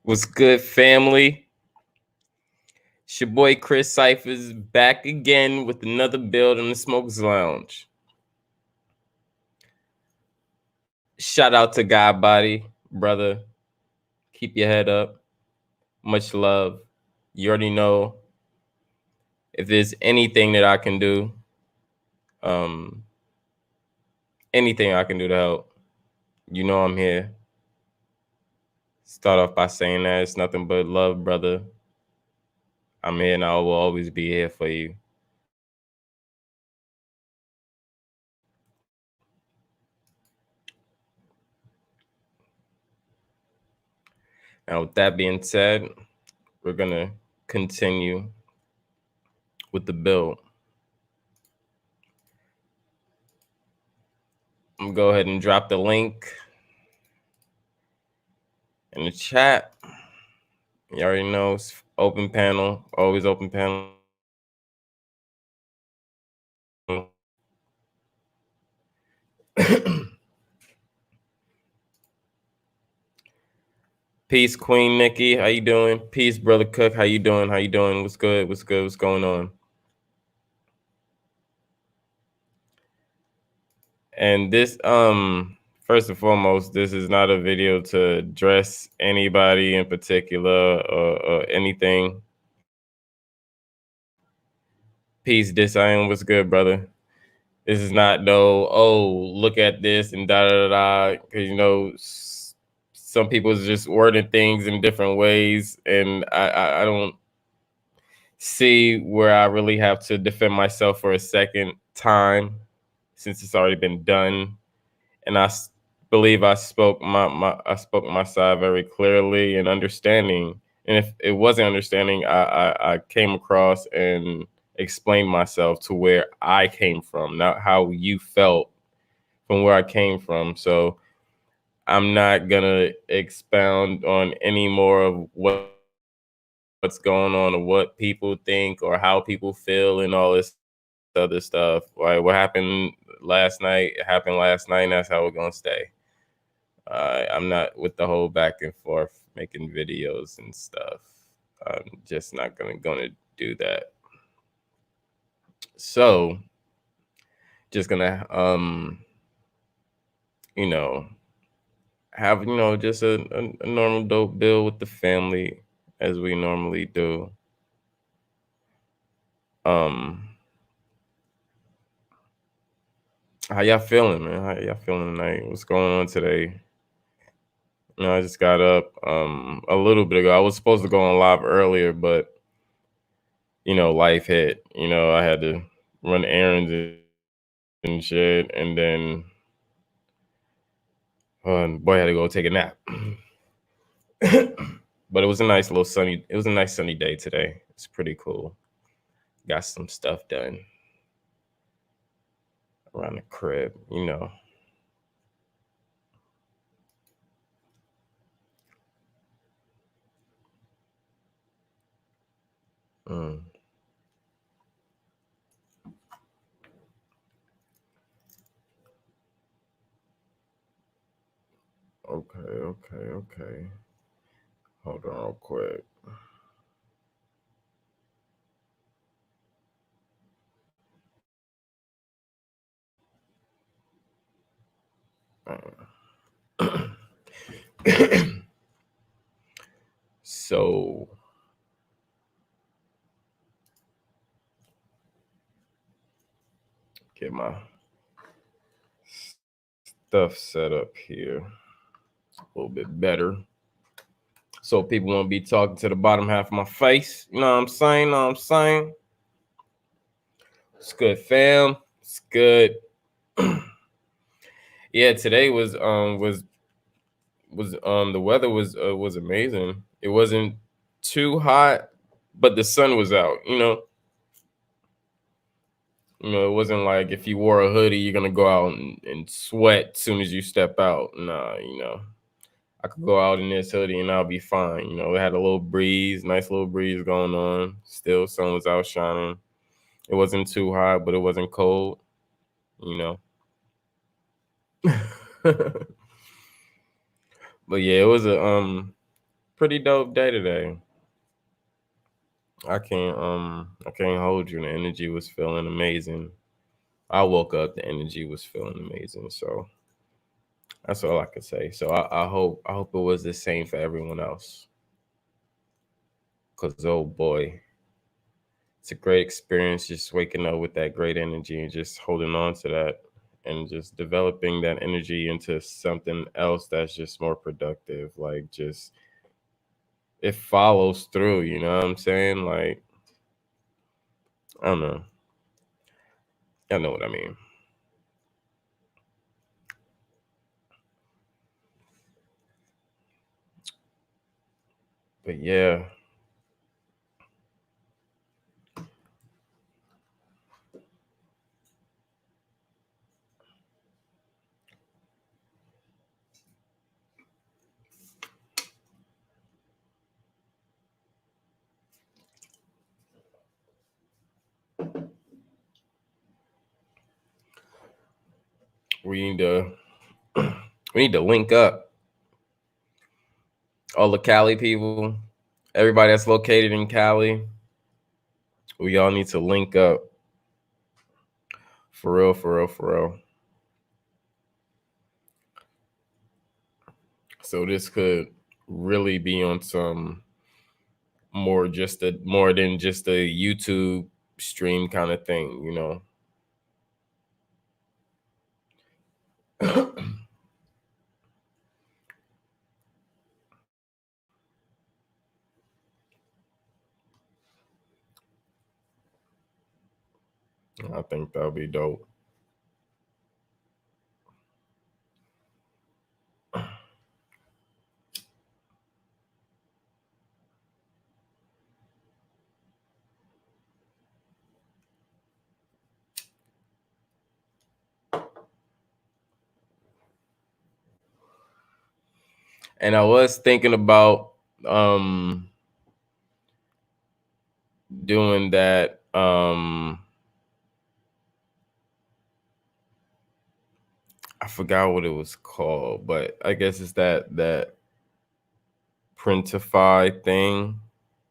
What's good, family? It's your boy Chris Cyphers back again with another build on the Smokers Lounge. Shout out to God Body, brother. Keep your head up. Much love. You already know if there's anything that I can do, um, anything I can do to help, you know I'm here. Start off by saying that it's nothing but love, brother. I'm here and I will always be here for you. Now, with that being said, we're gonna continue with the build. I'm gonna go ahead and drop the link in the chat. You already know it's open panel, always open panel. Peace, Queen Nikki. How you doing? Peace, Brother Cook. How you doing? How you doing? What's good? What's good? What's going on? And this, first and foremost, this is not a video to address anybody in particular or anything. Peace, Dision. What's good, brother? This is not look at this and da da da. Because some people is just wording things in different ways, and I don't see where I really have to defend myself for a second time since it's already been done. And believe I spoke my side very clearly and understanding. And if it wasn't understanding, I came across and explained myself to where I came from, not how you felt from where I came from. So I'm not gonna expound on any more of what's going on or what people think or how people feel and all this other stuff. Like what happened last night, it happened last night, and that's how we're gonna stay. I'm not with the whole back and forth making videos and stuff. I'm just not gonna do that. So just gonna have just a normal dope build with the family as we normally do. How y'all feeling, man? How y'all feeling tonight? What's going on today? I just got up a little bit ago. I was supposed to go on live earlier, but life hit. I had to run errands and shit, and then boy, I had to go take a nap. But it was a nice little sunny. It was a nice sunny day today. It's pretty cool. Got some stuff done around the crib, Mm. Okay. Hold on real quick. So get my stuff set up here a little bit better, so people won't be talking to the bottom half of my face. You know what I'm saying? It's good, fam. It's good. Yeah, today was the weather was amazing. It wasn't too hot, but the sun was out. It wasn't like if you wore a hoodie, you're gonna go out and sweat as soon as you step out. Nah, I could go out in this hoodie and I'll be fine. It had a little breeze, nice little breeze going on. Still, sun was out shining. It wasn't too hot, but it wasn't cold. But yeah, it was pretty dope day today. I can't hold you. The energy was feeling amazing. I woke up, the energy was feeling amazing. So that's all I could say. So I hope it was the same for everyone else. Cause oh boy, it's a great experience just waking up with that great energy and just holding on to that and just developing that energy into something else that's just more productive. Like just it follows through, you know what I'm saying? Like I don't know. Y'all know what I mean. But yeah, we need to we need to link up. All the Cali people, everybody that's located in Cali, we all need to link up. For real, for real, for real. So this could really be on some more than just a YouTube stream kind of thing, you know. I think that'll be dope. And I was thinking about doing that I forgot what it was called, but I guess it's that Printify thing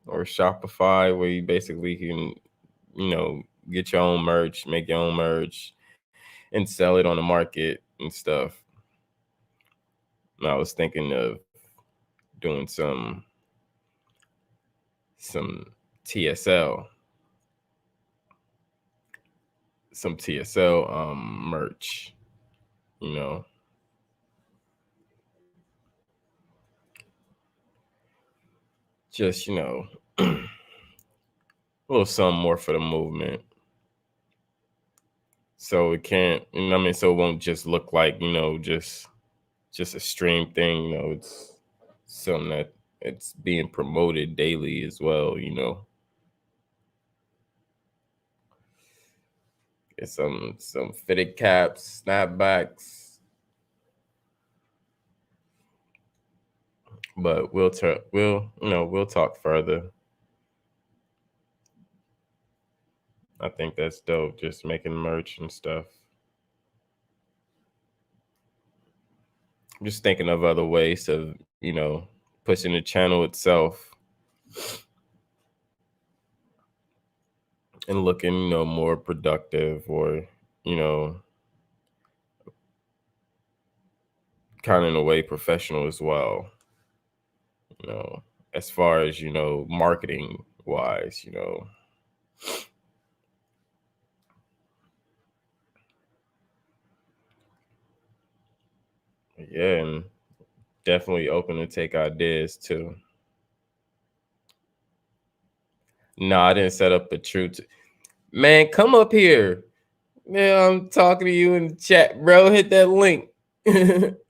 or Shopify where you basically can, you know, get your own merch, make your own merch, and sell it on the market and stuff. And I was thinking of doing some TSL, some TSL merch, you know, just a little something more for the movement. So it can't, you know what I mean? So it won't just look like, just a stream thing, it's something that it's being promoted daily as well, Get some fitted caps, snapbacks, but we'll talk further. I think that's dope, just making merch and stuff. I'm just thinking of other ways of, pushing the channel itself and looking, more productive or, you know, kind of in a way professional as well, you know, as far as, marketing wise. Yeah, and definitely open to take ideas too. No, I didn't set up a truth. Man, come up here. Man, I'm talking to you in the chat, bro. Hit that link. Hit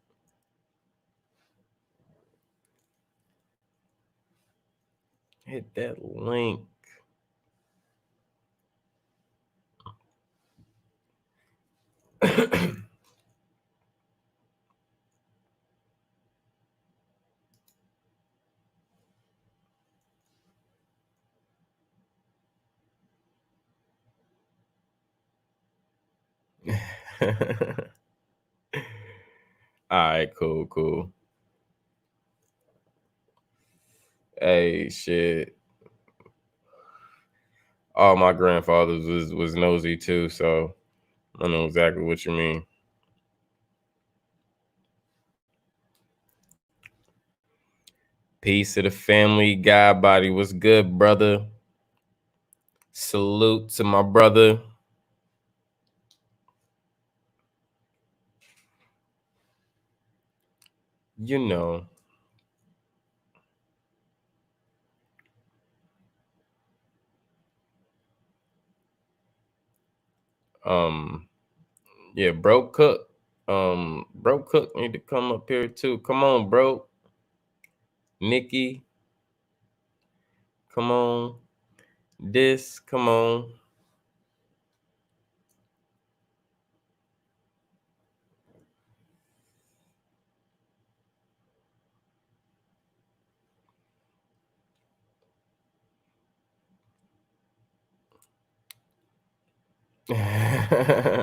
that link. All right, cool, cool. Hey, shit. All my grandfathers was nosy too, so I know exactly what you mean. Peace to the family. God body was good, brother. Salute to my brother. You know. Um, yeah, bro Cook. Bro Cook need to come up here too. Come on, bro. Nikki, come on. This, come on.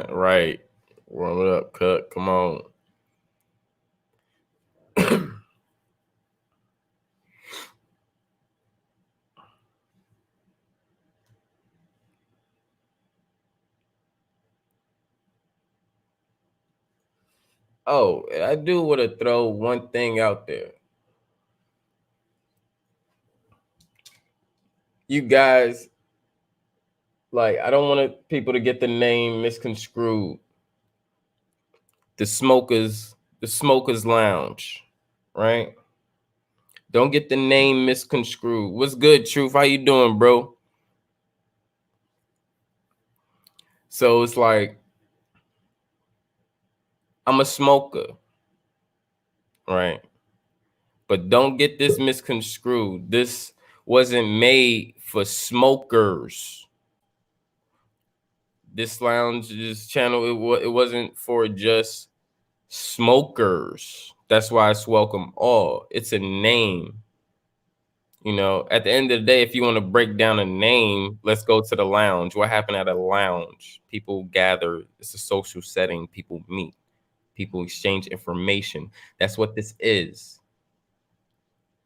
Right. Warm it up, Cook. Come on. Oh, I do want to throw one thing out there. You guys, like, I don't want people to get the name misconstrued. The Smokers Lounge, right? Don't get the name misconstrued. What's good, Truth? How you doing, bro? So it's like I'm a smoker, right? But don't get this misconstrued. This wasn't made for smokers. This lounge, this channel, it wasn't for just smokers. That's why it's welcome all. It's a name. You know, at the end of the day, if you want to break down a name, let's go to the lounge. What happened at a lounge? People gather. It's a social setting. People meet. People exchange information. That's what this is,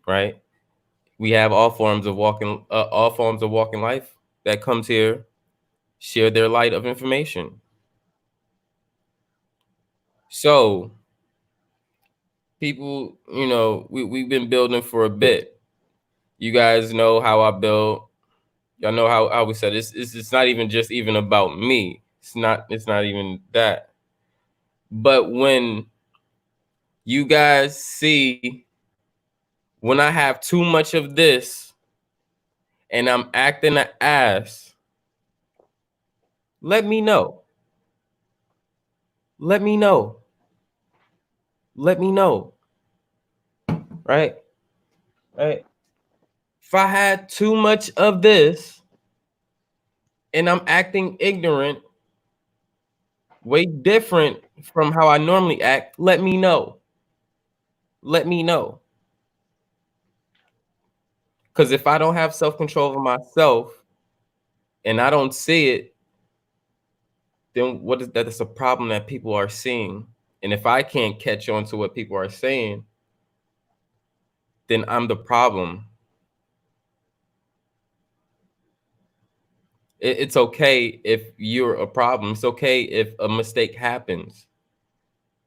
right? We have all forms of walking life that comes here, share their light of information. So people, we've been building for a bit. You guys know how I build. Y'all know how we said it's not even just even about me. It's not even that. But when you guys see when I have too much of this and I'm acting an ass, let me know. Let me know. Let me know. Right? Right? If I had too much of this and I'm acting ignorant, way different from how I normally act, let me know. Let me know. Because if I don't have self control over myself and I don't see it, then what is that? It's a problem that people are seeing. And if I can't catch on to what people are saying, then I'm the problem. It's okay if you're a problem. It's okay if a mistake happens.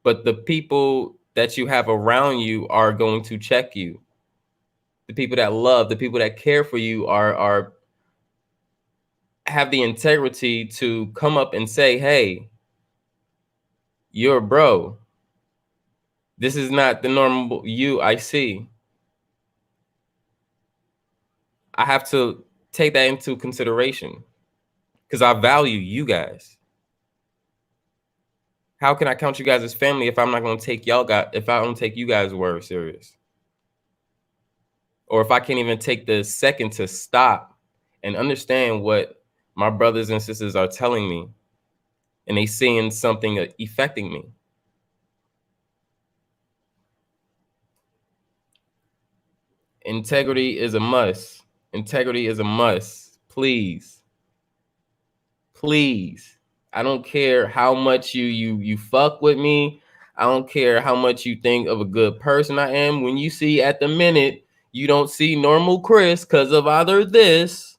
But the people that you have around you are going to check you. The people that love, the people that care for you are have the integrity to come up and say, "Hey, you're a bro. This is not the normal you I see." I have to take that into consideration because I value you guys. How can I count you guys as family if I'm not going to take if I don't take you guys' word serious? Or if I can't even take the second to stop and understand what my brothers and sisters are telling me and they seeing something affecting me. Integrity is a must. Integrity is a must. Please. Please. I don't care how much you fuck with me. I don't care how much you think of a good person I am. When you see at the minute You don't see normal Chris because of either this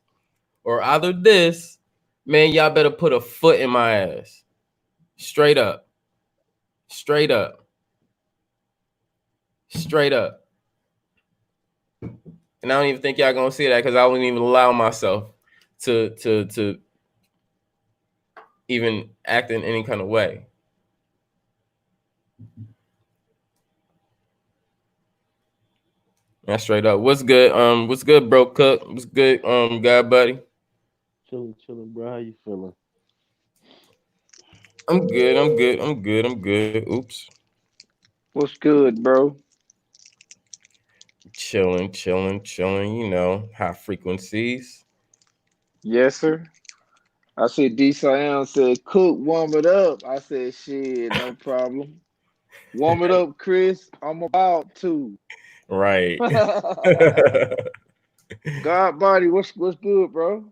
or either this. Man, y'all better put a foot in my ass. Straight up. Straight up. Straight up. And I don't even think y'all gonna see that because I wouldn't even allow myself to even act in any kind of way. That's straight up. What's good? What's good, bro? Cook. What's good? God, buddy. Chilling, bro. How you feeling? I'm good. I'm good. I'm good. I'm good. Oops. What's good, bro? Chilling, chilling, chilling. You know, high frequencies. Yes, sir. I said D Siam said, Cook, warm it up. I said, shit, no problem. Warm it up, Chris. I'm about to. Right. God body, what's good, bro?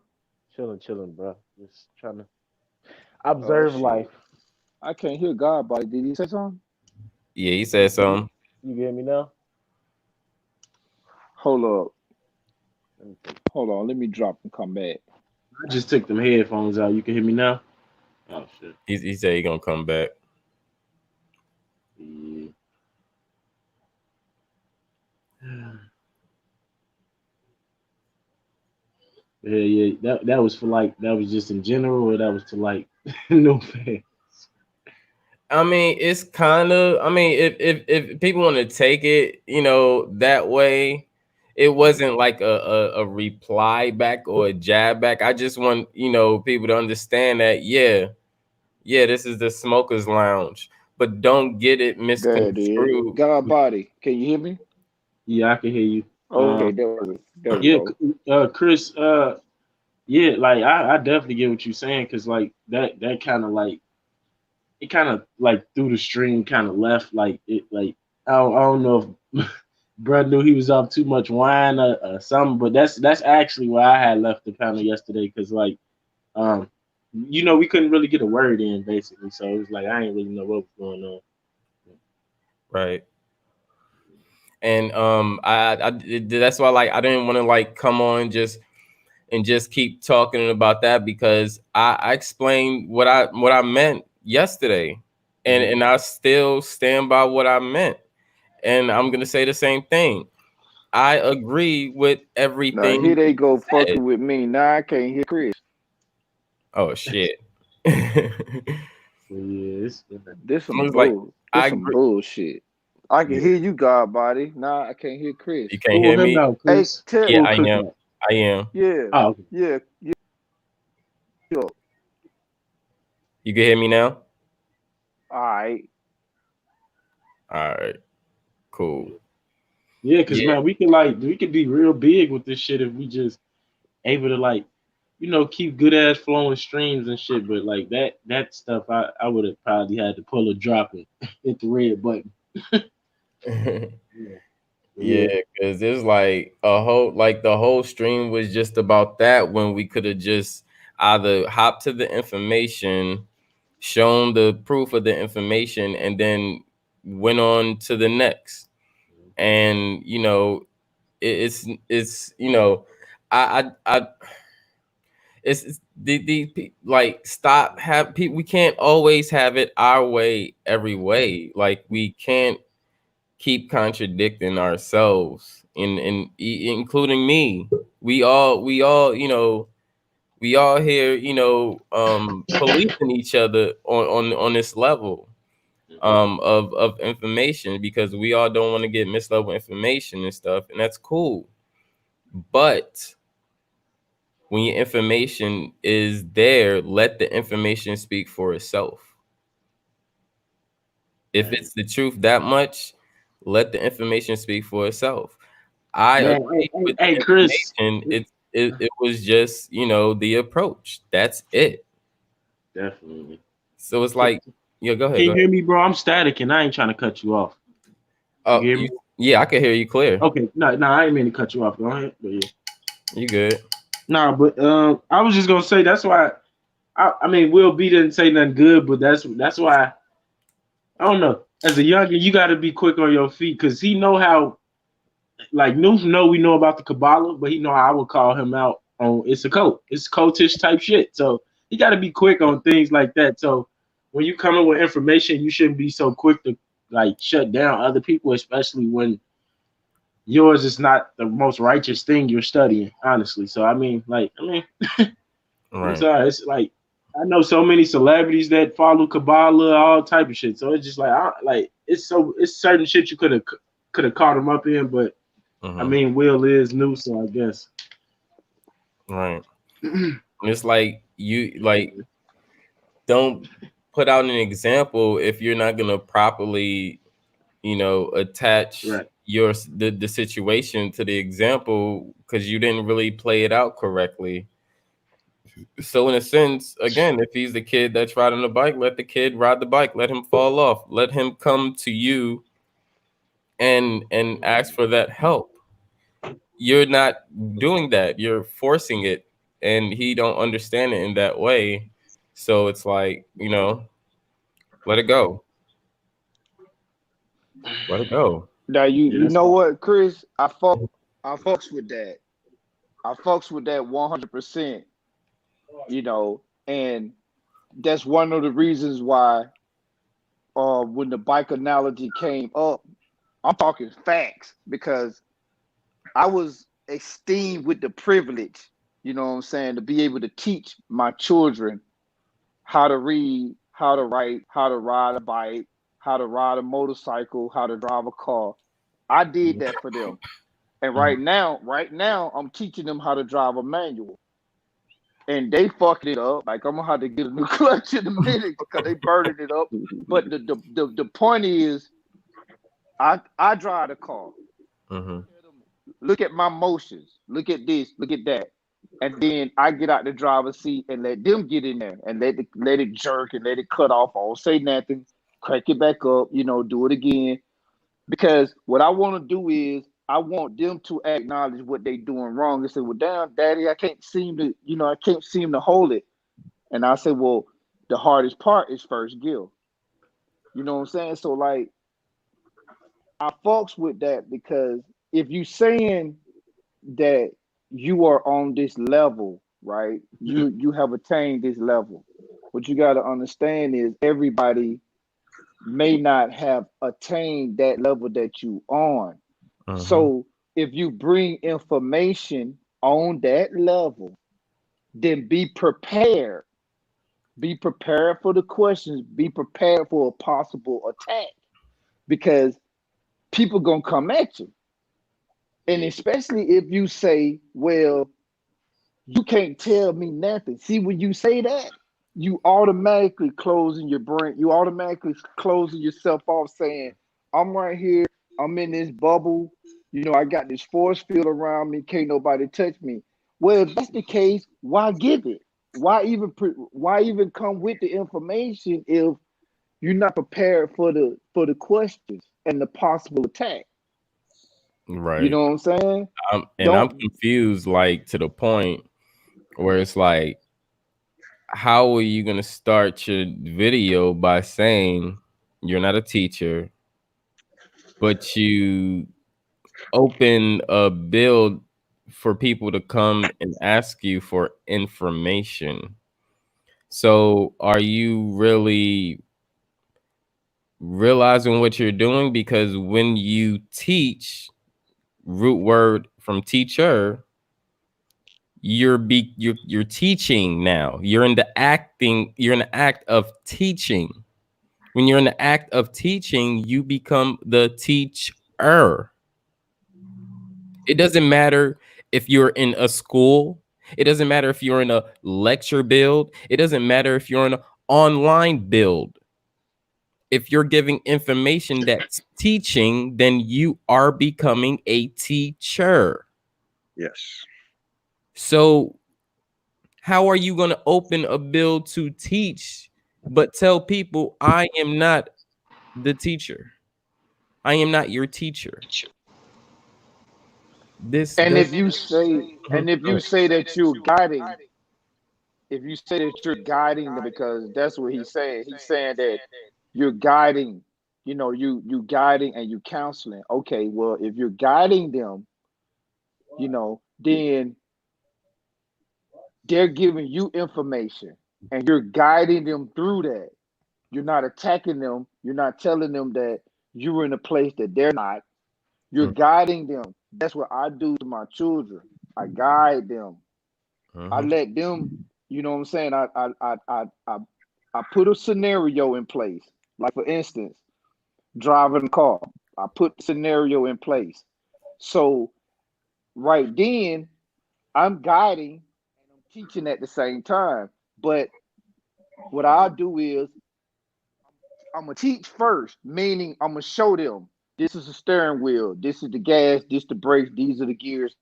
Chilling, bro. Just trying to Oh observe life. shit. I can't hear God body. Did he say something? Yeah, he said You, something. you get me now? Hold up. Let me see. Hold on. Let me drop and come back. I just took them headphones out. You can hear me now? Oh shit. He said he gonna come back. Yeah. Yeah. That was for like that was just in general, or that was to like no fans. I mean, it's kind of. I mean, if people want to take it, you know, that way, it wasn't like a reply back or a jab back. I just want people to understand that yeah, this is the smokers lounge, but don't get it There it is. misconstrued. God body. Can you hear me? Yeah, I can hear you. Okay, there we go. There we Yeah, go. Chris. Yeah, like I definitely get what you're saying because like that kind of like it kind of like through the stream kind of left like it like I don't know if Brad knew he was off too much wine or something, but that's actually why I had left the panel yesterday because like um we couldn't really get a word in basically, so it was like I didn't really know what was going on. Right. And that's why like I didn't want to like come on just keep talking about that because I explained what I meant yesterday, and I still stand by what I meant, and I'm gonna say the same thing. I agree with Now everything here they you go said. fucking with me. Now I can't hear Chris. Oh shit. So yeah, This I some was like, bull. I This some agree. bullshit. I can Yeah. hear you, God body. Now I can't hear Chris. You can't pull hear him me? out, Hey, Chris. tell. Yeah, Pull I Cook am. out. I am. Yeah, Oh, okay. yeah, yeah. You can hear me now? All right. All right. Cool. Yeah, because Yeah. man, we could be real big with this shit if we just able to like keep good ass flowing streams and shit. But like that stuff, I would have probably had to pull a drop and hit the red button. Yeah, yeah, Yeah, because there's like a whole like the whole stream was just about that when we could have just either hopped to the information, shown the proof of the information, and then went on to the next. And it's I it's like stop have people. We can't always have it our way every way. Like we can't keep contradicting ourselves including me. We all here policing each other on this level of information because we all don't want to get mislevel information and stuff, and that's cool. But when your information is there, let the information speak for itself. If right. it's the truth that much, let the information speak for itself. I Man, agree with hey, the Chris, information. It was just the approach. That's it. definitely. So it's Can, like, yeah, go ahead, can go you ahead. hear me, bro? I'm static, and I ain't trying to cut you off. You can Oh, hear me? yeah, I can hear you clear. Okay, no, I ain't mean to cut you off. Go ahead, but yeah. You good? No, but I was just gonna say that's why. I mean, Will B didn't say nothing good, but that's why I don't know. As a youngin, you got to be quick on your feet because he know how like Noof know we know about the Kabbalah, but he know how I would call him out on it's a cult. It's cultish type shit. So you got to be quick on things like that. So when you come in with information, you shouldn't be so quick to like shut down other people, especially when yours is not the most righteous thing you're studying, honestly. So I mean, I'm Right. sorry. It's like I know so many celebrities that follow Kabbalah, all type of shit. So it's just like it's certain shit you could have caught him up in, but I Hmm. mean, Will is new, so I guess. Right. It's like you like don't put out an example if you're not gonna properly, attach Right. the situation to the example because you didn't really play it out correctly. So in a sense, again, if he's the kid that's riding the bike, let the kid ride the bike, let him fall off, let him come to you and ask for that help. You're not doing that. You're forcing it, and he don't understand it in that way. So it's like, let it go. Let it go. Now you Yeah, you that's know all. what, Chris? I fucks with that. I fucks with that 100%. And that's one of the reasons why when the bike analogy came up, I'm talking facts because I was esteemed with the privilege, you know what I'm saying, to be able to teach my children how to read, how to write, how to ride a bike, how to ride a motorcycle, how to drive a car. I did that for them. And Mhm. right now, I'm teaching them how to drive a manual. And they fucking it up. Like I'm gonna have to get a new clutch in a minute because they burning it up. But the point is, I drive the car. Mhm. Look at my motions. Look at this. Look at that. And then I get out the driver's seat and let them get in there and let it jerk and let it cut off. I don't say nothing. Crank it back up. Do it again. Because what I want to do is I want them to acknowledge what they doing wrong and say, "Well, damn, Daddy, I can't seem to hold it." And I say, "Well, the hardest part is first gear." You know what I'm saying? So like, I fucks with that because if you saying that you are on this level, right? You have attained this level. What you got to understand is everybody may not have attained that level that you on. Mhm. So if you bring information on that level, then be prepared. Be prepared for the questions. Be prepared for a possible attack because people gonna come at you. And especially if you say, well, you can't tell me nothing. See, when you say that, you automatically closing your brain. You automatically closing yourself off saying, I'm right here. I'm in this bubble. I got this force field around me. Can't nobody touch me. Well, if that's the case, why give it? Why even come with the information if you're not prepared for the questions and the possible attack? You Right. know what I'm saying? And I'm Don't confused, like to the point where it's like, how are you gonna start your video by saying you're not a teacher, but you open a build for people to come and ask you for information? So are you really realizing what you're doing? Because when you teach, root word from teacher, you're teaching now. You're in the act of teaching. When you're in the act of teaching, you become the teacher. It doesn't matter if you're in a school. It doesn't matter if you're in a lecture build. It doesn't matter if you're in an online build. If you're giving information that's teaching, then you are becoming a teacher. Yes. So, how are you going to open a build to teach, but tell people, I am not the teacher? I am not your teacher. This and does. if you say Mhm. and if Go you ahead. say that you're guiding if you say that you're guiding them because that's what he's saying. He's saying that you're guiding. you guiding and you counseling. Okay, well, if you're guiding them, then they're giving you information and you're guiding them through that. You're not attacking them. You're not telling them that you're in a place that they're not. You're guiding them. That's what I do to my children. I guide them. I Mm-hmm. let them, you know what I'm saying? I put a scenario in place. Like for instance, driving a car. I put the scenario in place. So right then, I'm guiding and I'm teaching at the same time. But what I do is I'm gonna teach first, meaning I'm gonna show them this is the steering wheel, this is the gas, this the brakes, these are the gears.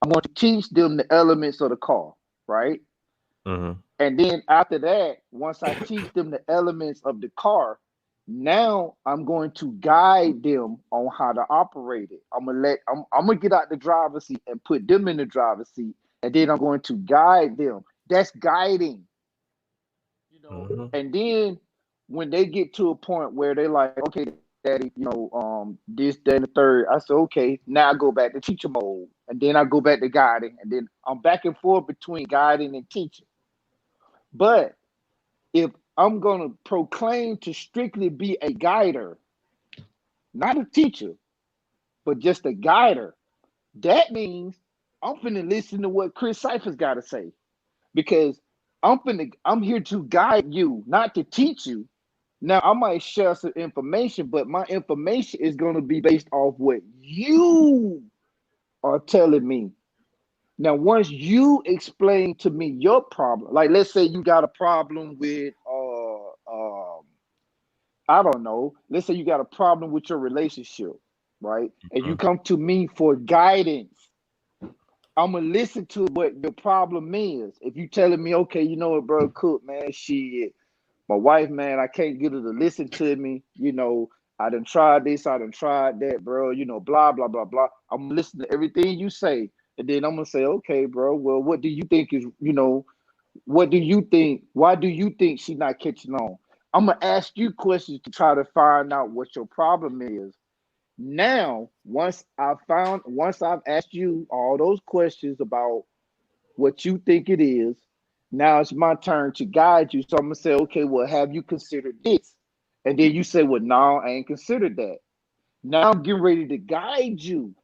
I'm going to teach them the elements of the car, right? Mm-hmm. And then after that, once I teach them the elements of the car, now I'm going to guide them on how to operate it. I'm gonna get out the driver's seat and put them in the driver's seat, and then I'm going to guide them. That's guiding, Mm-hmm. And then when they get to a point where they're like, okay, daddy, this, that, and the third, I said, okay, now I go back to teacher mode, and then I go back to guiding, and then I'm back and forth between guiding and teaching. But if I'm gonna proclaim to strictly be a guider, not a teacher, but just a guider, that means I'm finna listen to what Chris Cypher's got to say because I'm here to guide you, not to teach you. Now I might share some information, but my information is going to be based off what you are telling me. Now, once you explain to me your problem, like let's say you got a problem with I don't know, let's say you got a problem with your relationship, right? And you come to me for guidance. I'm gonna listen to what your problem is. If you telling me, okay, you know what, bro, Cook, man, shit, my wife, man, I can't get her to listen to me. I done tried this, I done tried that, bro. Blah blah blah blah. I'm gonna listen to everything you say, and then I'm gonna say, okay, bro. Well, what do you think is, what do you think? Why do you think she's not catching on? I'm gonna ask you questions to try to find out what your problem is. Now, once I've asked you all those questions about what you think it is, now it's my turn to guide you. So I'm gonna say, okay, well, have you considered this? And then you say, well, no, I ain't considered that. Now I'm getting ready to guide you.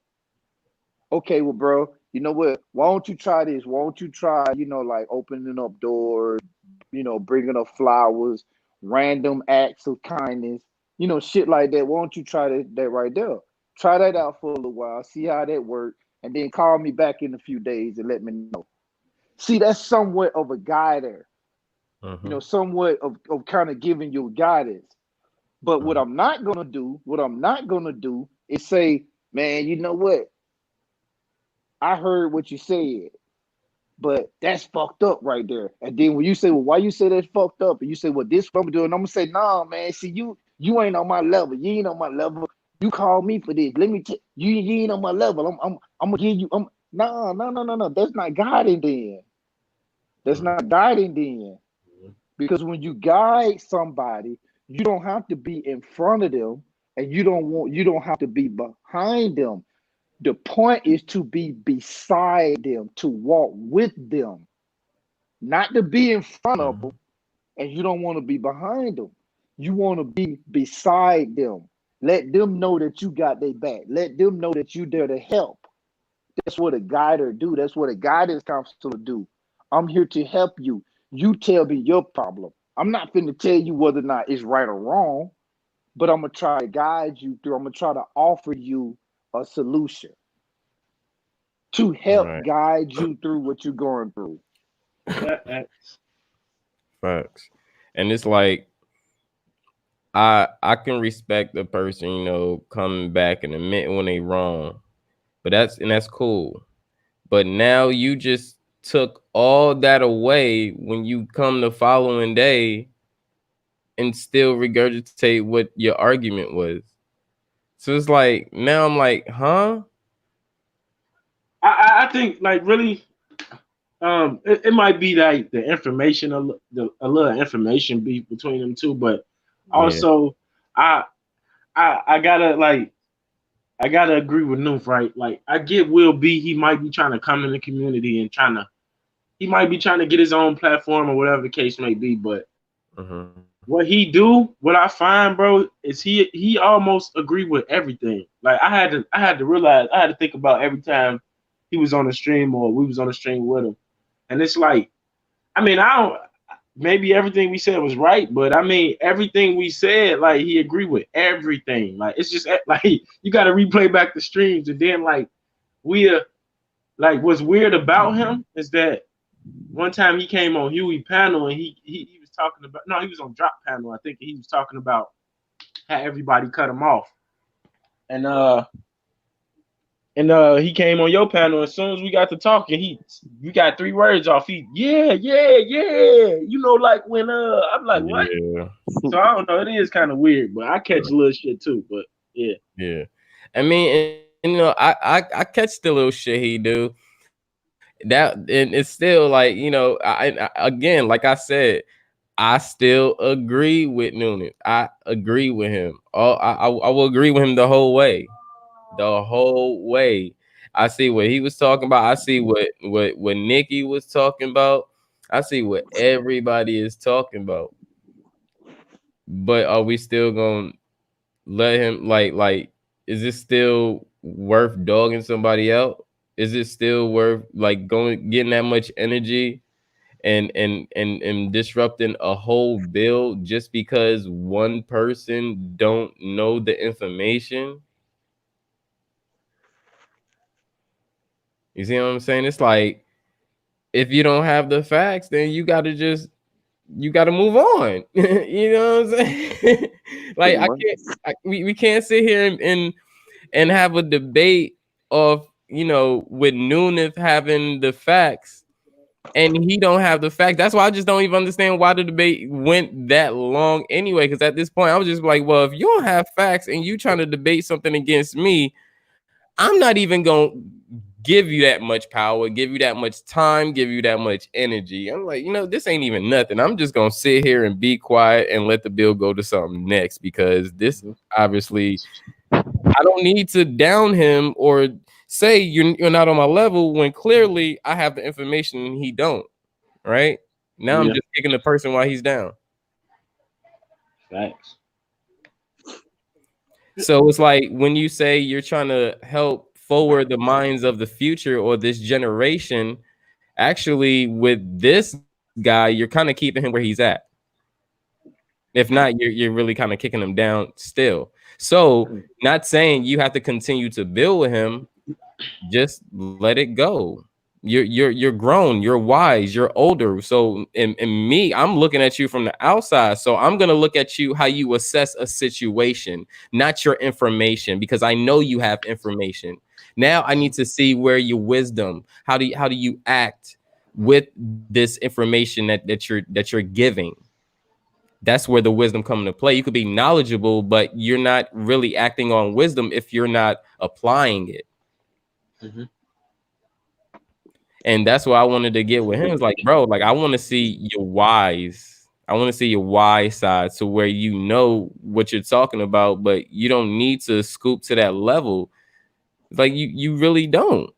Okay, well, bro, you know what? Why don't you try this? Why don't you try, like opening up doors, bringing up flowers, random acts of kindness, shit like that. Why don't you try that right there? Try that out for a little while, see how that works, and then call me back in a few days and let me know. See, that's somewhat of a guider, Mm-hmm. somewhat of kind of giving you guidance. But what I'm not gonna do is say, man, you know what? I heard what you said, but that's fucked up right there. And then when you say, well, why you say that's fucked up? And you say, well, this what I'm doing, I'm gonna say, nah, man, see, you ain't on my level. You ain't on my level. You call me for this. Let me tell you, you ain't on my level. I'm gonna give you. No, no, no, no, no. That's not guiding then. That's not guiding then. Because when you guide somebody, you don't have to be in front of them, and you don't have to be behind them. The point is to be beside them, to walk with them, not to be in front of Mm-hmm. them, and you don't want to be behind them. You want to be beside them. Let them know that you got their back. Let them know that you there to help. That's what a guider do. That's what a guidance counselor do. I'm here to help you. You tell me your problem. I'm not finna tell you whether or not it's right or wrong, but I'm gonna try to guide you through. I'm gonna try to offer you a solution to help Right. guide you through what you're going through. That's Facts. And it's like I can respect the person, coming back and admit when they wrong. But that's cool. But now you just took all that away when you come the following day and still regurgitate what your argument was. So it's like now I'm like, huh? I think like really it might be like the information a little information be between them two, but Yeah. also I I gotta like I gotta agree with Noof, right? Like I get Will B, he might be trying to come in the community and he might be trying to get his own platform or whatever the case may be, but Mm-hmm. what he do, what I find, bro, is he almost agree with everything. Like I had to realize I had to think about every time he was on the stream or we was on the stream with him. And it's like, I mean, I don't maybe everything we said was right, but I mean everything we said, like he agreed with everything. Like it's just like you gotta replay back the streams and then like we like what's weird about him is that one time he came on Huey panel and he was talking about no, he was on Drop panel, I think he was talking about how everybody cut him off. And he came on your panel. As soon as we got to talking, we got 3 words off. Yeah. You know, like when I'm like, what? Yeah. So I don't know. It is kind of weird, but I catch a little shit too. But yeah. Yeah. I mean, and, you know, I catch the little shit he do. That and it's still like, you know, I again, like I said, I still agree with Noonan. I agree with him. I will agree with him the whole way. The whole way. I see what he was talking about. I see what Nikki was talking about. I see what everybody is talking about. But are we still gonna let him like is it still worth dogging somebody out? Is it still worth like going getting that much energy and disrupting a whole build just because one person don't know the information? You see what I'm saying? It's like if you don't have the facts, then you gotta move on. You know what I'm saying? Like Pretty much. we can't sit here and have a debate of, you know, with Nunez having the facts and he don't have the facts. That's why I just don't even understand why the debate went that long anyway. Because at this point, I was just like, well, if you don't have facts and you trying to debate something against me, I'm not even gonna give you that much power, give you that much time, give you that much energy. I'm like, you know, this ain't even nothing. I'm just gonna sit here and be quiet and let the bill go to something next because this obviously I don't need to down him or say you're not on my level when clearly I have the information and he don't. Right now, I'm Yeah. just kicking the person while he's down. Facts. So it's like when you say you're trying to help forward the minds of the future or this generation, actually, with this guy, you're kind of keeping him where he's at. If not, you're really kind of kicking him down still. So, not saying you have to continue to build with him, just let it go. You're grown, you're wise, you're older. So and me, I'm looking at you from the outside. So I'm gonna look at you how you assess a situation, not your information, because I know you have information. Now I need to see where your wisdom, how do you act with this information that you're giving. That's where the wisdom come into play. You could be knowledgeable, but you're not really acting on wisdom if you're not applying it. Mm-hmm. And that's what I wanted to get with him. It's like, bro, like I want to see your wise. I want to see your wise side to where you know what you're talking about, but you don't need to scoop to that level. It's like you really don't,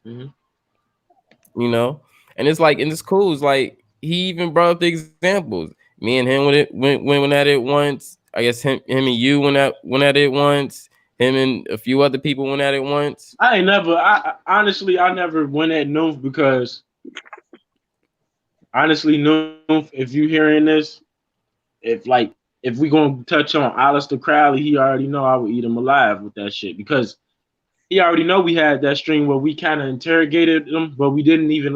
Mm-hmm. you know? And it's like, and it's cool. It's like he even brought up the examples. Me and him went at it once. I guess him and you went at it once. Him and a few other people went at it once. I ain't never. Honestly, I never went at Noof because honestly, Noof, if you hearing this, if we gonna touch on Aleister Crowley, he already know I would eat him alive with that shit because he already know we had that stream where we kind of interrogated him, but we didn't even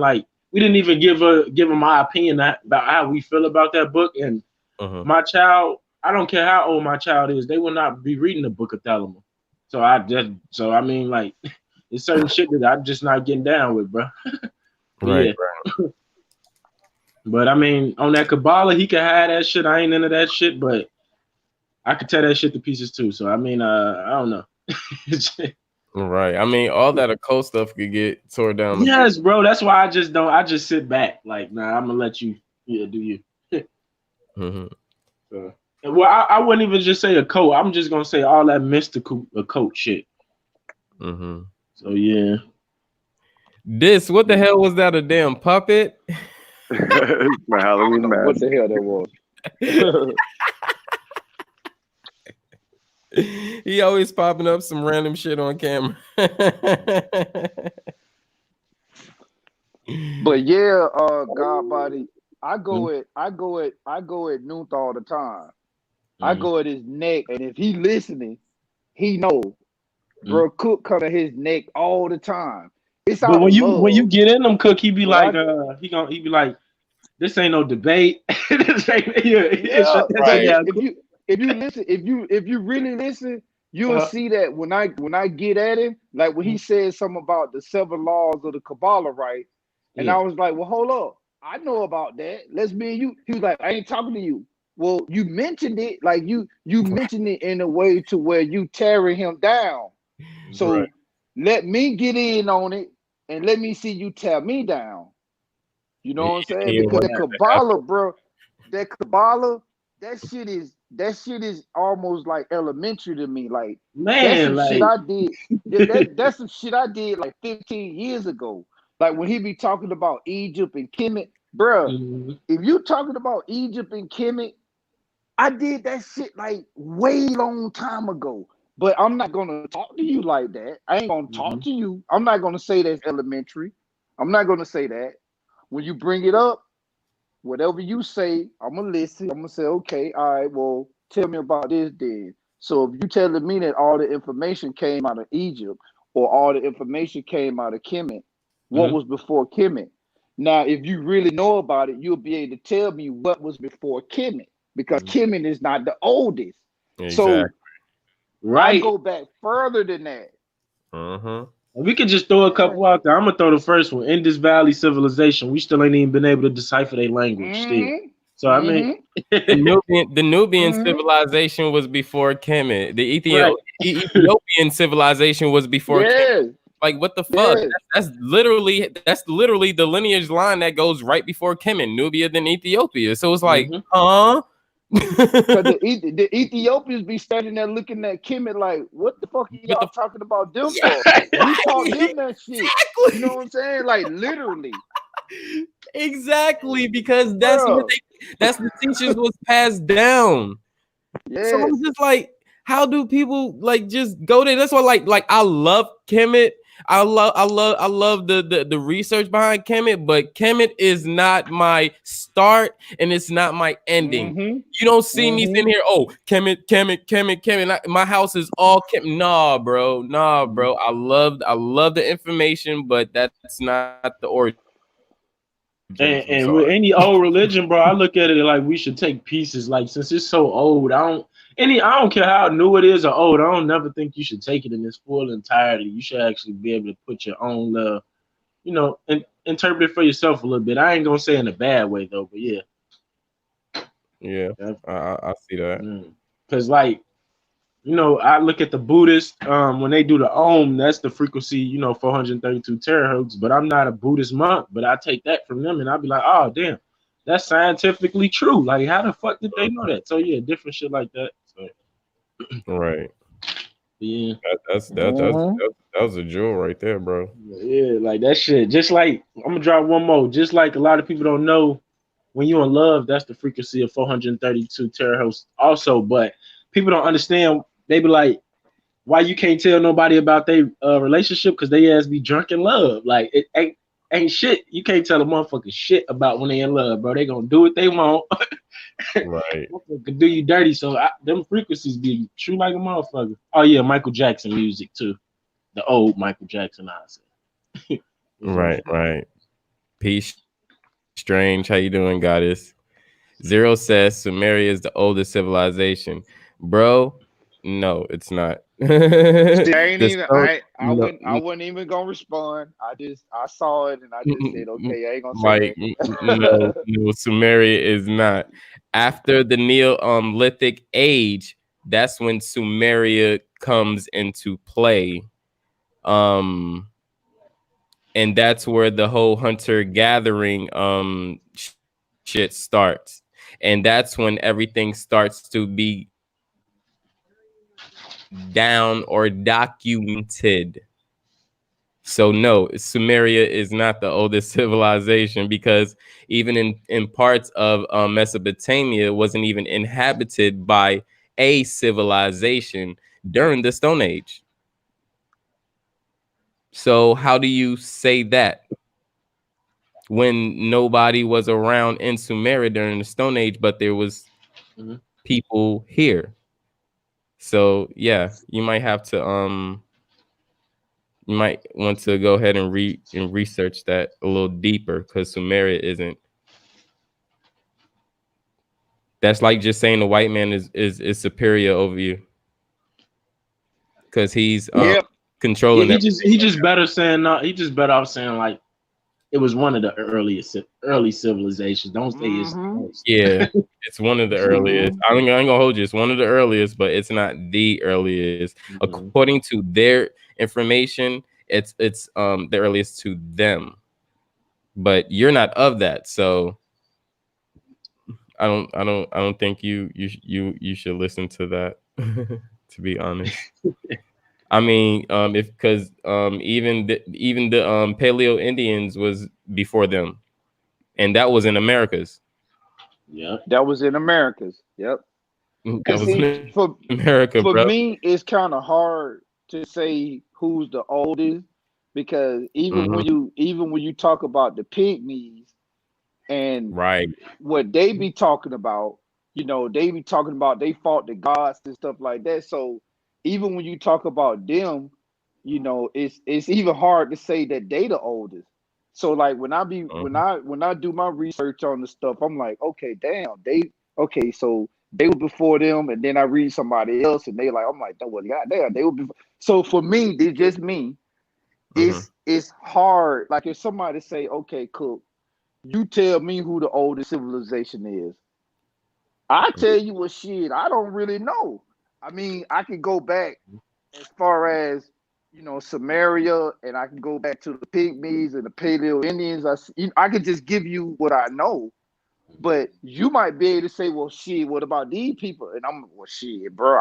give him my opinion about how we feel about that book. And Uh-huh. my child, I don't care how old my child is, they will not be reading the Book of Thelema. So I mean, like, it's certain shit that I'm just not getting down with, bro. But Right, yeah, but I mean, on that Kabbalah, he can have that shit. I ain't into that shit, but I could tear that shit to pieces too. So I mean, I don't know. right. I mean, all that occult stuff could get tore down. Yes, bro. That's why I just don't. I just sit back. Like, nah, I'm gonna let you, do you. Mm-hmm. So, Well, I wouldn't even just say occult. I'm just gonna say all that mystical occult shit. Mm-hmm. So yeah. This, what the hell was that? A damn puppet? My I don't Halloween know what mask. the hell that was. He always popping up some random shit on camera. But yeah, God body, Mm, I go at Nuth all the time. I mm, go at his neck, and if he listening, he know, mm. bro. Cook come at his neck all the time. It's But out of when you love, get in them, Cook, he be but I like, he be like, this ain't no debate. This ain't yeah, yeah. shut that shit But Right. down, if you listen, if you really listen, you'll uh, see that when I get at him, like when he mm, said something about the 7 laws of the Kabbalah, right? And yeah. I was like, well, hold up, I know about that. Let's me and you. He was like, I ain't talking to you. Well, you mentioned it, like you mentioned it in a way to where you tearing him down. Right. So let me get in on it and let me see you tear me down. You know He, what I'm saying? he didn't Because want the that to happen. Kabbalah, bro, that Kabbalah, that shit is almost like elementary to me. Like that's Man, some shit like, I did. That's some shit I did like 15 years ago. Like when he be talking about Egypt and Kemet, bro. mm, If you talking about Egypt and Kemet, I did that shit like way long time ago. But I'm not gonna talk to you like that. I ain't gonna talk mm, to you. I'm not gonna say that's elementary. I'm not gonna say that. When you bring it up, whatever you say, I'm gonna listen. I'm gonna say, okay, all right, well, tell me about this then. So if you telling me that all the information came out of Egypt or all the information came out of Kemet, what mm, was before Kemet? Now, if you really know about it, you'll be able to tell me what was before Kemet because mm. Kemet is not the oldest. So Exactly. I Right. go back further than that. Uh-huh. We could just throw a Yeah. couple out there. I'm gonna throw the first one. Indus Valley Civilization. We still ain't even been able to decipher their language still. Mm-hmm. So I mean, Mm-hmm. The Nubian Mm-hmm. civilization was before Kemet. The right. Ethiopian civilization was before Kemet. Yes. Like what the fuck? Yes. That's literally the lineage line that goes right before Kemet, Nubia, then Ethiopia. So it's like, Hmm. huh? Cause the Ethiopians be standing there looking at Kemet like, what the fuck are What y'all the talking about them yeah, for? You taught right, them that shit. You know exactly. what I'm saying? Like literally, Exactly, because bro. that's the teachers was passed down. So I'm Yes. just like, how do people like just go there? That's why, like I love Kemet. I love the research behind Kemet, but Kemet is not my start and it's not my ending. Mm-hmm. You don't see me Mm-hmm. sitting here, oh, Kemet. My house is all Kemet. Nah, bro. I love the information, but that's not the origins. I'm sorry. And with any old religion, bro, I look at it like we should take pieces. Like since it's so old, I don't care how new it is or old. I don't never think you should take it in its full entirety. You should actually be able to put your own and interpret it for yourself a little bit. I ain't gonna say in a bad way though, but yeah. Yeah, Yeah. I see that. Cause like I look at the Buddhists, when they do the Om, that's the frequency, 432 terahertz. But I'm not a Buddhist monk, but I take that from them and I'll be like, oh, damn, that's scientifically true. Like, how the fuck did they know that? So, yeah, different shit like that. So, Right. yeah, Mm-hmm. That was a jewel right there, bro. yeah, like that shit. Just like, I'm gonna drop one more. Just like a lot of people don't know when you're in love, that's the frequency of 432 terahertz also. But people don't understand. They be like, why you can't tell nobody about their relationship because they ass be drunk in love. Like it ain't shit. You can't tell a motherfucker shit about when they in love, bro. They gonna do what they want. Right. Could do you dirty. So them frequencies be true like a motherfucker. Oh yeah, Michael Jackson music too. The old Michael Jackson, I say. You feel me? Right. Peace Strange. How you doing, goddess? Zero says Sumeria is the oldest civilization. Bro, no, it's not. See, I ain't The even stone, no, I wasn't even gonna respond. I saw it and I just said, okay, I ain't gonna say Like no, nothing. no, Sumeria is not. After the Neolithic age, that's when Sumeria comes into play. Um, and that's where the whole hunter gathering shit starts. And And that's when everything starts to be down or documented. So no, Sumeria is not the oldest civilization, because even in parts of Mesopotamia wasn't even inhabited by a civilization during the Stone Age. So how do you say that when nobody was around in Sumeria during the Stone Age, but there was Mhm. people here? So yeah, you might want to go ahead and research that a little deeper, because Sumeria isn't. That's like just saying the white man is superior over you, because he's Yep. Yeah, controlling everything. he just better saying he just better off saying like it was one of the early civilizations. Don't say it's the Mm-hmm. most. Yeah, it's one of the earliest. Mm-hmm. I ain't gonna hold you. It's one of the earliest, but it's not the earliest. Mhm. According to their information, it's the earliest to them. But you're not of that, so I don't think you should listen to that. To be honest, I mean, if because even the Paleo Indians was before them, and that was in Americas. Yeah. That was in Americas. Yep. That Cause was see, in America, for bro. me, it's kind of hard to say who's the oldest because Hmm. even when you talk about the pygmies and Right. what they be talking about, they be talking about they fought the gods and stuff like that. So even when you talk about them, it's even hard to say that they the oldest. So like Mhm. when I do my research on the stuff, I'm like, okay, damn, so they were before them, and then I read somebody else, and they like, I'm like, well, goddamn, they were before. So for me, it's just me. Mhm. It's hard. Like if somebody say, okay, cool, you tell me who the oldest civilization is. I tell you what, shit, I don't really know. I mean, I can go back as far as Samaria, and I can go back to the Pygmies and the Paleo Indians. I could just give you what I know, but you might be able to say, well, shit, what about these people? And I'm, well, shit, bro,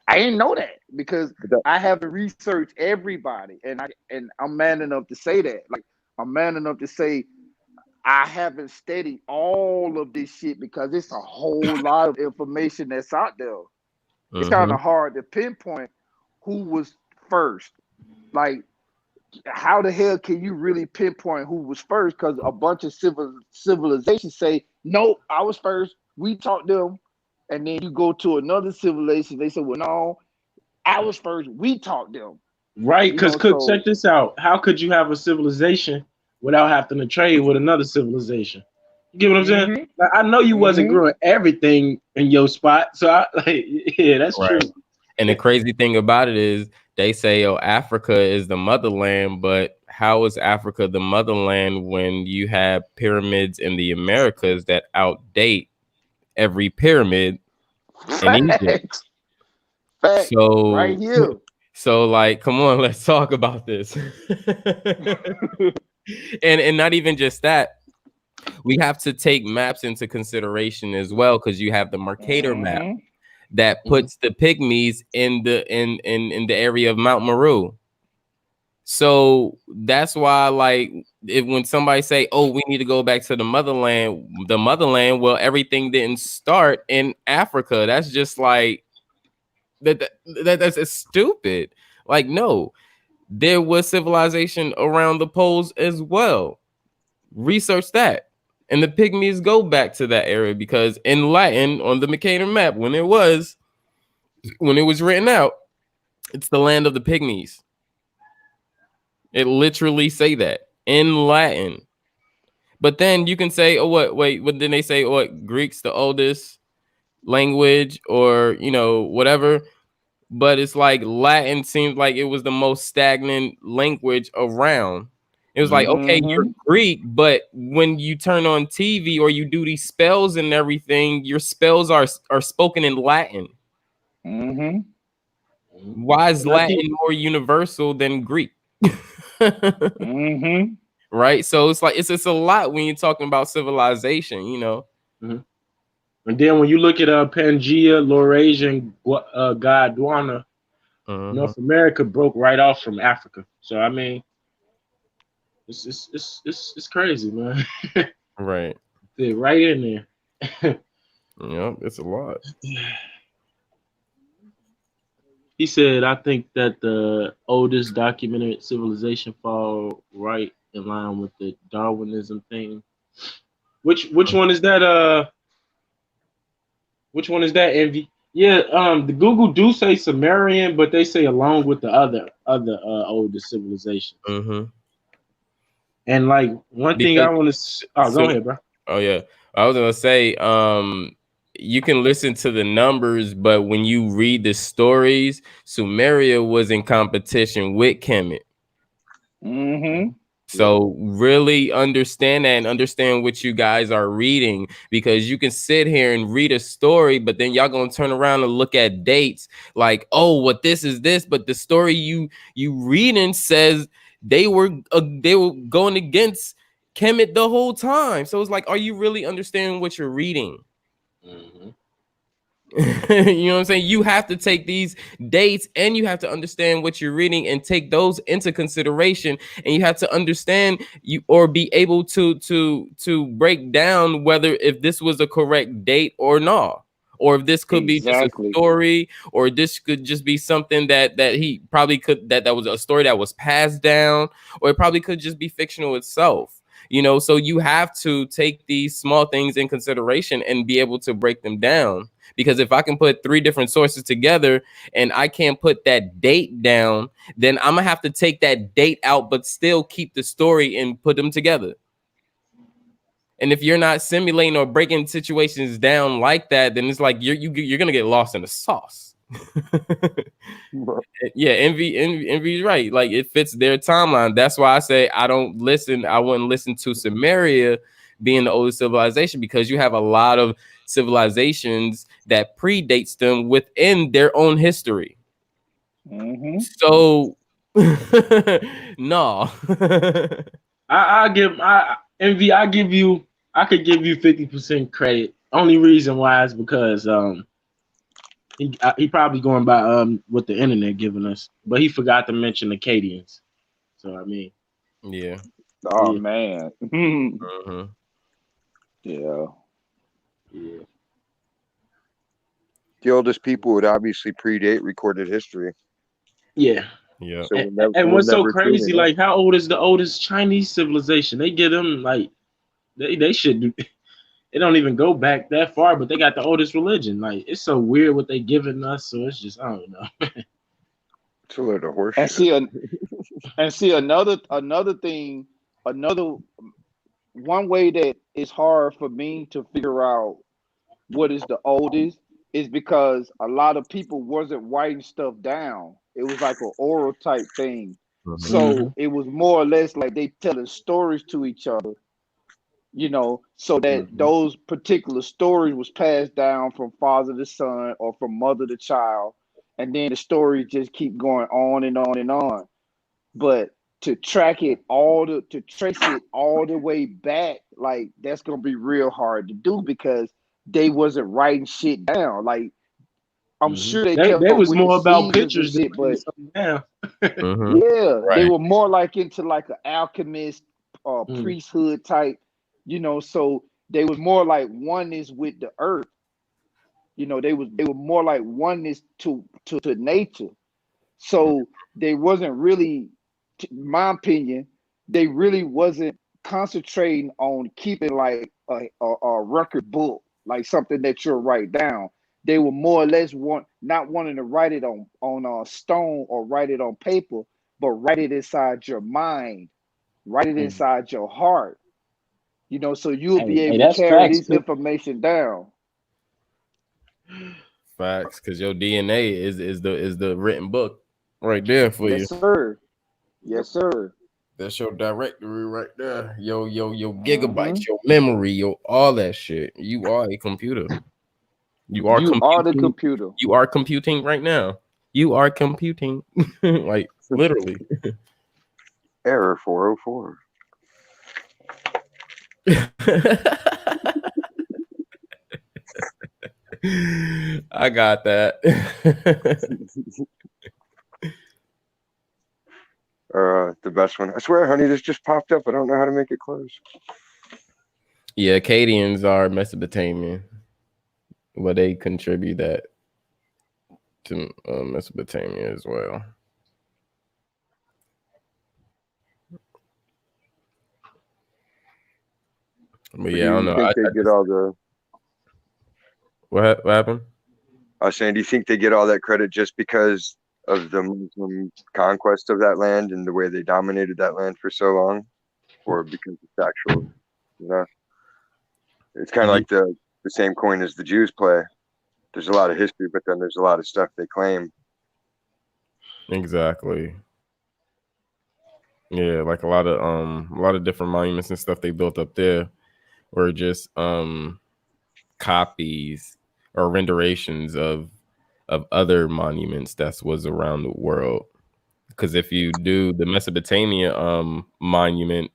I didn't know that because I haven't researched everybody, and I'm man enough to say that. Like I'm man enough to say I haven't studied all of this shit because it's a whole lot of information that's out there. It's kind Mhm. of hard to pinpoint who was first. Like, how the hell can you really pinpoint who was first? Because a bunch of civilizations say, "Nope, I was first. We taught them," and then you go to another civilization, they say, "Well, no, I was first. We taught them." Right, because could check So. this out. How could you have a civilization without having to trade with another civilization? You get what I'm saying? Mm-hmm. Like, I know you wasn't Mm-hmm. growing everything in your spot, so I like, yeah, that's Right. true. And the crazy thing about it is they say, oh, Africa is the motherland, but how is Africa the motherland when you have pyramids in the Americas that outdate every pyramid in Egypt? Facts. Facts. Right So, here. so like, come on, let's talk about this. And not even just that, we have to take maps into consideration as well, because you have the Mercator map Mm-hmm. that Mhm. puts the pygmies in the area of Mount Meru. So that's why, like, if when somebody say, "Oh, we need to go back to the motherland," well, everything didn't start in Africa. That's just like that's just stupid. Like, no, there was civilization around the poles as well. Research that. And the pygmies go back to that area, because in Latin on the Mercator map, when it was written out, it's the land of the pygmies. It literally say that in Latin. But then you can say, oh, what? Wait, what? Then they say, oh, what? Greek's the oldest language, or whatever. But it's like Latin seems like it was the most stagnant language around. It was like, Mhm. okay, you're Mm-hmm. Greek, but when you turn on TV or you do these spells and everything, your spells are spoken in Latin. Mm-hmm. Mhm. Why is And I Latin keep more universal than Greek? Mm-hmm. Right? So it's like it's a lot when you're talking about civilization. mhm. And then when you look at Pangea, Laurasia, and Gondwana, Mm-hmm. North America broke right off from Africa. So I mean, it's crazy, man. Right. Fit right in there. Yep. It's a lot. He said, "I think that the oldest documented civilization fall right in line with the Darwinism thing. Which one is that? Which one is that? Envy? Yeah. The Google do say Sumerian, but they say along with the other oldest civilization. Mm-hmm. And like one thing I Because want to. Oh, go so ahead, bro. oh yeah, I was gonna say, you can listen to the numbers, but when you read the stories, Sumeria was in competition with Kemet. Mm-hmm. Yep. So really understand that and understand what you guys are reading, because you can sit here and read a story, but then y'all gonna turn around and look at dates like, oh, what this is this, but the story you reading says they were going against Kemet the whole time. So it's like, are you really understanding what you're reading? Mm-hmm. You know what I'm saying? You have to take these dates and you have to understand what you're reading and take those into consideration, and you have to understand you or be able to break down whether if this was a correct date or not, or if this could be just a Exactly. story, or this could just be something that he probably could that was a story that was passed down, or it probably could just be fictional itself. So you have to take these small things in consideration and be able to break them down, because if I can put three different sources together and I can't put that date down, then I'm gonna have to take that date out, but still keep the story and put them together. And if you're not simulating or breaking situations down like that, then it's like you're gonna get lost in the sauce. Yeah, envy is right. Like, it fits their timeline. That's why I say I don't listen. I wouldn't listen to Sumeria being the oldest civilization, because you have a lot of civilizations that predates them within their own history. Mm-hmm. So no. I give I Envy. I could give you 50% credit. Only reason why is because he probably going by what the internet giving us, but he forgot to mention the Acadians. So I mean, Yeah. Oh yeah, man. Uh-huh. Yeah. yeah. The oldest people would obviously predate recorded history, Yeah. Yeah. so And we'll what's so never truly crazy, know. like how old is the oldest Chinese civilization? They get them like they should do. They don't even go back that far, but they got the oldest religion. Like it's so weird what they giving us. So it's just I don't know. It's a load of And horseshit. see, another thing, another one way that it's hard for me to figure out what is the oldest is because a lot of people wasn't writing stuff down. It was like an oral type thing. Uh-huh. Hmm. So it was more or less like they telling stories to each other, so that Hmm. those particular stories was passed down from father to son or from mother to child, and then the stories just keep going on and on and on. But to trace it all the way back, like that's gonna be real hard to do because they wasn't writing shit down. Like I'm Hmm. sure they kept They up was with the more about seasons and pictures than shit, writing but something down. Uh-huh. yeah, they Right. were more like into like an alchemist Mm. priesthood type, so they was more like oneness with the earth. They were more like oneness to nature. So they wasn't really, in my opinion, they really wasn't concentrating on keeping like a record book, like something that you'll write down. They were more or less not wanting to write it on stone or write it on paper, but write it inside your mind, write it Mm. inside your heart. So you'll be Hey, able to that's carry facts this too. information down. Facts, because your DNA is the written book right there for you. Yes, sir. Yep. Yes, sir. That's your directory right there. Your Hmm. gigabytes, your memory, your all that shit. You are a computer. You are You are the computing. computer. You are computing right now. You are computing. Like, literally. Error 404. I got that. The best one. I swear, honey, this just popped up. I don't know how to make it close. Yeah, Akkadians are Mesopotamian. Well, they contribute that to Mesopotamia as well. But Or yeah, I do don't you know. think they get all the? What happened? I was saying, do you think they get all that credit just because of the Muslim conquest of that land and the way they dominated that land for so long, or because it's actual? You know, it's kind of Ye- like the same coin as the Jews play. There's a lot of history, but then there's a lot of stuff they claim. Exactly. Yeah, like a lot of different monuments and stuff they built up there were just copies or renderations of other monuments that was around the world. Because if you do the Mesopotamia monument,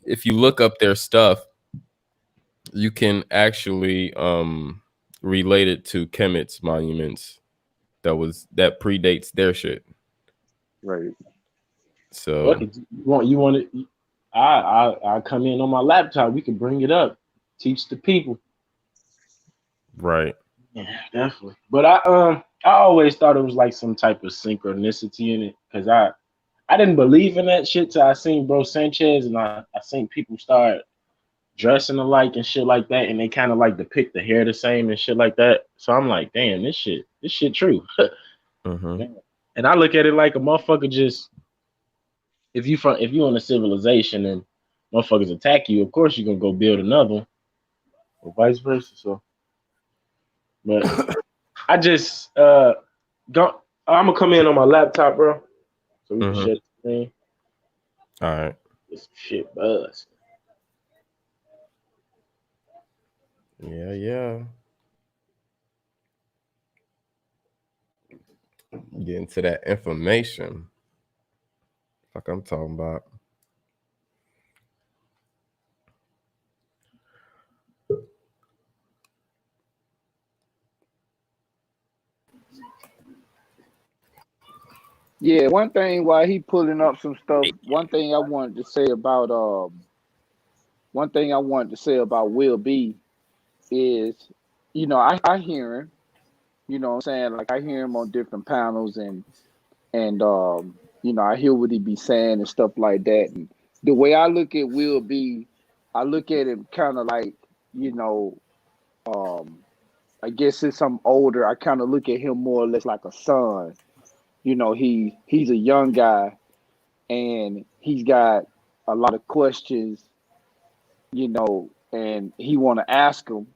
if you look up their stuff, you can actually relate it to Kemet's monuments that predates their shit. Right. Fuck So it. You want it? I come in on my laptop. We can bring it up, teach the people. right. Yeah, definitely. But I always thought it was like some type of synchronicity in it because I didn't believe in that shit till I seen Bro Sanchez and I seen people start dressing alike and shit like that, and they kind of like depict the hair the same and shit like that. So I'm like, damn, this shit true. Mm-hmm. And I look at it like a motherfucker just if you in a civilization and motherfuckers attack you, of course you're gonna go build another one, or vice versa. So, but I just go. I'm gonna come in on my laptop, bro, so we can Mm-hmm. shut the screen. All right. This shit buzz. Yeah, yeah. Get into that information. Fuck, I'm talking about. Yeah, one thing while he pulling up some stuff, one thing I wanted to say about Will B is, I hear him, what I'm saying? Like I hear him on different panels and I hear what he be saying and stuff like that. And the way I look at Will B, I look at him kind of like, you know, um, I guess since I'm older, I kind of look at him more or less like a son. He's a young guy and he's got a lot of questions, and he want to ask them.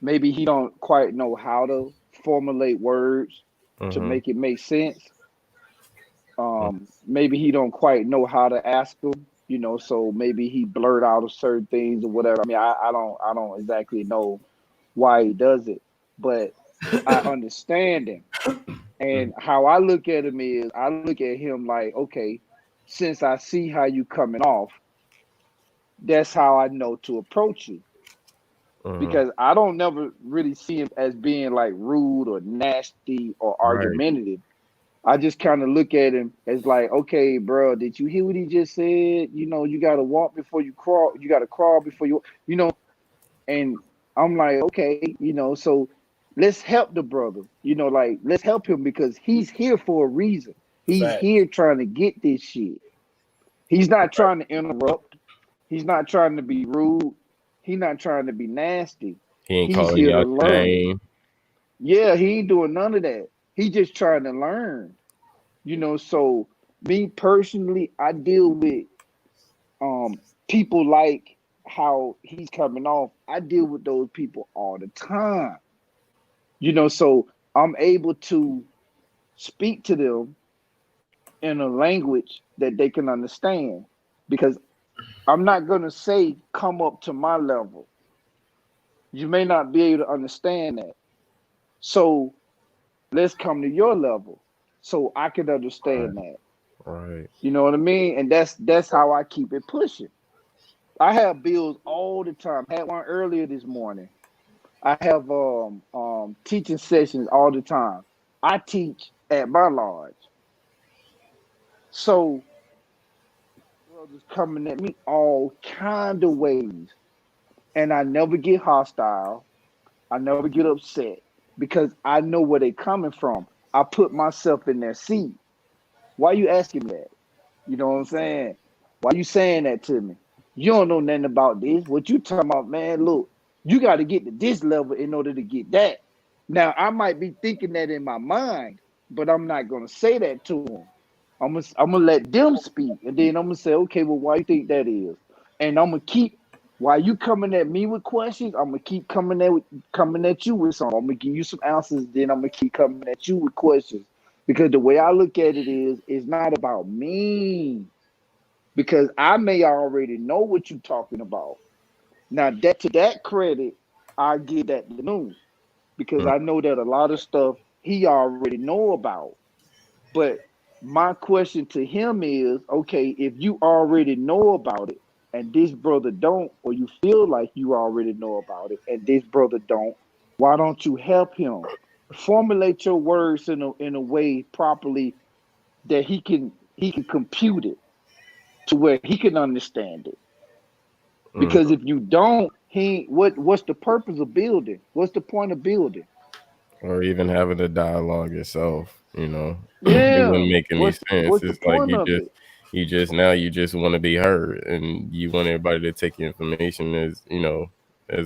Maybe he don't quite know how to formulate words to Mm-hmm. make it make sense. Maybe he don't quite know how to ask them, so maybe he blurt out of certain things or whatever. I mean, I don't exactly know why he does it, but I understand him. And how I look at him is I look at him like, okay, since I see how you coming off, that's how I know to approach you. Mm-hmm. Because I don't never really see him as being like rude or nasty or Right. argumentative. I just kind of look at him as like, okay, bro, did you hear what he just said? You got to walk before you crawl. You got to crawl before you know. And I'm like, okay, so let's help the brother. Like let's help him because he's here for a reason. He's Facts. here trying to get this shit. He's not trying to interrupt. He's not trying to be rude. He's not trying to be nasty. He ain't He's calling here you to out your learn. name. Yeah, he ain't doing none of that. He just trying to learn. So me personally, I deal with um people like how he's coming off. I deal with those people all the time. So I'm able to speak to them in a language that they can understand because I'm not going to say come up to my level. You may not be able to understand that. So let's come to your level so I can Right. understand that. Right. You know what I mean? And that's how I keep it pushing. I have bills all the time. Had one earlier this morning. I have teaching sessions all the time. I teach at my lodge, so brothers coming at me all kind of ways, and I never get hostile. I never get upset because I know where they coming from. I put myself in their seat. Why you asking me that? You know what I'm saying? Why you saying that to me? You don't know nothing about this. What you talking about, man? Look, you got to get to this level in order to get that. Now, I might be thinking that in my mind, but I'm not gonna say that to them. I'm gonna let them speak, and then I'm gonna say, okay, well, why you think that is? And I'm gonna keep while you coming at me with questions, I'm gonna keep coming at you with some. I'm gonna give you some answers, then I'm gonna keep coming at you with questions. Because the way I look at it is, it's not about me. Because I may already know what you're talking about. Now, that to that credit, I give that to Noon because I know that a lot of stuff he already know about. But my question to him is, okay, if you already know about it and this brother don't, or you feel like you already know about it and this brother don't, why don't you help him formulate your words in a way properly that he can compute it to where he can understand it? Mm. Because if you don't, what's the purpose of building? What's the point of building? Or even having the dialogue itself, it Yeah. wouldn't make any sense. What's the It's like point of it? you just want to be heard, and you want everybody to take your information as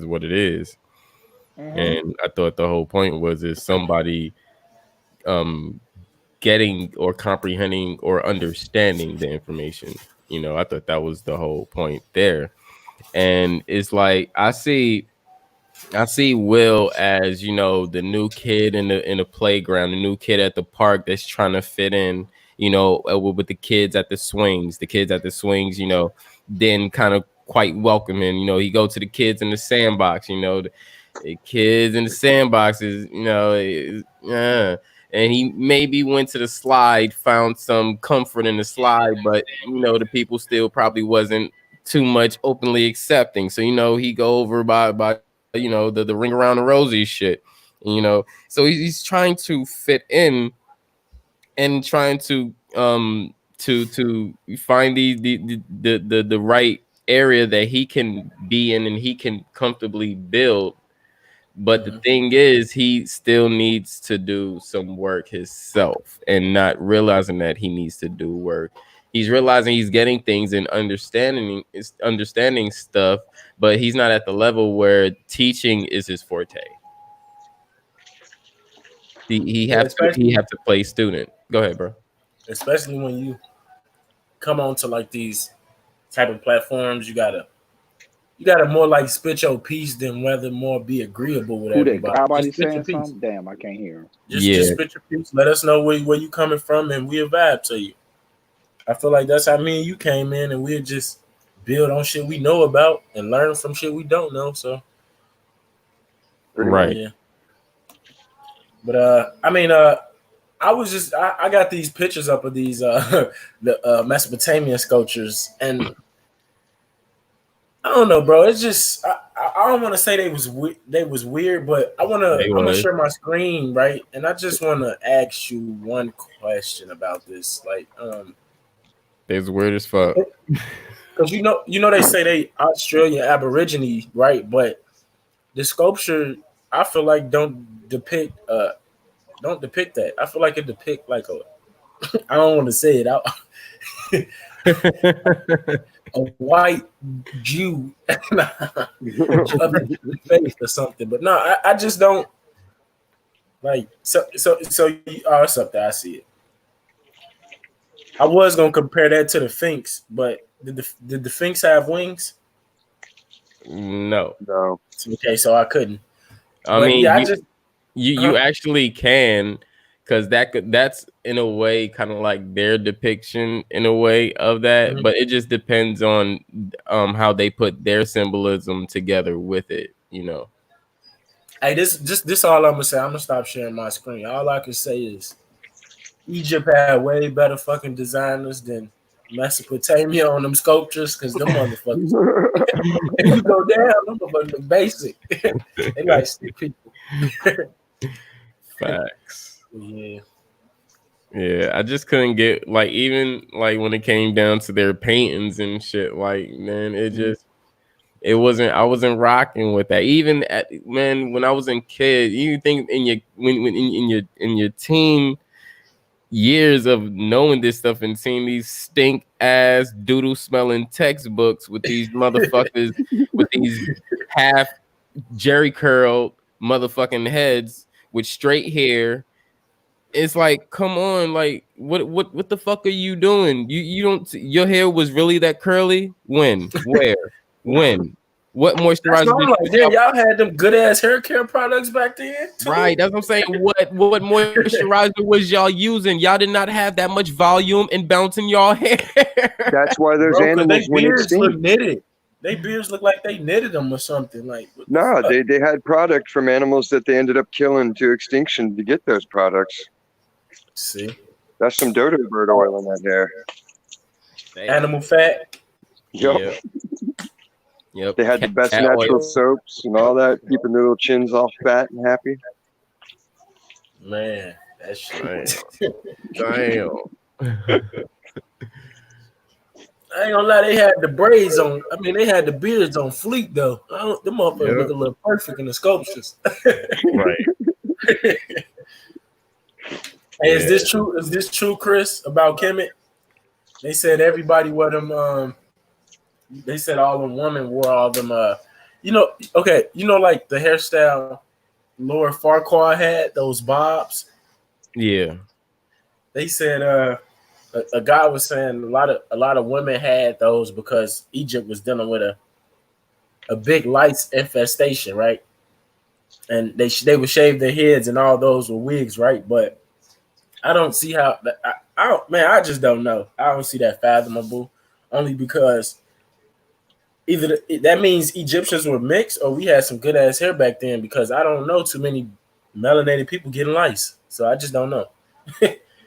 what it is. Mm-hmm. And I thought the whole point was is somebody um getting or comprehending or understanding the information. I thought that was the whole point there. And it's like I see Will as the new kid in the playground, the new kid at the park that's trying to fit in, with the kids at the swings. The kids at the swings, then kind of quite welcoming. He go to the kids in the sandbox. The kids in the sandboxes. Yeah. And he maybe went to the slide, found some comfort in the slide, but the people still probably wasn't too much openly accepting. So he go over by the ring around the rosy shit. So he's trying to fit in and trying to find the right area that he can be in and he can comfortably build. But the Mhm. thing is, he still needs to do some work himself and not realizing that he needs to do work. He's realizing he's getting things and understanding stuff, but he's not at the level where teaching is his forte. He Yeah, have to he have to play student. Go ahead, bro. especially when you come onto like these type of platforms, you gotta more like spit your piece than whether more be agreeable with Who that? everybody. Just Godbody spit your saying piece. something? Damn, I can't hear him. Just Yeah, spit your piece. Let us know where you coming from, and we'll vibe to you. I feel like that's how me and you came in, and we'll just build on shit we know about and learn from shit we don't know. So Pretty much. right. yeah, but I mean, I got these pictures up of these the Mesopotamian sculptures, and I don't know, bro. It's just I don't want to say they was weird, but They I'm gonna was. share my screen, right? And I just want to ask you one question about this, like They was weird as fuck. because they say they Australian Aborigine, right? But the sculpture I feel like don't depict that. I feel like it depict like a I don't want to say it out a white Jew of the face or something. But no, I just don't like it's up there. I see it. I was gonna compare that to the Finks, but did the Finks have wings? No. No. Okay, so I couldn't. I But mean, yeah, I you just you uh actually can, because that's in a way kind of like their depiction in a way of that, mhm. but it just depends on how they put their symbolism together with it. Hey, this all I'm gonna say. I'm gonna stop sharing my screen. All I can say is Egypt had way better fucking designers than Mesopotamia on them sculptures because them motherfuckers. If you go down, them motherfuckers look basic. They like stick people. Facts. Yeah. Yeah, I just couldn't get like even like when it came down to their paintings and shit. Like, man, it wasn't. I wasn't rocking with that. Even man, when I was in kid, you think in your when in your teen years of knowing this stuff and seeing these stink ass doodle smelling textbooks with these motherfuckers with these half Jerry curled motherfucking heads with straight hair. It's like, come on, like what the fuck are you doing? You don't your hair was really that curly? When? Where? When? What That's moisturizer what I'm did like. you Damn, have? y'all had them good ass hair care products back then too. Right, that's what I'm saying. What moisturizer was y'all using? Y'all did not have that much volume and bounce in y'all hair. That's why those Bro, because they animals went beards look extinct. knitted. They beards look like they knitted them or something. Like, what the No, fuck? they had product from animals that they ended up killing to extinction to get those products. See, That's some dodo bird oil in that hair. animal fat. Yep. Yep. They had the best Cat natural oil. soaps and all that, keeping their little chins all fat and happy. Man, that shit. Damn. I ain't gonna lie, they had the braids on. I mean, they had the beards on fleek though. Them motherfuckers Yep. look a little perfect in the sculptures. Right. Hey, is this true? Is this true, Chris, about Kemet? They said everybody wore them. They said all them women wore all them. Okay, like the hairstyle Lord Farquaad had, those bobs. Yeah. They said a guy was saying a lot of women had those because Egypt was dealing with a big lice infestation, right? And they would shave their heads and all those were wigs, right? But I don't see how. I just don't know. I don't see that fathomable. Only because either that means Egyptians were mixed, or we had some good ass hair back then. Because I don't know too many melanated people getting lice, so I just don't know.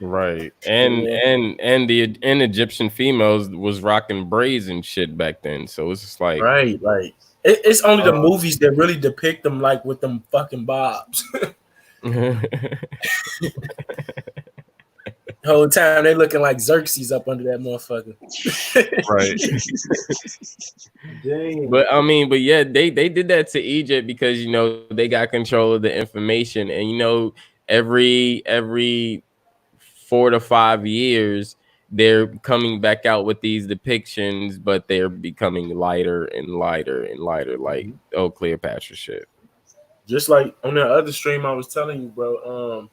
Right. And Yeah. and Egyptian females was rocking braids and shit back then. So it's just like Right, like it's only the movies that really depict them like with them fucking bobs. The whole time they looking like Xerxes up under that motherfucker. right. Damn. But yeah, they did that to Egypt because they got control of the information, and every 4 to 5 years they're coming back out with these depictions, but they're becoming lighter and lighter and lighter, like Cleopatra shit. Just like on that other stream I was telling you, bro.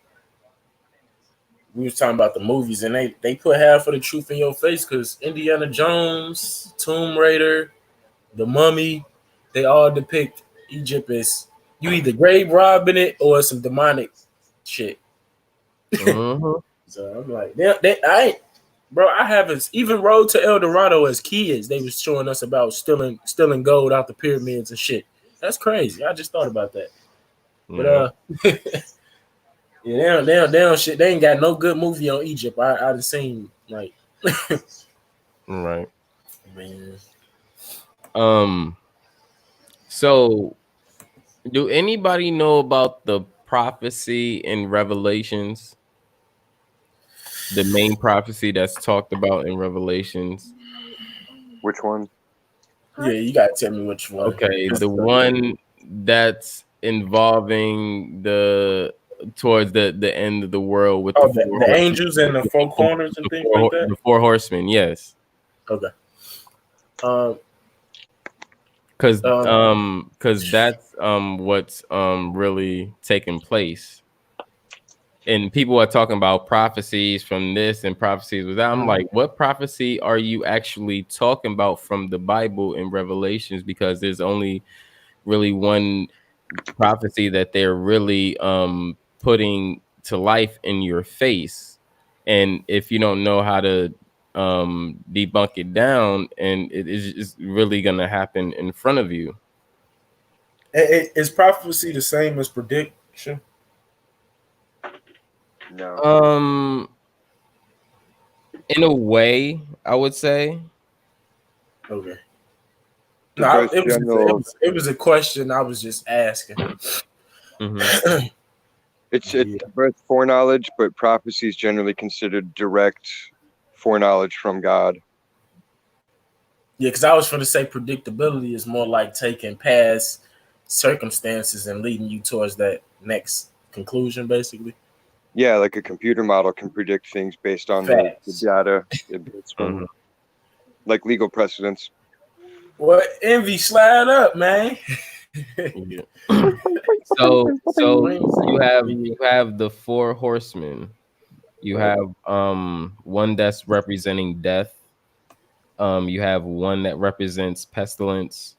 We was talking about the movies, and they put half of the truth in your face because Indiana Jones, Tomb Raider, The Mummy, they all depict Egypt as you either grave robbing it or some demonic shit. Mhm. So I'm like, I haven't even Road to El Dorado as kids. They was showing us about stealing gold out the pyramids and shit. That's crazy. I just thought about that. But yeah, they don't shit. They ain't got no good movie on Egypt. I've seen like, Right. man. So do anybody know about the prophecy in Revelations? The main prophecy that's talked about in Revelations. Which one? Yeah, you gotta tell me which one. Okay, the one that's involving towards the end of the world with The angels and the four corners and things like that. The four horsemen, yes. Okay. Because that's what's really taking place. And people are talking about prophecies from this and prophecies with that. I'm like, what prophecy are you actually talking about from the Bible and Revelations? Because there's only really one prophecy that they're really putting to life in your face. And if you don't know how to debunk it down, and it is really gonna happen in front of you. Is prophecy the same as prediction? No. In a way, I would say. Okay. They're No, both general. it was a question I was just asking. Mm-hmm. It's Yeah. both foreknowledge, but prophecy is generally considered direct foreknowledge from God. Yeah, because I was going to say predictability is more like taking past circumstances and leading you towards that next conclusion, basically. Yeah, like a computer model can predict things based on the Facts. data it gets from, Mm-hmm. like legal precedents. Well, envy, slide up, man. Yeah. So Yeah. you have the four horsemen. You have one that's representing death. You have one that represents pestilence,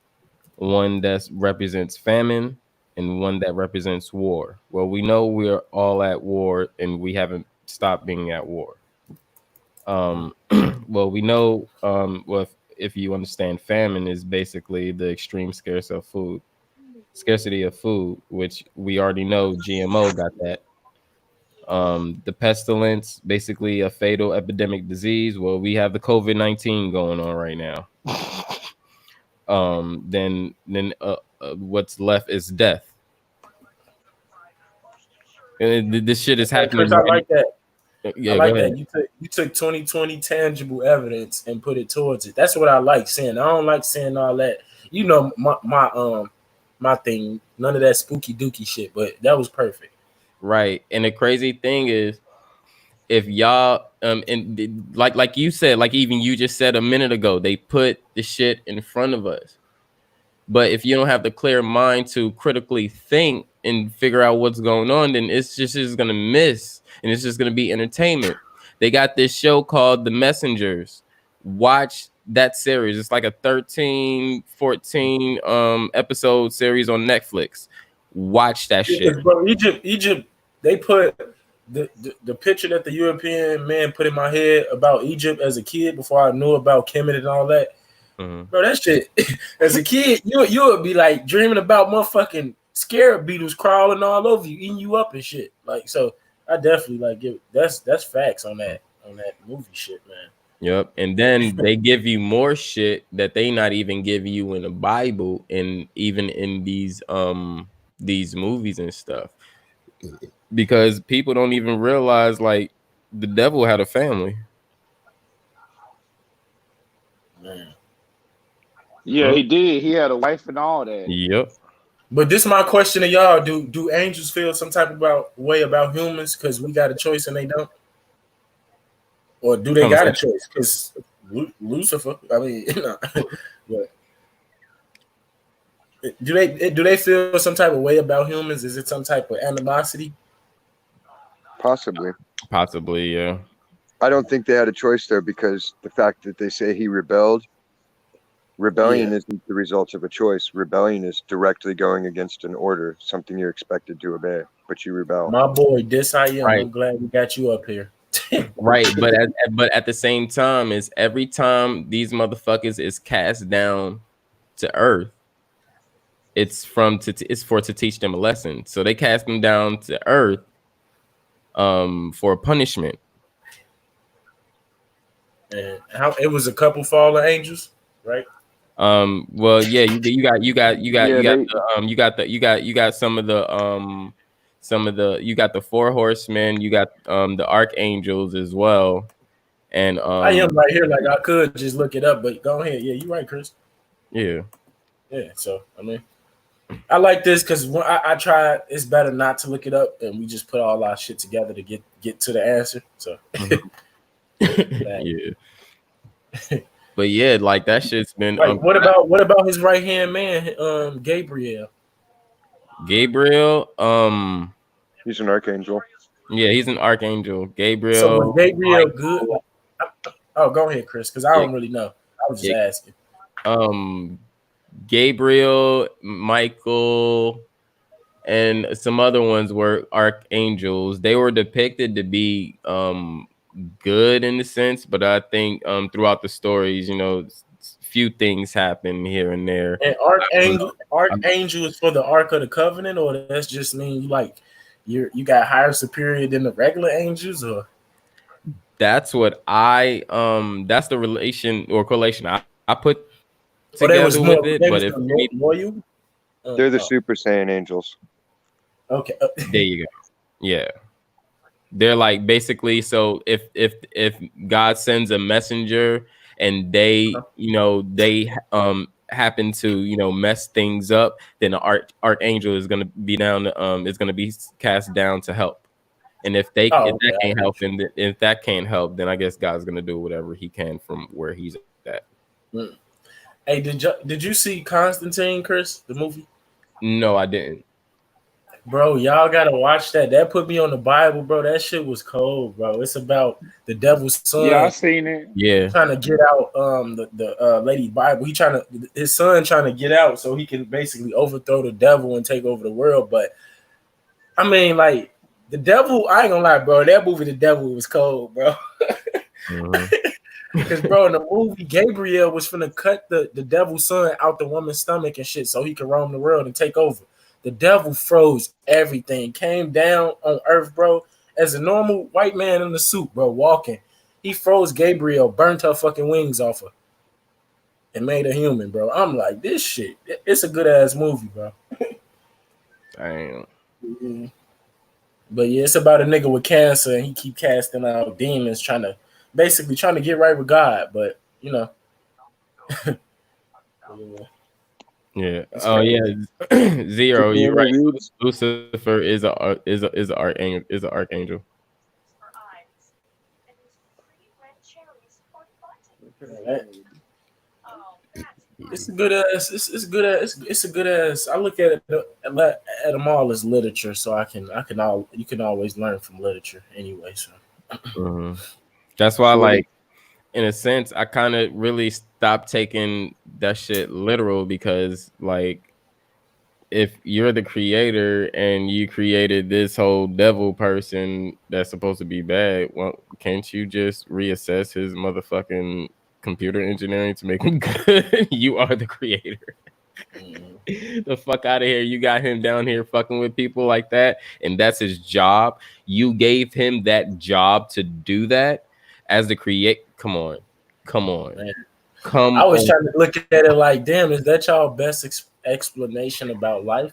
one that represents famine, and one that represents war. Well, we know we're all at war and we haven't stopped being at war. Well, we know well if you understand, famine is basically the extreme scarcity of food, which we already know GMO got that. The pestilence, basically a fatal epidemic disease. Well, we have the COVID-19 going on right now. Then what's left is death. And this shit is Hey, happening Chris, I right like that. now. I Yeah, go like ahead. that. You took 2020 tangible evidence and put it towards it. That's what I like seeing. I don't like seeing all that. You know my thing. None of that spooky dookie shit. But that was perfect. Right. And the crazy thing is, if y'all and like you said, like even you just said a minute ago, they put the shit in front of us. But if you don't have the clear mind to critically think and figure out what's going on, then it's just gonna miss, and it's just gonna be entertainment. They got this show called The Messengers. Watch that series. It's like a 13, 14 episode series on Netflix. Watch that shit. Because, bro, Egypt, they put the picture that the European man put in my head about Egypt as a kid before I knew about Kemet and all that. Mhm. Bro, that shit, as a kid, you would be like dreaming about motherfucking scarab beetles crawling all over you, eating you up and shit. Like, so I definitely like it. That's facts on that movie shit, man. Yep. And then they give you more shit that they not even give you in the Bible and even in these movies and stuff. Because people don't even realize like the devil had a family. Man. Yeah, he did. He had a wife and all that. Yep. But this is my question to y'all: Do angels feel some type of way about humans because we got a choice and they don't, or do they got a choice? Because Lucifer, I mean, but do they feel some type of way about humans? Is it some type of animosity? Possibly. Possibly, yeah. I don't think they had a choice there because the fact that they say he rebelled, rebellion isn't the result of a choice. Rebellion is directly going against an order, something you're expected to obey, but you rebel. My boy, this I am. Right. I'm glad we got you up here. Right, but at the same time, is every time these motherfuckers is cast down to earth, it's for to teach them a lesson. So they cast them down to earth for punishment. And how it was a couple fallen angels, right? Well, yeah, you got Yeah, you got some of the you got the four horsemen, you got the archangels as well. And I am right here, like I could just look it up, but go ahead. Yeah, you're right, Chris. yeah. Yeah, so I mean, I like this because when I try, it's better not to look it up, and we just put all our shit together to get to the answer. So, Yeah. But yeah, like that shit's been like, what about his right hand man, Gabriel? Gabriel. He's an archangel. Yeah, he's an archangel. So Gabriel. was Gabriel good? Oh, go ahead, Chris, because I Yeah, don't really know. I was just yeah. asking. Gabriel, Michael, and some other ones were archangels. They were depicted to be good in the sense, but I think throughout the stories, you know, few things happen here and there. And archangel is for the Ark of the Covenant, or that's just mean like you got higher superior than the regular angels, or That's what I that's the relation or correlation I put Or they was together with more. it. They But was if the you need, loyal. They're the Oh, Super Saiyan angels. okay. there you go. Yeah. They're like basically, so if God sends a messenger and they, you know, they happen to, you know, mess things up, then the archangel is gonna be down is gonna be cast down to help. And Oh, if okay. that can't help, and if that can't help, then I guess God's gonna do whatever he can from where he's at. Mm. Hey, did you see Constantine, Chris, the movie? No, I didn't. Bro, y'all gotta watch that. That put me on the Bible, bro. That shit was cold, bro. It's about the devil's Yeah, I son seen it. Yeah. trying to get out the lady Bible. He trying to his son trying to get out so he can basically overthrow the devil and take over the world. But I mean, like the devil, I ain't gonna lie, bro. That movie, the devil was cold, bro. Mhm. Because bro, in the movie, Gabriel was finna cut the devil's son out the woman's stomach and shit so he could roam the world and take over. The devil froze everything, came down on earth, bro, as a normal white man in the suit, bro, walking. He froze Gabriel, burnt her fucking wings off her, and made her human, bro. I'm like, this shit, it's a good ass movie, bro. Damn. Mhm. But yeah, it's about a nigga with cancer and he keep casting out demons, basically trying to get right with God. But you know, yeah, Yeah. it's Oh yeah. crazy. Zero. Took me You're in the right. weeds. Lucifer is a archangel. Is an archangel. It's a good ass. It's good ass. It's a good ass. I look at them all as literature, so you can always learn from literature anyway. So Mhm. That's why, So what? like, in a sense, I kind of really stopped taking that shit literal because, like, if you're the creator and you created this whole devil person that's supposed to be bad, well, can't you just reassess his motherfucking computer engineering to make him good? You are the creator. mm, The fuck out of here. You got him down here fucking with people like that, and that's his job. You gave him that job to do that as the create. Come on. Come on. man, Come I was on. trying to look at it like, damn, is that y'all best explanation about life?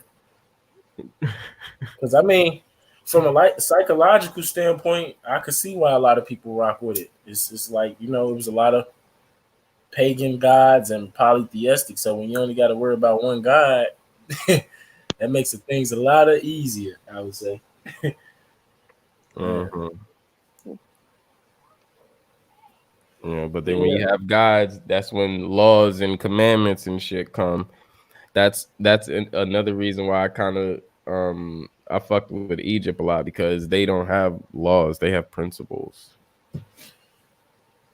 Because I mean, from a psychological standpoint, I could see why a lot of people rock with it. It's like it was a lot of pagan gods and polytheistic. So when you only got to worry about one god, that makes the things a lot of easier. I would say. Yeah. Mhm. Yeah, but then when Yeah. you have gods, that's when laws and commandments and shit come. That's another reason why I kind of I fucked with Egypt a lot because they don't have laws; they have principles.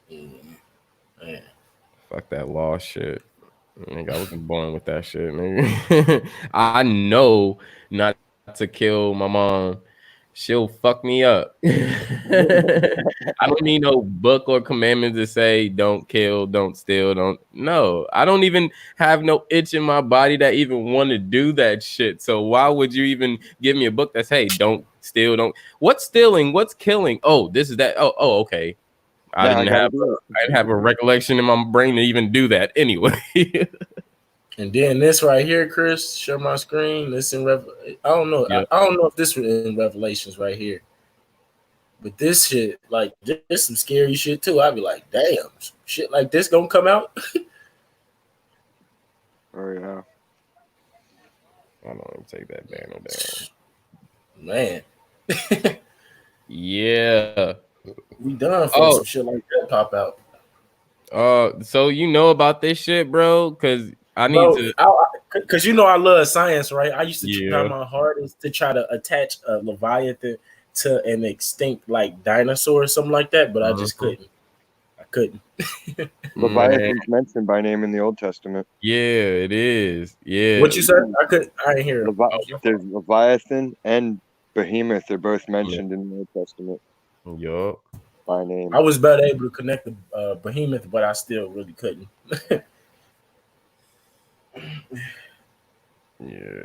Man. Fuck that law shit. Nigga, I wasn't born with that shit, nigga. I know not to kill my mom. She'll fuck me up. I don't need no book or commandments to say don't kill, don't steal, don't. No, I don't even have no itch in my body that even want to do that shit. So why would you even give me a book that's hey, don't steal, don't. What's stealing? What's killing? Oh, this is that. Oh, okay. Now I gotta do I didn't it. have a recollection in my brain to even do that anyway. And then this right here, Chris, share my screen. This in I don't know. Yeah. I don't know if this was in Revelations right here, but this shit, like, this some scary shit too. I'd be like, damn, shit like this gonna come out. Oh yeah. I don't even take that banner down. Man, Yeah. we done for Oh, some shit like that pop out, so you know about this shit, bro? Because I need bro. to. Because I love science, right? I used to try Yeah. my hardest to try to attach a leviathan to an extinct like dinosaur or something like that, but I just Mhm. couldn't. I couldn't. Man, Leviathan's mentioned by name in the Old Testament. yeah, it is. Yeah. What you said? I could. I ain't hear. There's Leviathan and Behemoth. They're both mentioned in the Old Testament Yup. by I name. was better able to connect the behemoth, but I still really couldn't. Yeah.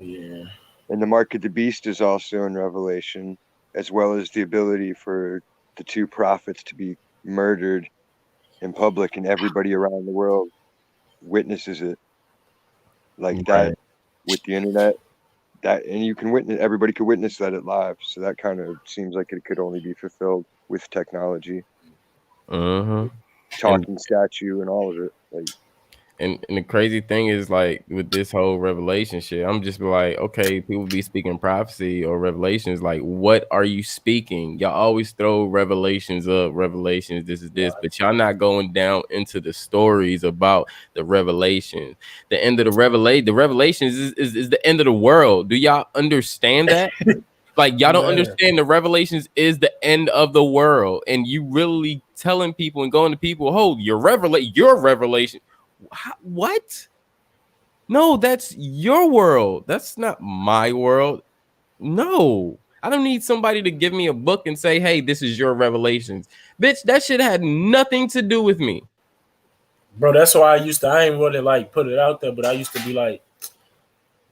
Yeah. And the mark of the beast is also in Revelation, as well as the ability for the two prophets to be murdered in public, and everybody around the world witnesses it like that Right. with the internet. That, and you can witness, everybody could witness that at live. So that kind of seems like it could only be fulfilled with technology, Uh-huh. And talking statue, and all of it. Like, and the crazy thing is, like, with this whole revelation shit, I'm just like, okay, people be speaking prophecy or revelations, like, what are you speaking? Y'all always throw revelations up, revelations, this is this, but y'all not going down into the stories about the revelations. The end of the revelations is the end of the world. Do y'all understand that? Like, y'all don't Man, understand the revelations is the end of the world, and you really telling people and going to people, oh, your revelation. What? No, that's your world. That's not my world. No, I don't need somebody to give me a book and say, hey, this is your revelations. Bitch, that shit had nothing to do with me. bro, that's why I ain't really like put it out there, but I used to be like,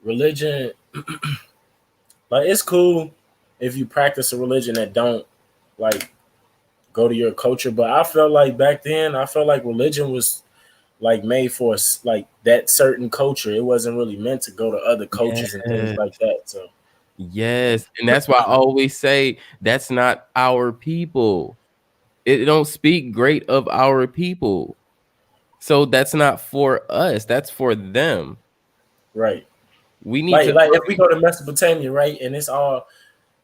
religion, like it's cool if you practice a religion that don't like go to your culture. But I felt like back then, I felt like religion was like made for like that certain culture. It wasn't really meant to go to other cultures and things Yes. like that. So Yes. And that's why I always say that's not our people. It don't speak great of our people. So that's not for us. That's for them. right, We need to like if we go to Mesopotamia, right, and it's all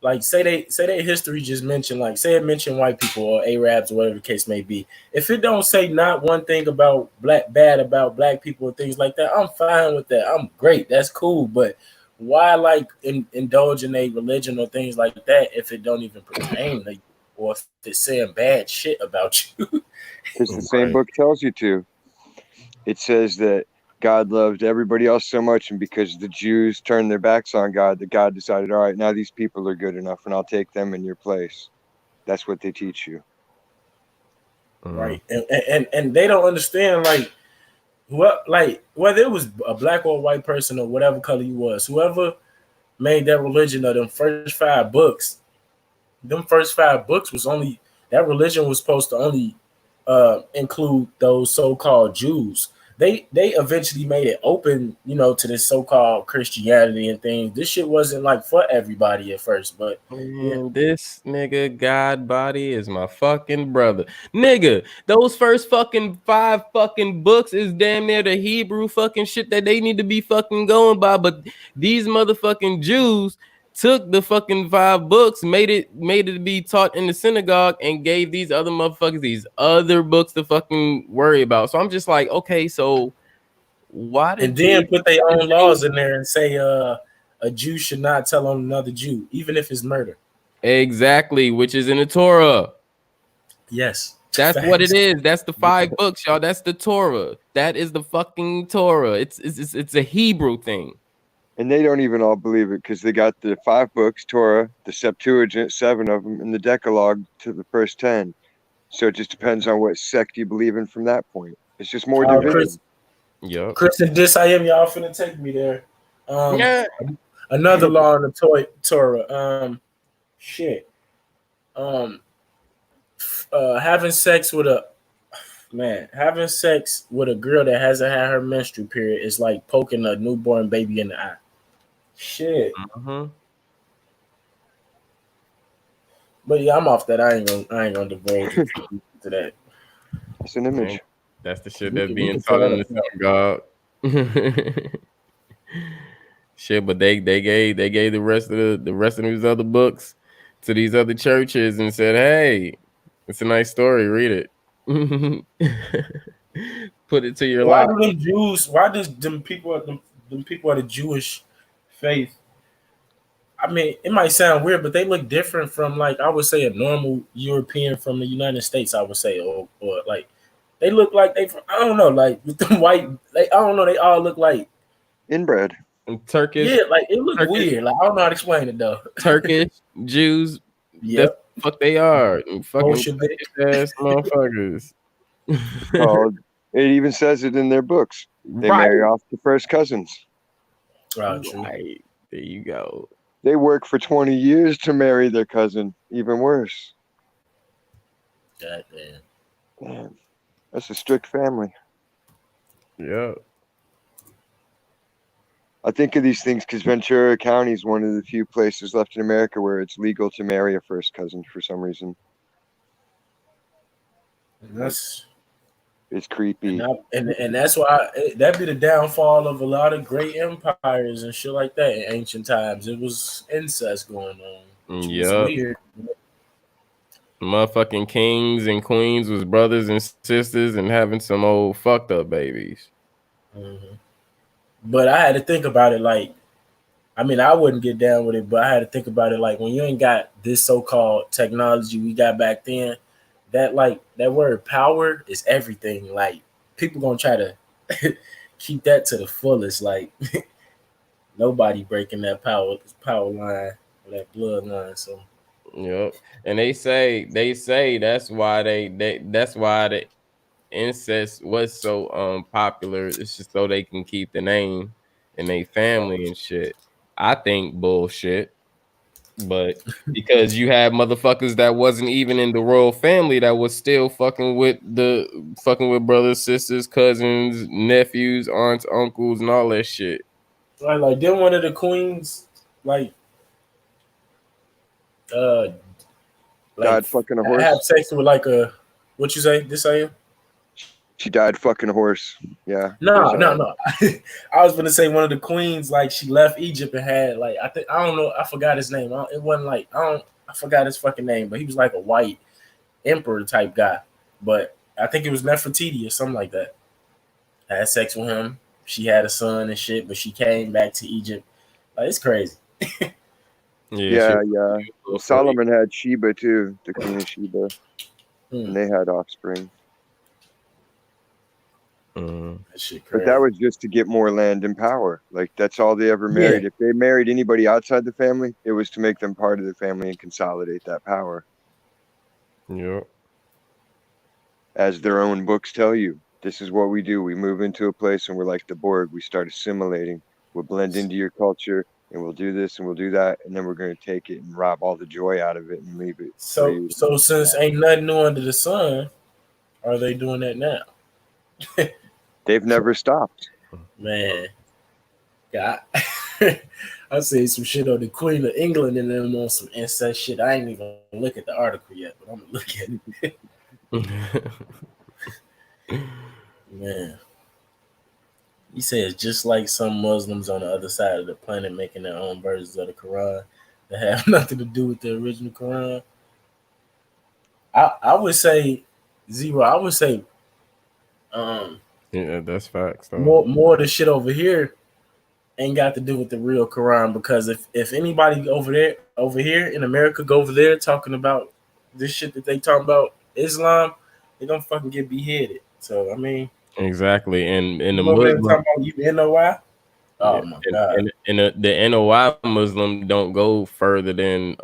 like say they history just mentioned like say it mentioned white people or Arabs or whatever the case may be. If it don't say not one thing about bad about black people and things like that, I'm fine with that. I'm great. That's cool. But why like indulge in a religion or things like that if it don't even pertain to you or if it's saying bad shit about you? because the same right. book tells you to. It says that God loved everybody else so much, and because the Jews turned their backs on God, that God decided, all right, now these people are good enough, and I'll take them in your place. That's what they teach you. Right. And they don't understand like whether it was a black or white person or whatever color you was, whoever made that religion of them first five books was only that religion was supposed to only include those so-called Jews. They eventually made it open, to this so-called Christianity and things. This shit wasn't like for everybody at first, but yeah. Man, this nigga God body is my fucking brother. Nigga, those first fucking 5 fucking books is damn near the Hebrew fucking shit that they need to be fucking going by. But these motherfucking Jews took the fucking 5 books, made it be taught in the synagogue, and gave these other motherfuckers these other books to fucking worry about. So I'm just like, okay, so why And did then they put their own laws in there and say a Jew should not tell on another Jew, even if it's murder. exactly, which is in the Torah? Yes. That's what it Facts. is. That's the 5 books, y'all. That's the Torah. That is the fucking Torah. It's a Hebrew thing. And they don't even all believe it because they got the 5 books, Torah, the Septuagint, 7 of them, and the Decalogue to the first 10. So it just depends on what sect you believe in from that point. It's just more Chris, division. Yep. Chris and Dis, I am y'all finna take me there. Yeah. Another law in the Torah. Shit. Um, having sex with a girl that hasn't had her menstrual period is like poking a newborn baby in the eye. Shit. Mhm. But yeah, I'm off that. I ain't gonna divulge into that. It's an image. That's the shit We that's can, we being can taught tear in that the apart. synagogue. Shit, but they gave the rest of these other books to these other churches and said, "Hey, it's a nice story. Read it. Put it to your Why life." do them Jews? Why does them people of the Jewish faith? I mean, it might sound weird, but they look different from like I would say a normal European from the United States. I would say, or like they look like they from I don't know, like with the white. Like I don't know, they all look like Inbred. And Turkish, yeah, like it look Turkish, weird. Like I don't know how to explain it though. Turkish Jews. That's Yep, the fuck they are. Fucking Bolshevik. Turkish ass motherfuckers. Called, it even says it in their books. They Right. marry off the first cousins. Oh, true. Right. There you go. They work for 20 years to marry their cousin. Even worse. God damn. Damn, that's a strict family. Yeah. I think of these things because Ventura County is one of the few places left in America where it's legal to marry a first cousin for some reason. And Like, that's it's creepy. and that's why that be the downfall of a lot of great empires and shit like that in ancient times. It was incest going on, which was Yep. weird. Motherfucking kings and queens was brothers and sisters and having some old fucked up babies. Mhm. But I had to think about it like, I mean, I wouldn't get down with it, but I had to think about it like when you ain't got this so-called technology we got back then, that like that word power is everything. Like people gonna try to keep that to the fullest. Like nobody breaking that power line or that bloodline. So Yep. And they say that's why that's why the incest was so popular. It's just so they can keep the name and they family and shit. I think bullshit. But because you had motherfuckers that wasn't even in the royal family that was still fucking with brothers, sisters, cousins, nephews, aunts, uncles, and all that shit. like then one of the queens like uh like Died fucking a have horse. sex with like a what you say this saying. She died fucking a horse. Yeah, No, there's no, no. I was gonna say one of the queens, like she left Egypt and had like I don't know, I forgot his name. It wasn't like I forgot his fucking name, but he was like a white emperor type guy. But I think it was Nefertiti or something like that. I had sex with him. She had a son and shit, but she came back to Egypt. Like it's crazy. Yeah, she yeah, was a yeah. beautiful And queen. Solomon had Sheba too, the Queen of Sheba, Hmm, and they had offspring. Mm. that shit But that crazy. was just to get more land and power. Like that's all they ever Yeah. married. If they married anybody outside the family, it was to make them part of the family and consolidate that power. Yep. As their own books tell you, this is what we do. We move into a place and we're like the Borg. We start assimilating. We'll blend into your culture and we'll do this and we'll do that. And then we're going to take it and rob all the joy out of it and leave it for So you. so since ain't nothing new under the sun, are they doing that now? They've never stopped. Man, God. I say some shit on the Queen of England and them on some incest shit. I ain't even look at the article yet, but I'm gonna look at it. Man, he says just like some Muslims on the other side of the planet making their own versions of the Quran that have nothing to do with the original Quran. I would say zero. I would say um Yeah, that's facts though. more of the shit over here ain't got to do with the real Quran because if anybody over here in America go over there talking about this shit that they talking about Islam, they gonna fucking get beheaded. So I mean, Exactly. And you the go over there Muslim, talking about you NOI. yeah, Oh my god, and the NOI Muslim don't go further than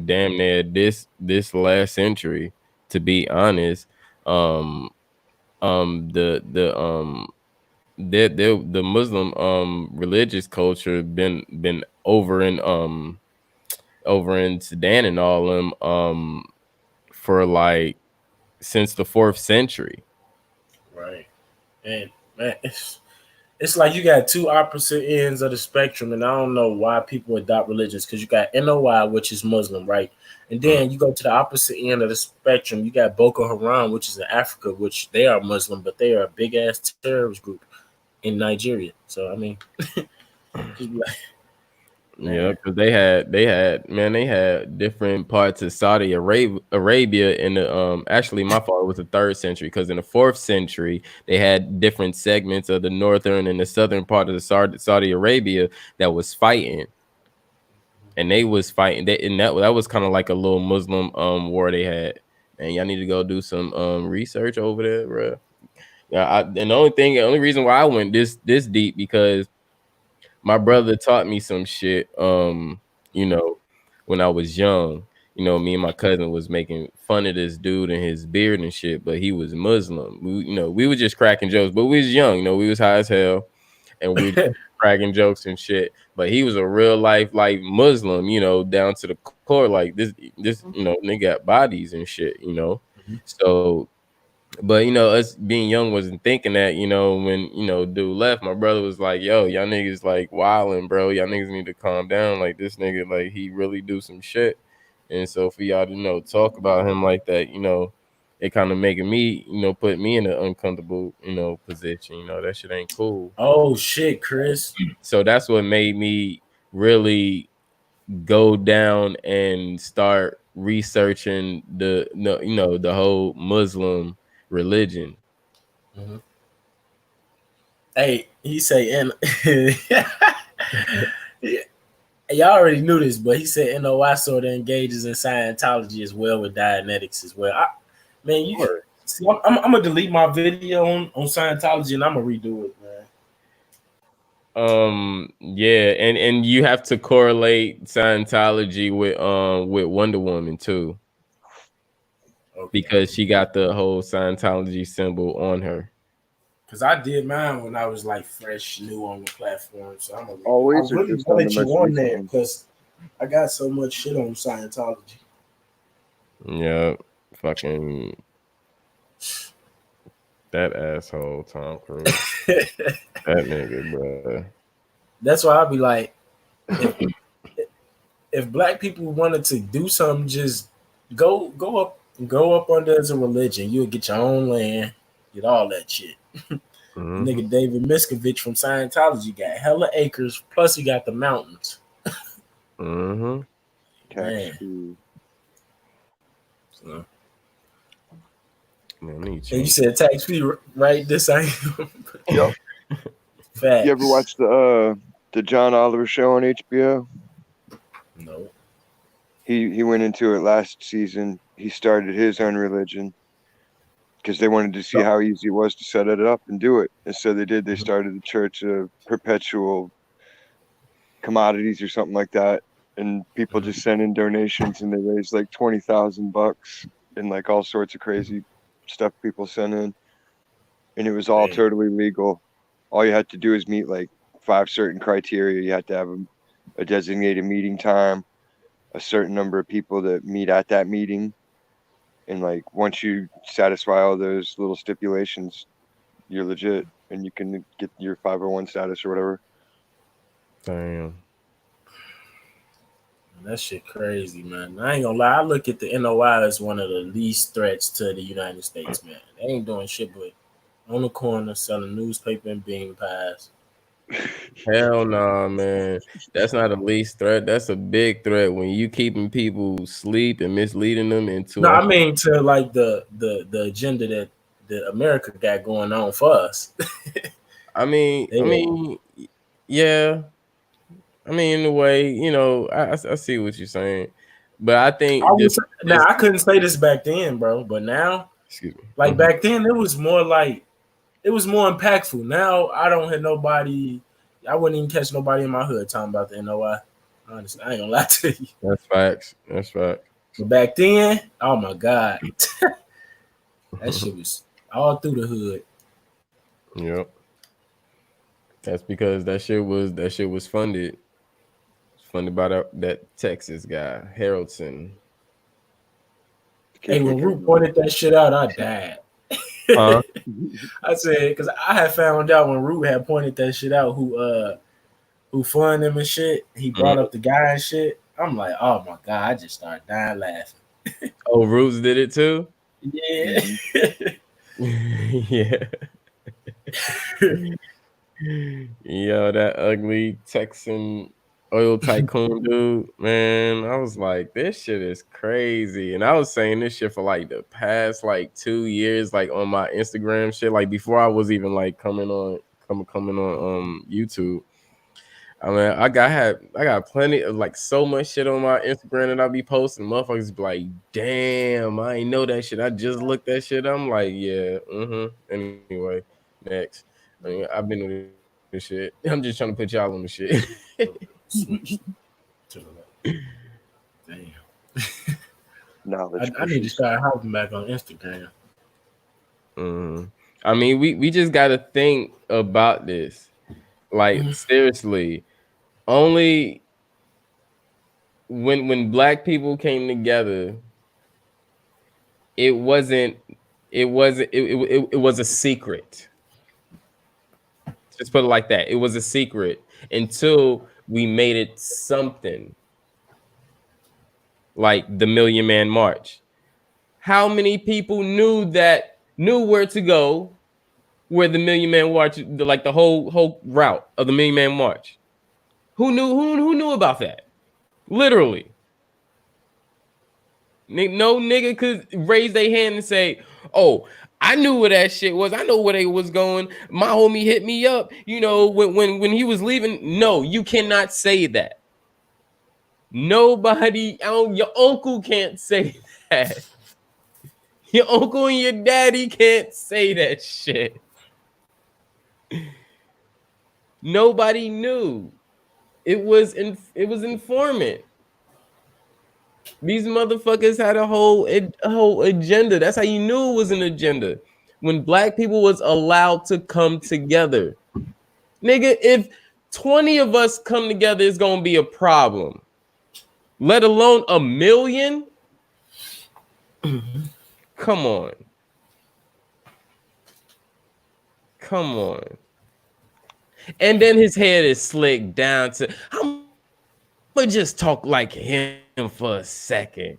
damn near this last century, to be honest. Um the the Muslim religious culture been over in Sudan and all them for like since the 4th century. right? And man, it's like you got two opposite ends of the spectrum, and I don't know why people adopt religions because you got NOI, which is Muslim, right? And Mm. then you go to the opposite end of the spectrum. You got Boko Haram, which is in Africa, which they are Muslim, but they are a big ass terrorist group in Nigeria. So I mean, just be like, Yeah, man, because they had different parts of Saudi Arabia in the actually my fault, it was the 3rd century because in the 4th century they had different segments of the northern and the southern part of the Saudi Arabia that was fighting, and they was fighting and that was kind of like a little Muslim war they had. And y'all need to go do some research over there, bro. Yeah, and the only reason why I went this deep because my brother taught me some shit. You know, when I was young, me and my cousin was making fun of this dude and his beard and shit, but he was Muslim. We were just cracking jokes, but we was young. We was high as hell. and we cracking jokes and shit. But he was a real life like Muslim, down to the core. Like this, nigga got bodies and shit, So, but us being young wasn't thinking that, when dude left, my brother was like, "Yo, y'all niggas like wilding, bro. Y'all niggas need to calm down. Like this nigga, like he really do some shit." And so for y'all to talk about him like that, it kind of making me, put me in an uncomfortable, position. That shit ain't cool. Oh shit, Chris. So that's what made me really go down and start researching the whole Muslim religion. Mm-hmm. Hey, he say, and y'all already knew this, but he said NOI sort of engages in Scientology as well with Dianetics as well. Man, you see, I'm gonna delete my video on Scientology and I'm gonna redo it, man. Yeah, and you have to correlate Scientology with Wonder Woman too. Okay. Because she got the whole Scientology symbol on her. Because I did mine when I was like fresh, new on the platform. So I always really wanted you on there because I got so much shit on Scientology. Yeah, fucking that asshole Tom Cruise. That nigga, bro. That's why I'll be like, if black people wanted to do something, just go up under as a religion. You'll get your own land, get all that shit. Mm-hmm. Nigga David Miscavige from Scientology got hella acres, plus he got the mountains. Mm-hmm. Tax free. So. And you said tax free, right? This ain't. Yep. Facts. You ever watch the John Oliver show on HBO? No. He went into it last season. He started his own religion because they wanted to see how easy it was to set it up and do it. And so they did. They started the Church of Perpetual Commodities or something like that. And people just sent in donations, and they raised like $20,000 and like all sorts of crazy stuff people sent in. And it was all totally legal. All you had to do is meet like 5 certain criteria. You had to have a designated meeting time, a certain number of people that meet at that meeting. And like once you satisfy all those little stipulations, you're legit and you can get your 501 status or whatever. Damn. That shit crazy, man. I ain't gonna lie. I look at the NOI as one of the least threats to the United States, man. They ain't doing shit but on the corner selling newspaper and bean pies. Hell no, man. That's not a least threat. That's a big threat when you keeping people asleep and misleading them into. No, I mean to like the agenda that the America got going on for us. Yeah. I mean, in a way, I see what you're saying, but I think I couldn't say this back then, bro. But now, excuse me, like back then, it was more impactful. Now I don't have nobody. I wouldn't even catch nobody in my hood talking about the NOI. Honestly, I ain't gonna lie to you. That's facts. That's facts. But back then, oh my god, that shit was all through the hood. Yep. That's because that shit was funded. Funded by that Texas guy, Harrelson. Hey, when Root pointed that shit out, I died. Huh? I said, because I had found out when Root had pointed that shit out, who funded him and shit. He brought up the guy and shit. I'm like, oh my god, I just started dying laughing. Oh, Roots did it too? Yeah. Yeah. Yo, that ugly Texan oil tycoon dude, man. I was like, this shit is crazy. And I was saying this shit for like the past like 2 years, like on my Instagram shit, like before I was even like coming on YouTube. I mean, I got plenty of like so much shit on my Instagram that I be posting. Motherfuckers be like, damn, I ain't know that shit. I just looked that shit. I'm like, yeah, Anyway, next. I mean, I've been with this shit. I'm just trying to put y'all on the shit. Switch to the damn. I need to start hopping back on Instagram. I mean, we just got to think about this. Like seriously, only when black people came together, it wasn't it was a secret. Just put it like that. It was a secret until we made it something like the Million Man March. How many people knew where to go, where the Million Man March, like the whole route of the Million Man March? Who knew about that? Literally. No nigga could raise their hand and say, "Oh, I knew where that shit was. I know where they was going. My homie hit me up. You know, when he was leaving." No, you cannot say that. Nobody, your uncle can't say that. Your uncle and your daddy can't say that shit. Nobody knew. It was informant. These motherfuckers had a whole agenda. That's how you knew it was an agenda. When black people was allowed to come together. Nigga, if 20 of us come together, it's gonna be a problem. Let alone a million. Come on. Come on. And then his head is slicked down to, I'm gonna just talk like him for a second.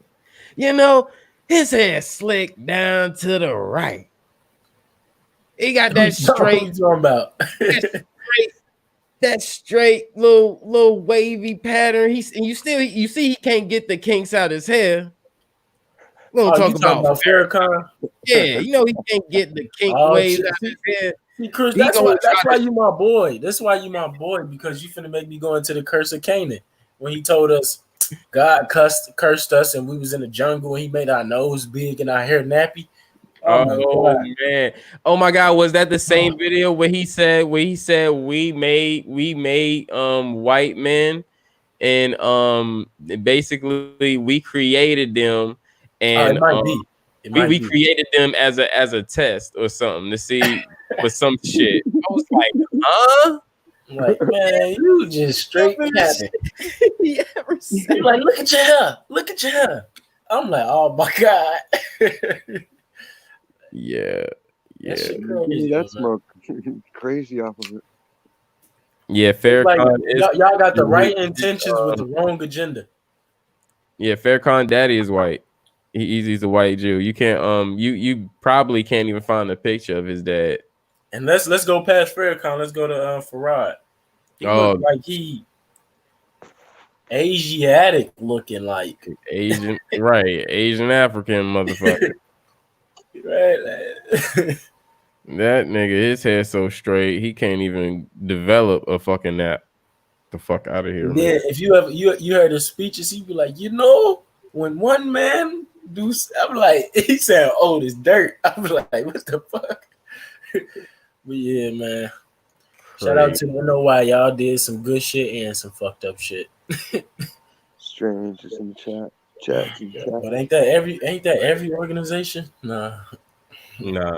You know, his hair slicked down to the right. He got that What straight, you talking about? that straight little wavy pattern. You see he can't get the kinks out his hair. We're gonna Oh, you talk talking about about Farrakhan? yeah, you know he can't get the kink Oh, waves shit. out his hair. See, Chris, He gonna that's try why to you my boy. That's why you my boy, because you finna make me go into the curse of Canaan when he told us God cursed us and we was in the jungle and he made our nose big and our hair nappy. Oh my oh god. man. Oh my god, was that the same video where he said we made white men and basically we created them and It might be. It we might be. created them as a test or something to see for some shit. I was like, huh? Like, man, you just straight capping. You ever You seen like, look at your hair. Look at your hair. I'm like, oh my god. Yeah. That shit Give crazy, me that man. smoke. Crazy off of it. Yeah, It's like Farrakhan is y'all got the right intentions with the wrong agenda. yeah, Farrakhan daddy is white. He's a white Jew. You can't you probably can't even find a picture of his dad. And let's go past Farrakhan. Let's go to Farad. He Oh, looked like he Asiatic looking like. Asian, right? Asian African motherfucker. Right? That nigga, his hair so straight, he can't even develop a fucking nap. The fuck out of here, And man. then if you ever you heard his speeches, he'd be like, you know, when one man do, I'm like, he said old as dirt. I'm like, what the fuck? But yeah, man. Shout out to NOI. Y'all did some good shit and some fucked up shit. Strange is in the chat. Chat. But ain't that every organization? Nah. Nah.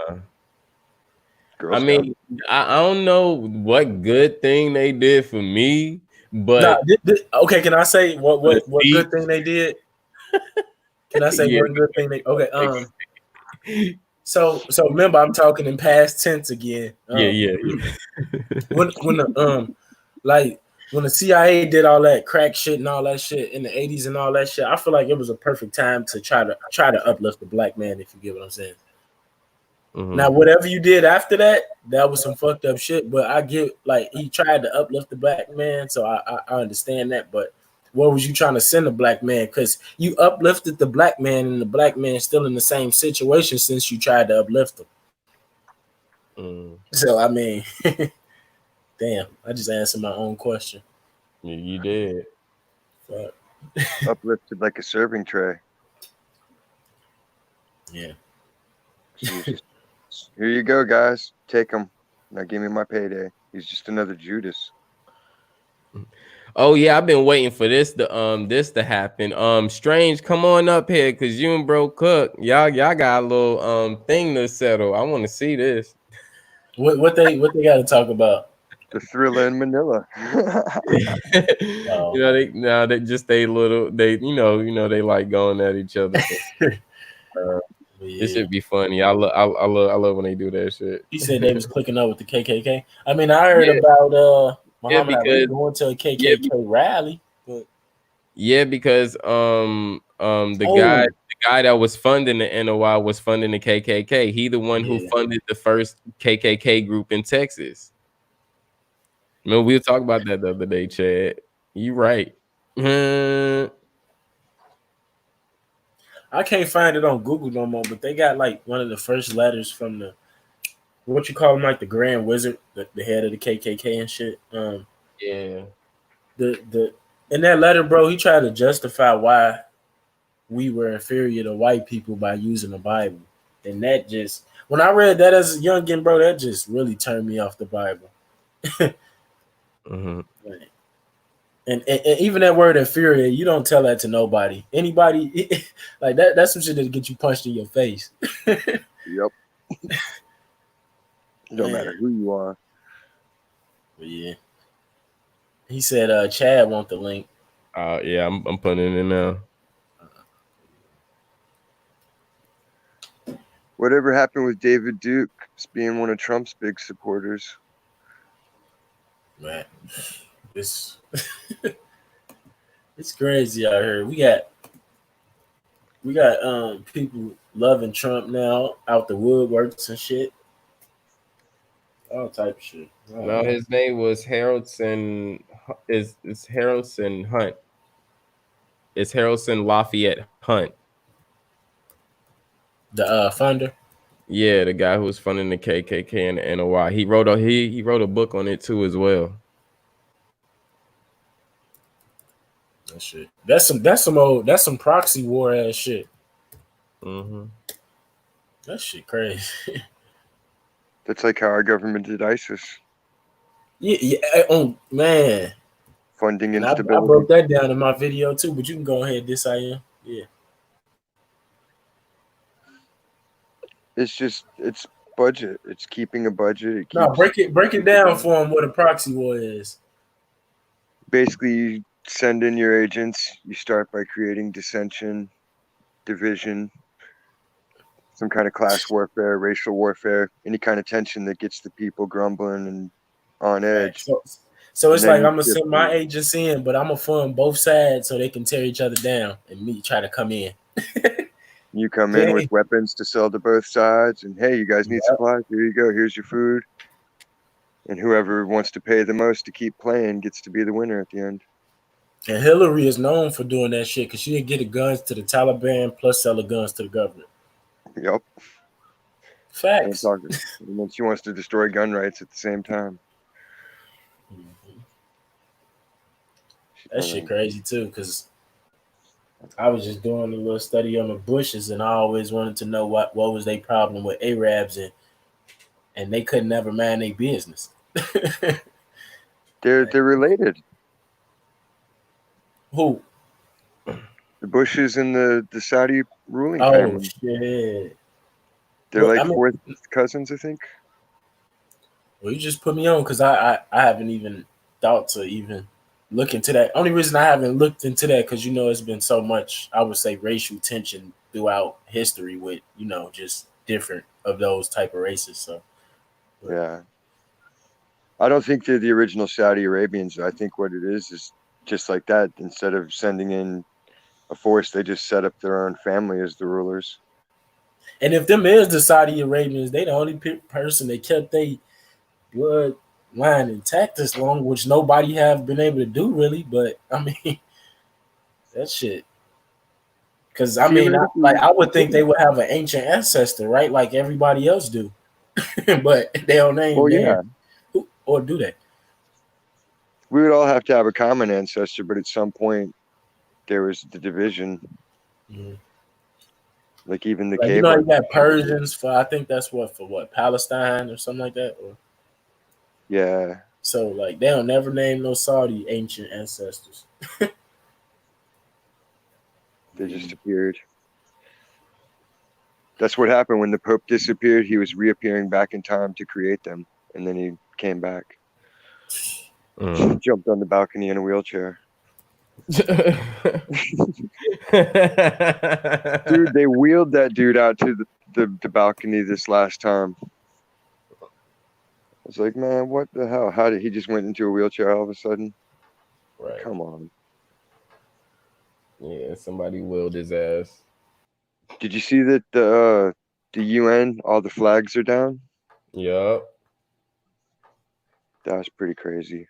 Girl I Scout. mean, I don't know what good thing they did for me, but Okay, can I say what See? good thing they did? Can I say Yeah. one good thing they So remember, I'm talking in past tense again. Yeah. when when the CIA did all that crack shit and all that shit in the 80s and all that shit, I feel like it was a perfect time to try to uplift the black man, if you get what I'm saying. Mhm. Now, whatever you did after that, that was some fucked up shit. But I get, like, he tried to uplift the black man, so I understand that. But what was you trying to send the black man? Because you uplifted the black man, and the black man still in the same situation since you tried to uplift him. So I mean, damn, I just answered my own question. You did. Fuck. Uplifted like a serving tray. Yeah. Jesus. Here you go, guys. Take him. Now give me my payday. He's just another Judas. Oh yeah, I've been waiting for this to happen. Strange, come on up here because you and Bro Cook, y'all got a little thing to settle. I want to see this. What they got to talk about? The Thriller in Manila. You know, they just they little they they like going at each other. It Yeah. should be funny. I love when they do that shit. He said they was clicking up with the KKK. I mean, I heard Yeah, about yeah, Muhammad Ali because going to a yeah, KKK rally. But yeah, because oh the guy that was funding the NOI was funding the KKK. He the one who yeah, funded the first KKK group in Texas. Man, we were talking about that the other day, Chad. You right. I can't find it on Google no more. But they got like one of the first letters from the what you call him, like the Grand Wizard, the head of the KKK and shit. Yeah. The in that letter, bro, he tried to justify why we were inferior to white people by using the Bible, and that just when I read that as a youngin, bro, that just really turned me off the Bible. Hmm. And even that word inferior, you don't tell that to nobody. Anybody like that, that's some shit that get you punched in your face. Yep. No matter Man. who you are. But yeah. He said Chad want the link. Yeah, I'm putting it in now. Whatever happened with David Duke being one of Trump's big supporters? Man. It's it's crazy out here. We got people loving Trump now out the woodworks and shit. All type of shit. No, his name was Harrelson. Is Harrelson Hunt? It's Harrelson Lafayette Hunt. The funder. Yeah, the guy who was funding the KKK and the NOI. He wrote a book on it too as well. That shit. That's some proxy war ass shit. Hmm. That shit crazy. That's like how our government did ISIS. Yeah. Oh man. Funding And I instability. broke that down in my video too, but you can go ahead this I am. Yeah. It's budget. It's keeping a budget. It No, keeps break it down for him what a proxy war is. basically you send in your agents. You start by creating dissension, division, some kind of class warfare, racial warfare, any kind of tension that gets the people grumbling and on Right. edge. So And it's then like you I'm gonna shift send my them. agents in, but I'm gonna fund both sides so they can tear each other down and me try to come in. You come in with Okay. weapons to sell to both sides, and hey, you guys need Yep. supplies? Here you go. Here's your food. And whoever wants to pay the most to keep playing gets to be the winner at the end. And Hillary is known for doing that shit because she'd get the guns to the Taliban plus sell the guns to the government. Yep. And Facts. then she wants to destroy gun rights at the same time. That shit crazy too, because I was just doing a little study on the Bushes, and I always wanted to know what was their problem with Arabs, and they couldn't never mind their business. They're related. Who? The Bushes and the Saudi ruling Oh family. shit! They're Well, like I mean, fourth cousins, I think. well, you just put me on because I haven't even thought to even look into that. Only reason I haven't looked into that because it's been so much, I would say, racial tension throughout history with just different of those type of races. So Yeah. I don't think they're the original Saudi Arabians. I think what it is just like that. Instead of sending in a force, they just set up their own family as the rulers. and if them is the Saudi Arabians, they the only person that kept their blood line intact this long, which nobody have been able to do really. But I mean, that shit. Because I mean, Theoretically, I would think they would have an ancient ancestor, right? Like everybody else do, but they don't name well, theirs, yeah, or do they? we would all have to have a common ancestor, but at some point there was the division. Mm-hmm. Like even the Like cave you art. got Persians for I think that's what Palestine or something like that. Or Yeah. so like they don't never name no Saudi ancient ancestors. They just appeared. That's what happened when the Pope disappeared. He was reappearing back in time to create them, and then he came back. Jumped on the balcony in a wheelchair. Dude, they wheeled that dude out to the balcony this last time. I was like, man, what the hell? How did he just went into a wheelchair all of a sudden? Right. Come on. Yeah, somebody willed his ass. Did you see that the UN, all the flags are down? Yup. That was pretty crazy.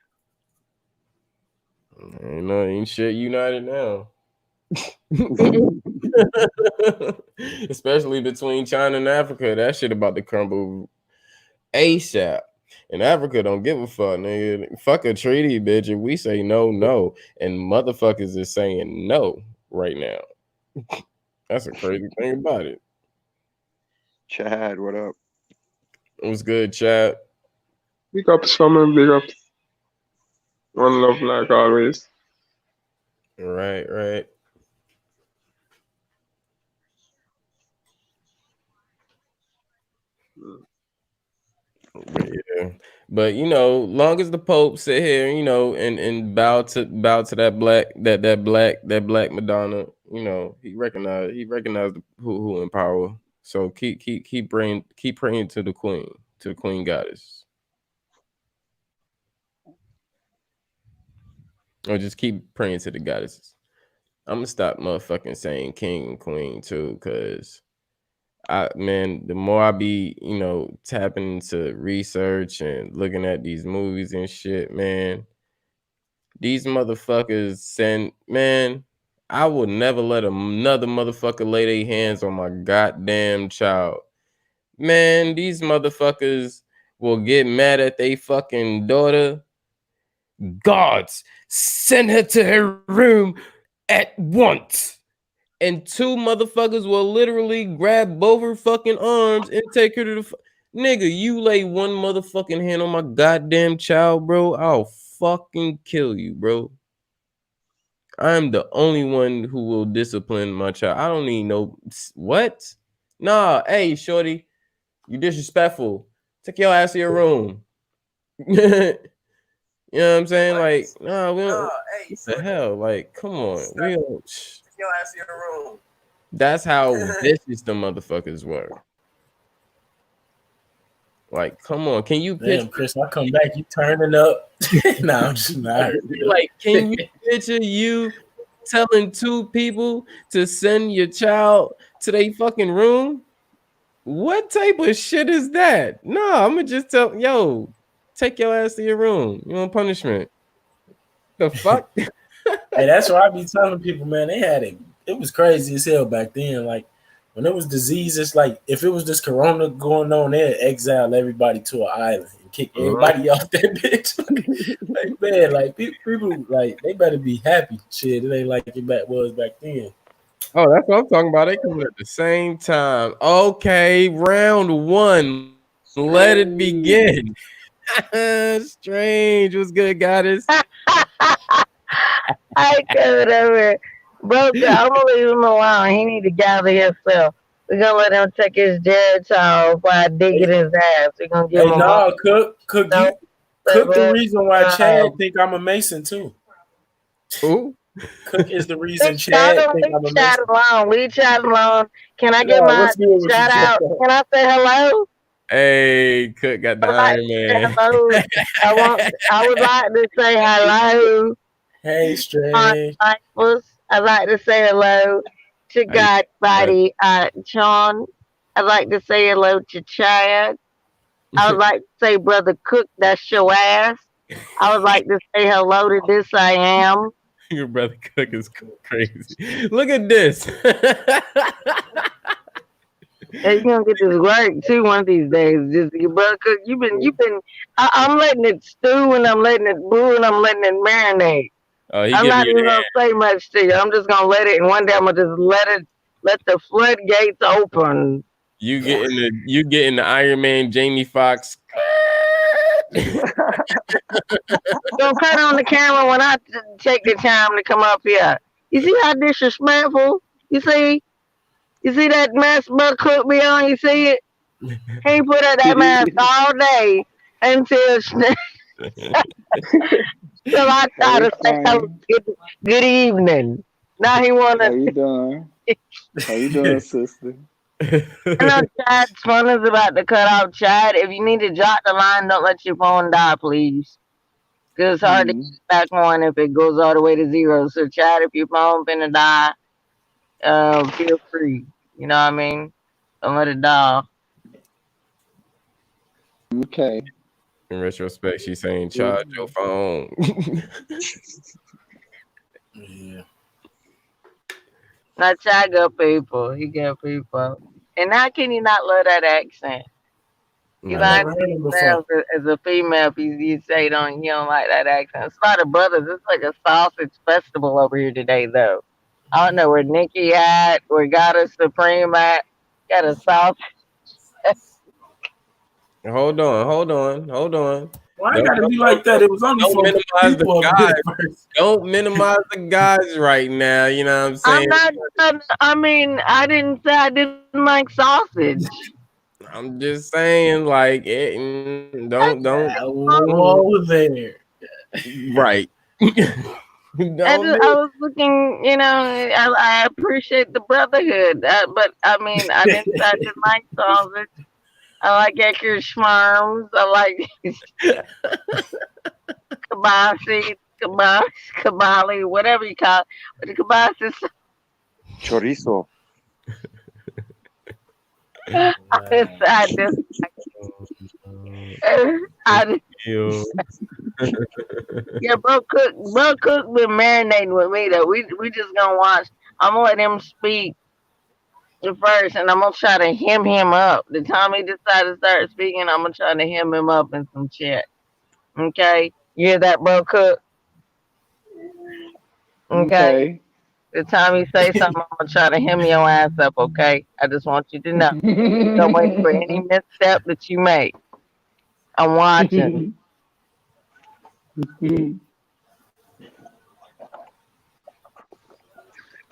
Ain't shit united now. Especially between China and Africa. That shit about to crumble ASAP. And Africa don't give a fuck, nigga. Fuck a treaty, bitch. If we say no, no. And motherfuckers is saying no right now. That's a crazy thing about it. Chad, what up? It was good, Chad. Big ups, family, big ups. One love like always. Right. Yeah. But long as the Pope sit here, and bow to that black Madonna, he recognized who in power. So keep praying to the Queen Goddess. Or just keep praying to the goddesses. I'm gonna stop motherfucking saying king and queen too, cause the more I be, tapping into research and looking at these movies and shit, man, these motherfuckers I will never let another motherfucker lay their hands on my goddamn child. Man, these motherfuckers will get mad at they fucking daughter. Guards, send her to her room at once. And two motherfuckers will literally grab both her fucking arms and take her to the nigga. You lay one motherfucking hand on my goddamn child, bro, I'll fucking kill you, bro. I'm the only one who will discipline my child. I don't need no what? Nah, hey, shorty, you disrespectful. Take your ass to your room. You know what I'm saying? Like, nah, we don't. What the hell? Like, come on, we don't. Your ass in your room. That's how vicious the motherfuckers were. Like, come on, can you picture? Damn, Chris, I come back, you turning up. No, I'm just not. Like, can you picture you telling two people to send your child to their fucking room? What type of shit is that? No, I'm gonna just tell take your ass to your room. You want punishment? The fuck? Hey, that's why I be telling people, man, they had it. It was crazy as hell back then. Like when it was diseases, like if it was this corona going on, they'd exile everybody to an island and kick everybody off that bitch. Like man, like people like they better be happy. Shit, it ain't like it was back then. Oh, that's what I'm talking about. They coming at the same time. Okay, round one. Let it begin. Strange. What's good, goddess? I covered over. Bro, I'm gonna leave him alone. He need to gather himself. We're gonna let him take his dreads off while I dig in his ass. We're gonna give him no, Cook the reason why Chad think I'm a Mason too. Who? Cook is the reason Chad think I'm a Mason. We chat along. Can I get my shout out? Can I say hello? Hey, Cook got the Iron Man. Hello. I would like to say hello. Hey, Strange. I'd like to say hello to Godbody Sean. I'd like to say hello to Chad. I would like to say, Brother Cook, that's your ass. I would like to say hello to This I Am. Your Brother Cook is crazy. Look at this. Hey, you're gonna get this work too one of these days. Just your Brother Cook, you've been I'm letting it stew and I'm letting it brew and I'm letting it marinate. I'm not even gonna say much to you. I'm just gonna let it, and one day I'm gonna just let the floodgates open. You getting the Iron Man Jamie Foxx. Don't cut on the camera when I take the time to come up here. You see how disrespectful? You see that mask Buck Cook be on? You see it? He put up that mask all day until So I try to say, oh, Everything. good evening. Now he wanna. How you doing? How you doing, sister? I know Chad's phone is about to cut off. Chad, if you need to drop the line, don't let your phone die, please. Because it's hard to Hmm. get back on if it goes all the way to zero. So, Chad, if your phone finna die, feel free. You know what I mean? Don't let it die. Okay. In retrospect, she's saying Yeah. charge your phone. Yeah. Now, Chad got people. He got people. And how can you not love that accent? You I Nah, like never heard him before. yourself as a female if you say you don't like that accent. It's not a brothers. It's like a sausage festival over here today, though. I don't know where Nikki at, where got a Supreme at. Got a sausage. hold on, hold on, hold on. Why it Don't, gotta be don't, like that? It was only don't four minimize the people up here guys. first. Don't minimize the guys right now. You know what I'm I'm saying? not. I mean, I didn't say I didn't like sausage. I'm just saying, like, don't, Whoa there. right. Don't I do. was looking, I appreciate the brotherhood, but I mean, I didn't say I didn't like sausage. I like Edgar Schmarms. I like Kabasi, Kabali, whatever you call it. But the Kabasi, Chorizo. I just, I just, Ew. yeah, bro, cook been marinating with me though. We just gonna watch. I'm gonna let him speak first, and I'm gonna try to him up. The time he decides to start speaking, I'm gonna try to him up in some chat. Okay, you hear that, bro? Cook. Okay. Okay. The time he say something, I'm gonna try to hem your ass up. Okay. I just want you to know. Don't wait for any misstep that you make. I'm watching.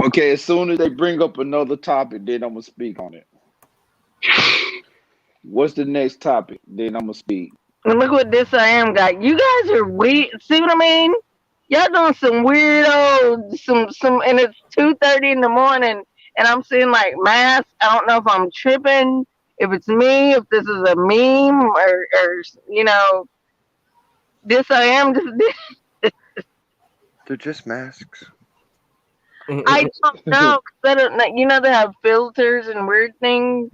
Okay, as soon as they bring up another topic, then I'm gonna speak on it. What's the next topic? Then I'm gonna speak. And look what this I am got. You guys are weird. See what I mean? Y'all doing some weirdo, and it's 2:30 in the morning, and I'm seeing like mass. I don't know if I'm tripping, if it's me, if this is a meme, or this I am. They're just masks. I don't know. 'Cause I don't know. They have filters and weird things,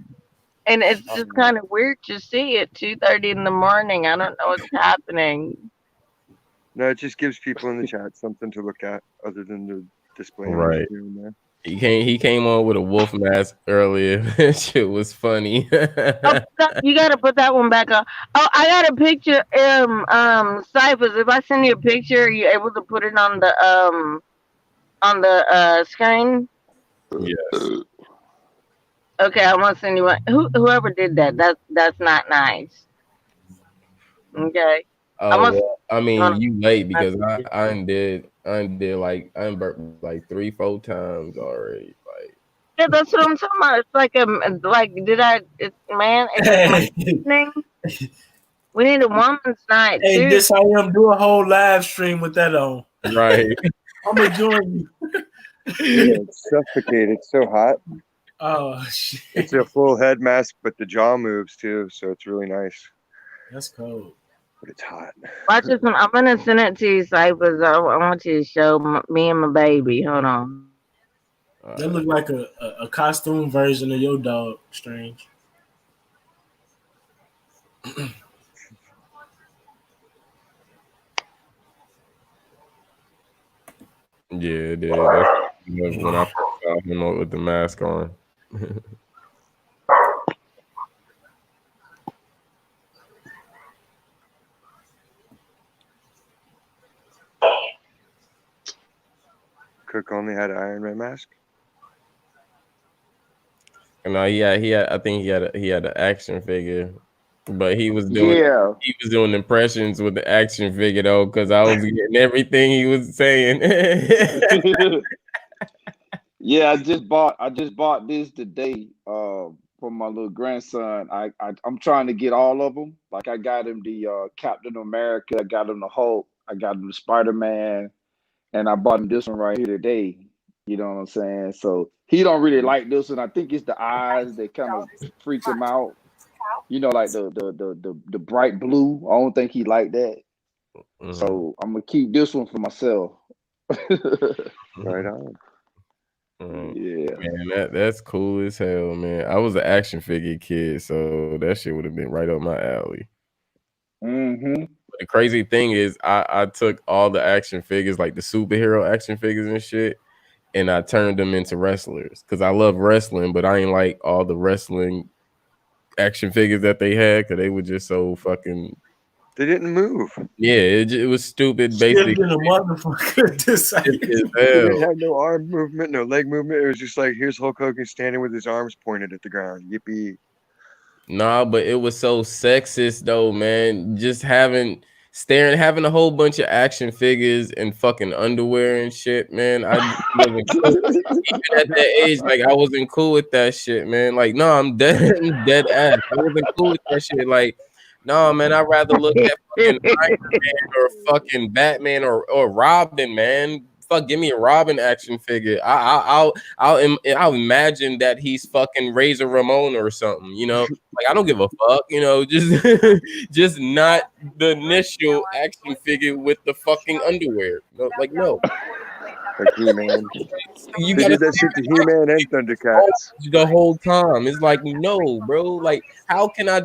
and it's just kind of weird to see at 2:30 in the morning. I don't know what's happening. No, it just gives people in the chat something to look at other than the display Right. here and there. He came on with a wolf mask earlier. That shit was funny. Oh, you gotta put that one back on. Oh, I got a picture. Cyphers. If I send you a picture, are you able to put it on the screen? Yes. Okay, I want to send you one. Whoever did that, that's not nice. Okay. Well, I mean, Gonna- you late because I did like I burped like 3-4 times already. Like, Yeah, that's what I'm talking about. It's like did I? It's man. It's Hey, evening. We need a woman's night hey, too. this I am. Do a whole live stream with that on. right. I'm gonna join you. Yeah, it's suffocated. It's so hot. Oh shit, It's a full head mask, but the jaw moves too, so it's really nice. that's cold. But it's hot. Watch this one. I'm gonna send it to you, Cyphers. I want you to show me and my baby. Hold on. That look like a costume version of your dog. Strange. Yeah, it did. That's when I first saw him with the mask on. Cook only had an Iron Man mask. No, he had. I think he had an action figure, but he was doing impressions with the action figure though, because I was getting everything he was saying. Yeah, I just bought this today. For for my little grandson. I'm trying to get all of them. Like I got him the Captain America, I got him the Hulk, I got him the Spider-Man, and I bought him this one right here today. You know what I'm saying? So he don't really like this one. I think it's the eyes that kind of freak him out. You know, like the bright blue. I don't think he like that. So I'm gonna keep this one for myself. Right on. Yeah. Man, that's cool as hell, man. I was an action figure kid, so that shit would have been right up my alley. Mm-hmm. But the crazy thing is, I took all the action figures, like the superhero action figures and shit, and I turned them into wrestlers because I love wrestling, but I ain't like all the wrestling action figures that they had because they were just so fucking. They didn't move. Yeah, it was stupid. Basically, Still been a motherfucker to say. They didn't have no arm movement, no leg movement. It was just like, here's Hulk Hogan standing with his arms pointed at the ground. Yippee! Nah, but it was so sexist though, man. Just having a whole bunch of action figures and fucking underwear and shit, man. I just wasn't cool. Even at that age, like I wasn't cool with that shit, man. Like, no, I'm dead ass. I wasn't cool with that shit. Like, no, man, I'd rather look at fucking Iron Man or fucking Batman or Robin, man. Fuck, give me a Robin action figure. I'll imagine that he's fucking Razor Ramon or something, you know. Like I don't give a fuck, you know, just not the initial action figure with the fucking underwear. No, like no. Like He-Man. You They gotta did that shit to He-Man and Thundercats. the whole time. It's like no, bro. Like how can I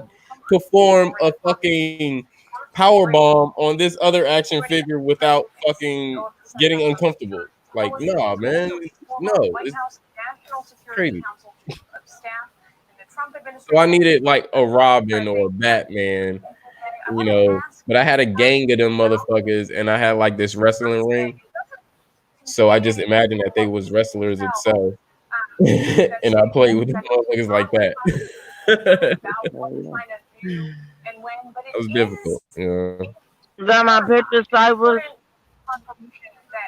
perform a fucking power bomb on this other action figure without fucking getting uncomfortable? Like nah, man. No, it's crazy. So I needed like a Robin or a Batman, you know, but I had a gang of them motherfuckers and I had like this wrestling ring. So I just imagined that they was wrestlers itself. And I played with the motherfuckers like that. It was difficult, yeah. Is that my picture, Cyphers?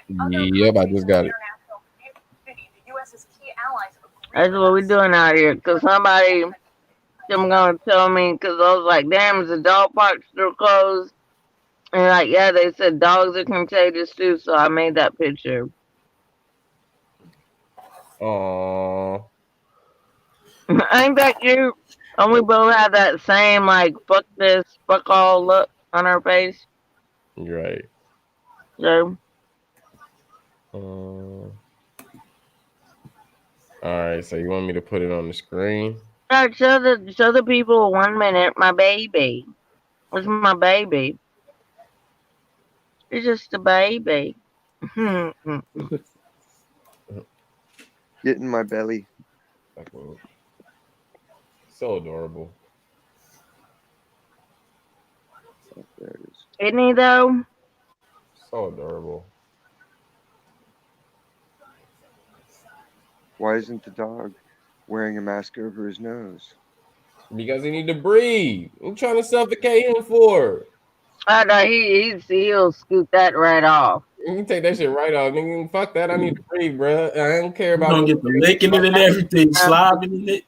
Yep, I just got it. That's what we doing out here. Cause somebody, them gonna tell me. Cause I was like, damn, is the dog park still closed? And like, yeah, they said dogs are contagious too. So I made that picture. Aww. Ain't that cute? And we both have that same like fuck this, fuck all look on our face. Right. So All right, so you want me to put it on the screen? show the people 1 minute my baby. It's my baby. It's just a baby. Get in my belly. So adorable. There it is. Isn't he though? So adorable. Why isn't the dog wearing a mask over his nose? Because he need to breathe. I'm trying to suffocate him for. I know he'll scoot that right off. You can take that shit right off, nigga. Fuck that. I need to breathe, bro. I don't care You about. gonna get the licking it and everything, slobbing in it.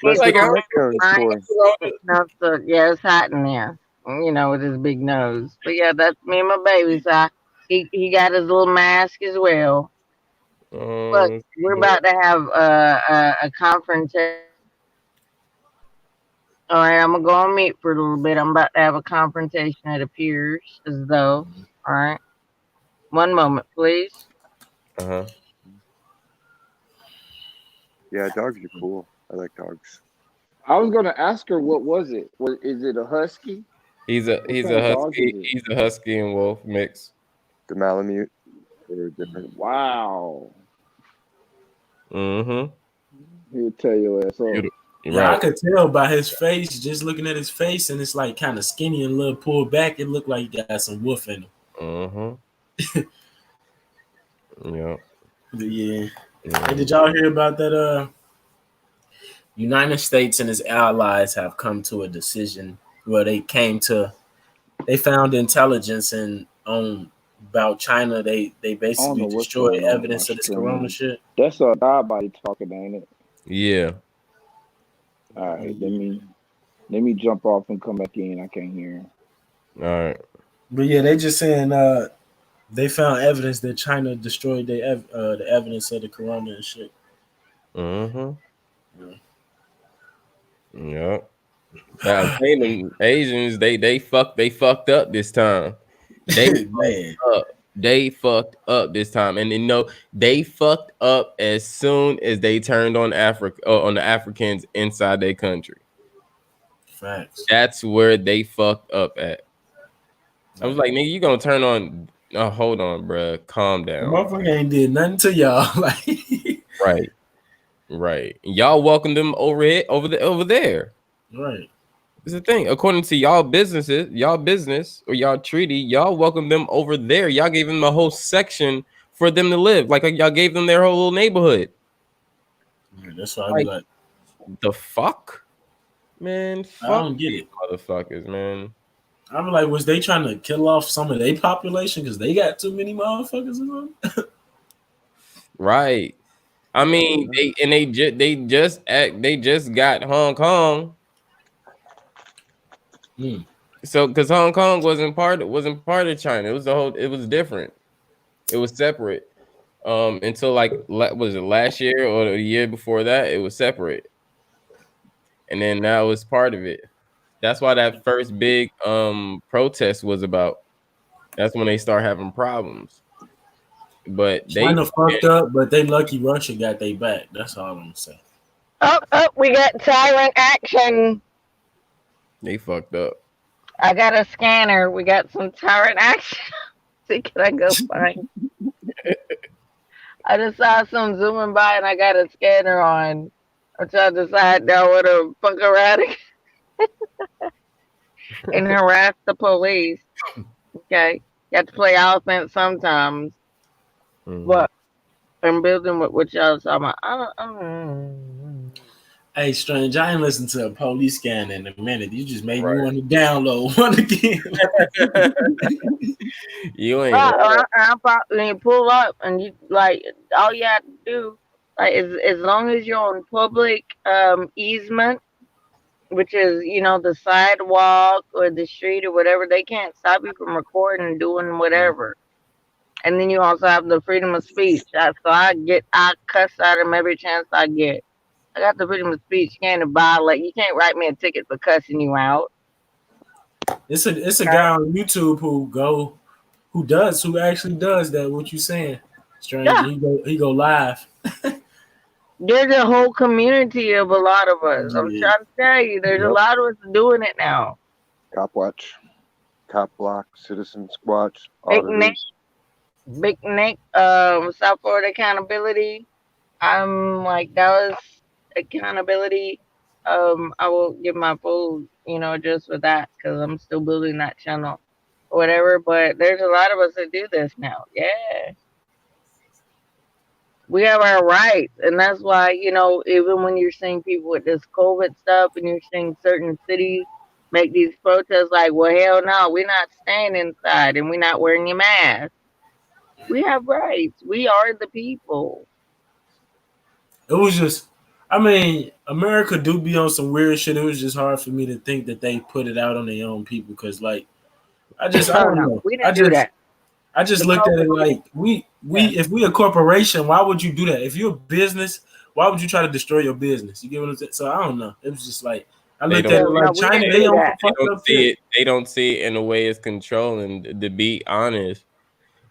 That's like, what the neck cone's for. No, so, yeah, it's hot in there. You know, with his big nose. But yeah, that's me and my baby. So he got his little mask as well. Look, we're about to have a confrontation. All right, I'm gonna go on mute for a little bit. I'm about to have a confrontation. It appears as though. All right, 1 moment, please. Uh-huh. Yeah, dogs are cool. I like dogs. I was gonna ask her what was it? Is it a husky? He's a husky. He's a husky and wolf mix. The Malamute. They're different. Wow. Mm-hmm. He'll tell your ass up. Yeah, I could tell by his face, just looking at his face, and it's like kind of skinny and a little pulled back. It looked like he got some wolf in him. Mm-hmm. Yeah. Yeah. Hey, did y'all hear about that? United States and its allies have come to a decision where they found intelligence about China. They basically destroyed evidence of this corona shit. That's a body talking, ain't it? Yeah. All right, let me jump off and come back in. I can't hear him. All right. But yeah, they just saying they found evidence that China destroyed the evidence of the corona and shit. Mm-hmm. Yeah. Yeah. I'm saying them Asians, they fucked up this time. They Man, fucked up this time, and they fucked up as soon as they turned on Africa on the Africans inside their country. facts. That's where they fucked up at. I was Like, like, nigga, you gonna turn on? Oh, hold on, bro. Calm the down. motherfucker ain't did nothing to y'all. Like, Right, right. Y'all welcome them over there. right. It's the thing. According to y'all business or y'all treaty, y'all welcome them over there. Y'all gave them a whole section for them to live. Like y'all gave them their whole little neighborhood. Yeah, that's why I be Like like, the fuck, man. I Fuck don't get these it. motherfuckers, man. I'm like, was they trying to kill off some of their population because they got too many motherfuckers or something? Right. I mean, they just got Hong Kong. So because Hong Kong wasn't part of China. It was different. It was separate. Until like was it last year or the year before that? It was separate. And then now it's part of it. That's why that first big protest was about. That's when they start having problems. But China fucked up, but they lucky Russia got they back. That's all I'm gonna say. Oh, we got tyrant action. they fucked up. I got a scanner. We got some tyrant action. See, can I go find? I just saw some zooming by and I got a scanner on. I'm trying to decide now what to fuck around and harass the police. Okay. You have to play offense sometimes. Mhm. But I'm building with what y'all talking about. I don't. Hey, Strange, I ain't listened to a police scan in a minute. You just made me Right. want to download one again. You ain't When you pull up and you like all you have to do, like as long as you're on public easement, which is the sidewalk or the street or whatever, they can't stop you from recording and doing whatever. And then you also have the freedom of speech. So I cuss at them every chance I get. I got the freedom of speech. You can't violate. You can't write me a ticket for cussing you out. It's a guy on YouTube who actually does that. What you saying, Strange? Yeah. He go live. There's a whole community of a lot of us. I'm trying to tell you, there's a lot of us doing it now. Cop Watch, Cop Block, Citizen Watch, Big Nick, South Florida Accountability. I'm like, that was accountability. I will give my full, just for that because I'm still building that channel or whatever. But there's a lot of us that do this now. Yeah. We have our rights, and that's why even when you're seeing people with this COVID stuff, and you're seeing certain cities make these protests, like, well, hell no, we're not staying inside, and we're not wearing your mask. We have rights. We are the people. It was just, I mean, America do be on some weird shit. It was just hard for me to think that they put it out on their own people because, like, I don't know. We didn't do that. I just looked at it like if we a corporation, why would you do that? If you're a business, why would you try to destroy your business? You get what I'm saying? So I don't know. It was just like I looked at it like China, they don't see it. They don't see it in a way it's controlling. To be honest,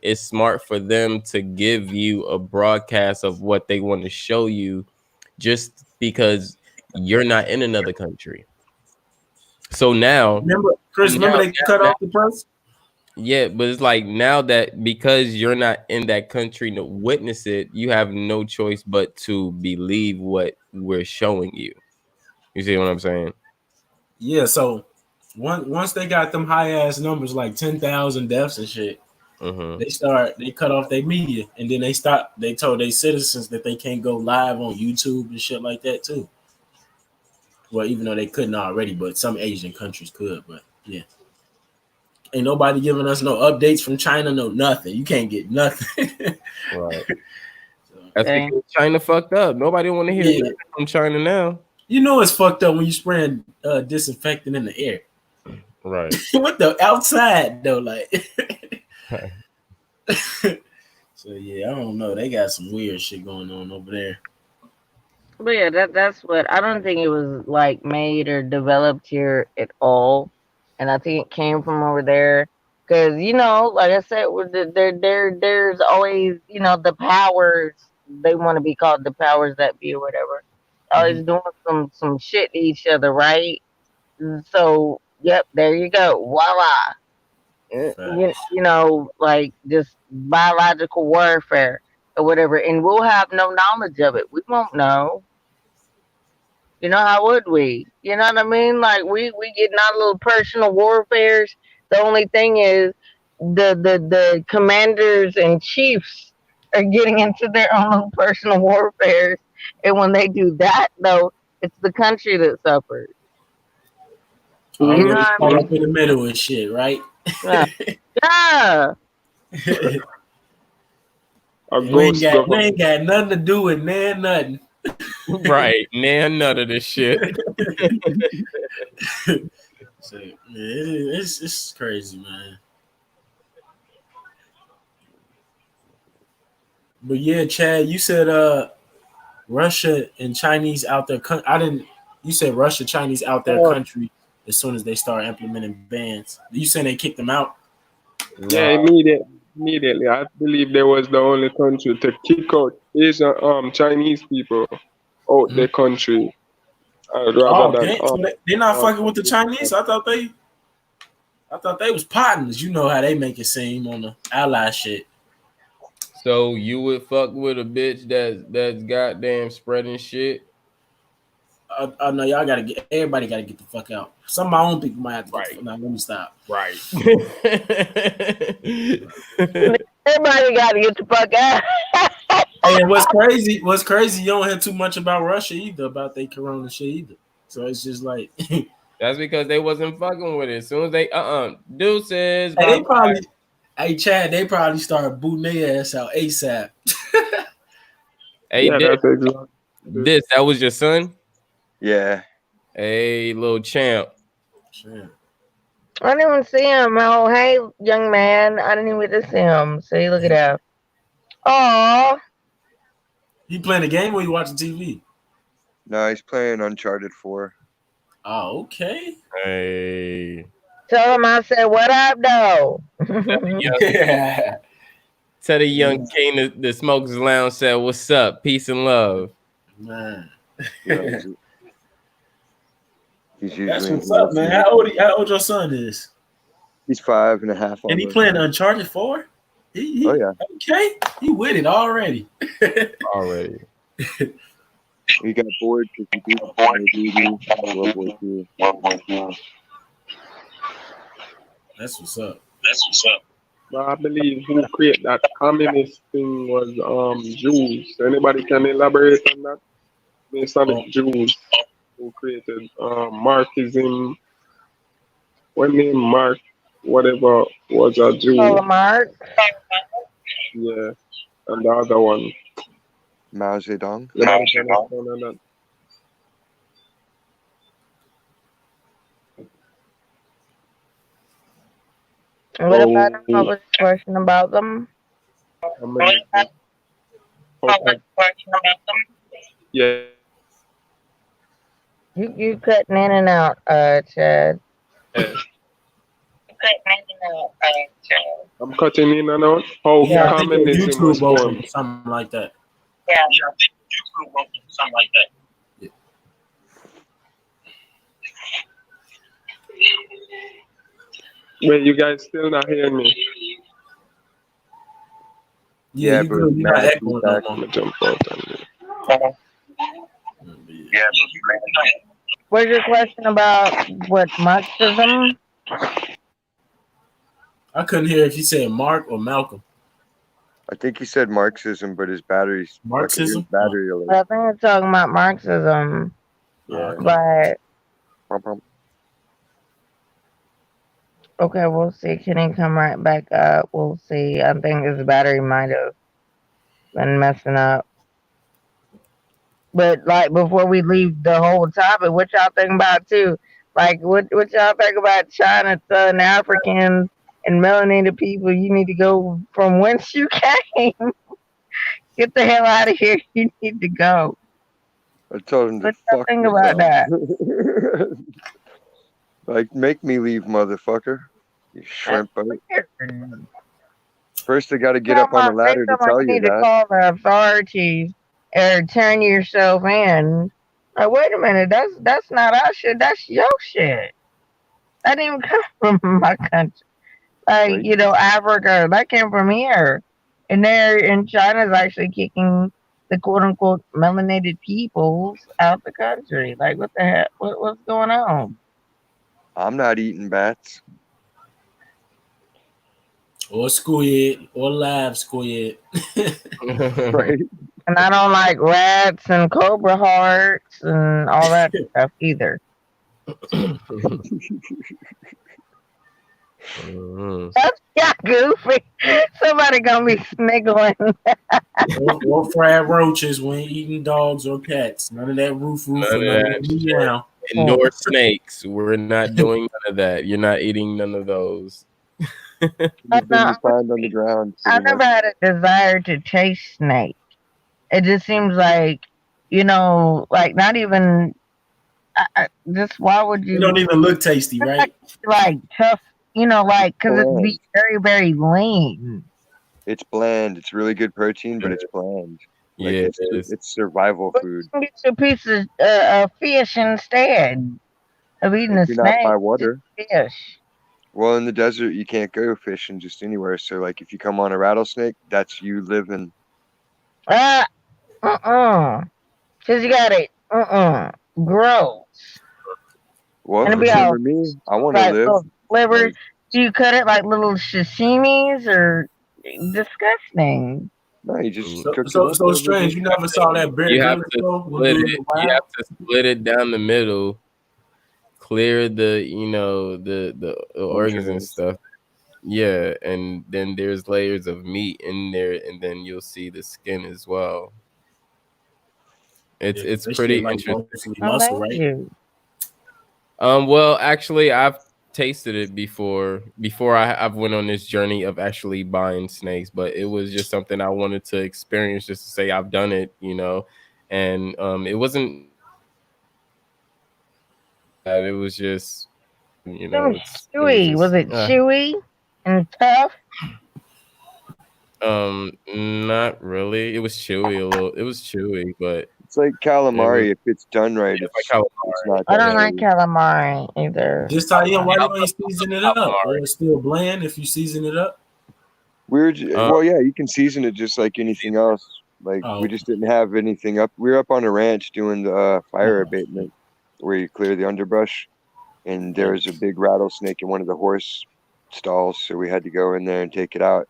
it's smart for them to give you a broadcast of what they want to show you, just because you're not in another country. So now, remember they cut off the press. Yeah, but it's like now that because you're not in that country to witness it, you have no choice but to believe what we're showing you. You see what I'm saying? Yeah. So once they got them high ass numbers like 10,000 deaths and shit, they cut off their media, and then they told their citizens that they can't go live on YouTube and shit like that too. Well, even though they couldn't already, but some Asian countries could. But yeah. Ain't nobody giving us no updates from China, no nothing. You can't get nothing. Right. That's because China fucked up. Nobody want to hear from China now. You know it's fucked up when you spraying disinfectant in the air. Right. What the outside though, like. So yeah, I don't know. They got some weird shit going on over there. But yeah, that's what I don't think it was like made or developed here at all, and I think it came from over there. Because like I said, there's always the powers they want to be called the powers that be or whatever. Always Mm-hmm. doing some shit to each other, right? So yep, there you go, voila. Like just biological warfare or whatever, and we'll have no knowledge of it. We won't know. How would we? You know what I mean? Like we get our little personal warfares. The only thing is the commanders and chiefs are getting into their own little personal warfares. And when they do that though, it's the country that suffers. You know Already what I caught mean? up in the middle and shit, right? Yeah. Yeah. A we ain't ghost got we government. ain't got nothing to do with nothing. Right. None of this shit. So yeah, it's crazy, man. But yeah, Chad, you said Russia and Chinese out their country. I didn't. You said Russia, Chinese out their country as soon as they start implementing bans. You saying they kicked them out? Yeah, Nah. immediately. I believe they was the only country to kick out Asian Chinese people out Mm-hmm. the country, rather Oh, than damn. So they not fucking with the Chinese. I thought they was partners. You know how they make it seem on the ally shit. So you would fuck with a bitch that's goddamn spreading shit? I know y'all gotta get everybody gotta get the fuck out. Some of my own people might have to get the Right. fuck. Now let me stop. Right. Everybody got to get the fuck out. And what's crazy, you don't hear too much about Russia either, about they corona shit either. So it's just like That's because they wasn't fucking with it. As soon as they deuces, hey, bye they bye. probably hey Chad, they probably started booting their ass out ASAP. Hey, yeah, that's exactly. that was your son? Yeah. Hey, little champ. Shit. I didn't even see him. Oh, hey, young man. I didn't even get to see him. See, look at that. Oh, You playing the game or you watching TV? No, he's playing Uncharted 4. Oh, okay. Hey. tell him I said, what up, though? Yeah. Tell the young king the Smokers Lounge said, "What's up? Peace and love." Man. Yeah, he's That's usually in what's here up, man. listening. How old your son is? He's 5.5 And he almost. playing Uncharted 4? He Oh yeah. okay. He with it already. Already. He got bored because he beat Call of Duty World War II. That's what's up. But I believe who created that communist thing was Jews. Anybody can elaborate on that? Masonic Jews who created Marxism. One name Mark, whatever, was a Jew. Oh, Mark. Yeah, and the other one. Mao Zedong. Anybody can explain on that? What about them? What was the question about them? Yeah. You cutting in and out, Chad. I'm cutting in and out. How Yeah, I think your communism was YouTube open, formed. something like that. Wait, you guys still not hearing me? Yeah, you but good. You're not echoing no I'm more. gonna jump out. What's your question about what Marxism? I couldn't hear if you said Mark or Malcolm. I think he said Marxism, but his battery's Marxism? His battery alert. I think you're talking about Marxism, Yeah. but Pum. okay, we'll see. Can he come right back up? We'll see. I think his battery might have been messing up. But like before we leave the whole topic, what y'all think about too? Like what y'all think about China, Southern Africans, and melanated people? You need to go from whence you came. Get the hell out of here. You need to go. I told him to What y'all fuck think about himself. that? Like, make me leave, motherfucker. You That's shrimp boat. weird. First, they got to get up on the They ladder to talking about tell you you need to that. call the authorities or turn yourself in. Like, wait a minute, that's not our shit. That's your shit. That didn't even come from my country. Like, Right? Africa, that came from here. And there in China's actually kicking the quote unquote melanated peoples out the country. Like, what the heck? What's going on? I'm not eating bats. Or squid, or live squid. Right? And I don't like rats and cobra hearts and all that stuff either. That's got goofy. Somebody gonna be sniggling. or fried roaches when eating dogs or cats. None of that roof None or of none of that that shit. meow. And nor snakes. We're not doing none of that. You're not eating none of those. Anything you find on the ground, I pretty much. never had a desire to taste snake. It just seems like, like not even. Just why would It don't you even look tasty, right? like tough? Like because it'd Bland. be very very lean. It's bland. It's really good protein, but it's bland. Like, Yeah, it is. it's survival But food. you can get a piece of fish instead of eating If a you're not snake. by Just water. fish. Well, in the desert, you can't go fishing just anywhere. So, like, if you come on a rattlesnake, that's you living. Ah, Cause you got it. Gross. Well, And if it'd be it's all over me, I want to like live. little slivers. Like, Do you cut it like little sashimis or disgusting? no, you just So, cook it so, up so over strange. the. You never saw that Bear You have Grylls to show when split dude in it. the You wild? have to split it down the middle, clear the organs and Entrails. stuff. Yeah, and then there's layers of meat in there, and then you'll see the skin as well. It's Yeah, 'cause it's that pretty shit like interesting. mostly Oh, muscle, thank right? you. Well, actually, I've tasted it before. Before I've went on this journey of actually buying snakes, but it was just something I wanted to experience, just to say I've done it. And it wasn't. It was just, It was it was chewy. Was just it chewy and tough? not really. It was chewy a little. It was chewy, but It's like it was calamari. If it's done right, yeah, like it's calamari. not I that don't Yeah, like chewy. calamari either. Just tell you why I you ain't season it love up, or calamari. it's still bland if you season it up. Um, Well, yeah, you can season it just like anything else. Like, we Oh, just didn't have anything up. We were up on a ranch doing the fire oh, abatement, where you clear the underbrush, and there oh. was a big rattlesnake in one of the horse stalls, so we had to go in there and take it out.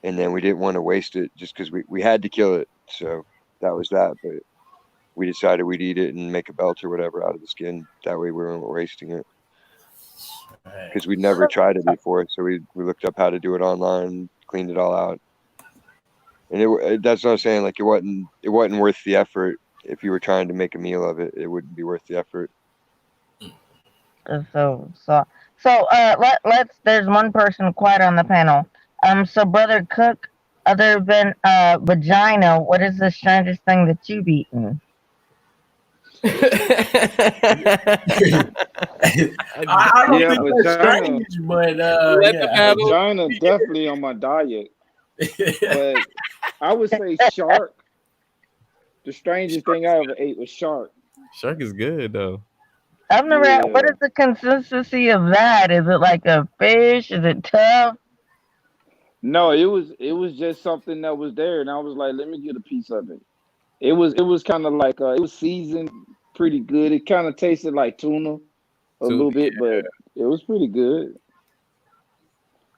And then we didn't want to waste it just because we had to kill it. So that was that. But we decided we'd eat it and make a belt or whatever out of the skin. That way we weren't wasting it, Right. because we'd never tried it before. So we looked up how to do it online, cleaned it all out. And that's what I'm saying. Like, it wasn't worth the effort. If you were trying to make a meal of it, it wouldn't be worth the effort. Let's. There's one person quiet on the panel. So brother Cook, other than vagina, what is the strangest thing that you've eaten? I don't Yeah, think that's vagina. strange, but Let the yeah. battle. Vagina definitely on my diet, but I would say shark. The strangest thing I ever ate was shark. Shark is good though. I've never had. What Yeah. is the consistency of that? Is it like a fish? Is it tough? No, it was just something that was there, and I was like, let me get a piece of it. It was kind of like it was seasoned pretty good. It kind of tasted like tuna a So little bit, but it was pretty good.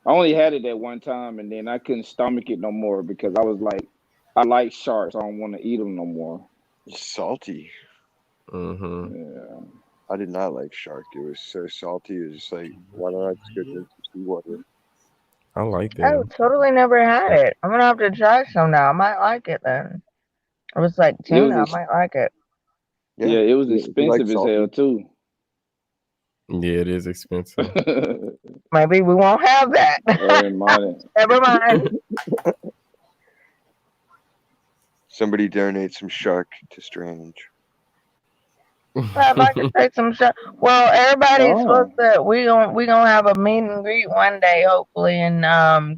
I only had it at one time, and then I couldn't stomach it no more because I was like, I like sharks. I don't want to eat them no more. It's salty. mm-hmm. Yeah. I did not like shark. It was so salty. It was just like, why don't I just go drink some seawater? I like Oh, them. totally never had it. I'm gonna have to try some now. I might like it then. It was like It was tuna. I a might like it. Yeah, it was expensive as hell too. Yeah, it is expensive. Maybe we won't have that. Never mind. Somebody donate some shark to Strange. I'd like to take some shot. Well, everybody's supposed to. We gonna have a meet and greet one day, hopefully in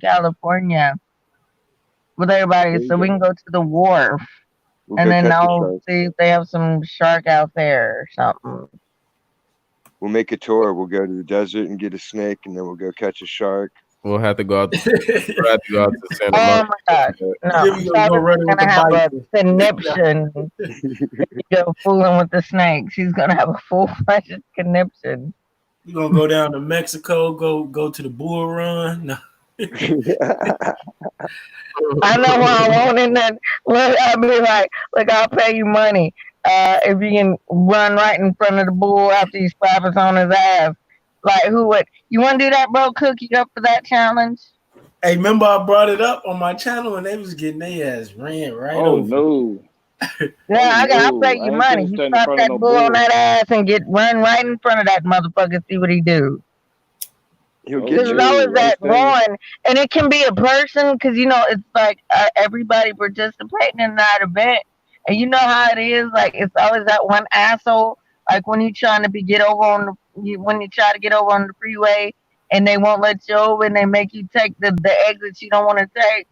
California, with everybody, so we can go to the wharf, and then I'll see if they have some shark out there or something. We'll make a tour. We'll go to the desert and get a snake, and then we'll go catch a shark. We'll have to go out. To Santa Monica. Oh my God! No, Cyber's gonna have a conniption. Go fooling with the snakes. He's gonna have a full-fledged conniption. You gonna go down to Mexico? Go to the bull run? No. I know what I want in that. I'll be like, look, I'll pay you money if you can run right in front of the bull after he slaps us on his ass. Like, who would? You want to do that, bro? Cook, you up for that challenge? Hey, remember I brought it up on my channel and they was getting their ass ran right over. No. Yeah, I'll pay you money. You slap that bull on that ass and run right in front of that motherfucker, see what he do. There's always that one, and it can be a person, because it's like everybody participating in that event, and you know how it is. Like, it's always that one asshole. Like when you trying to get over on when you try to get over on the freeway, and they won't let you over, and they make you take the exits you don't want to take.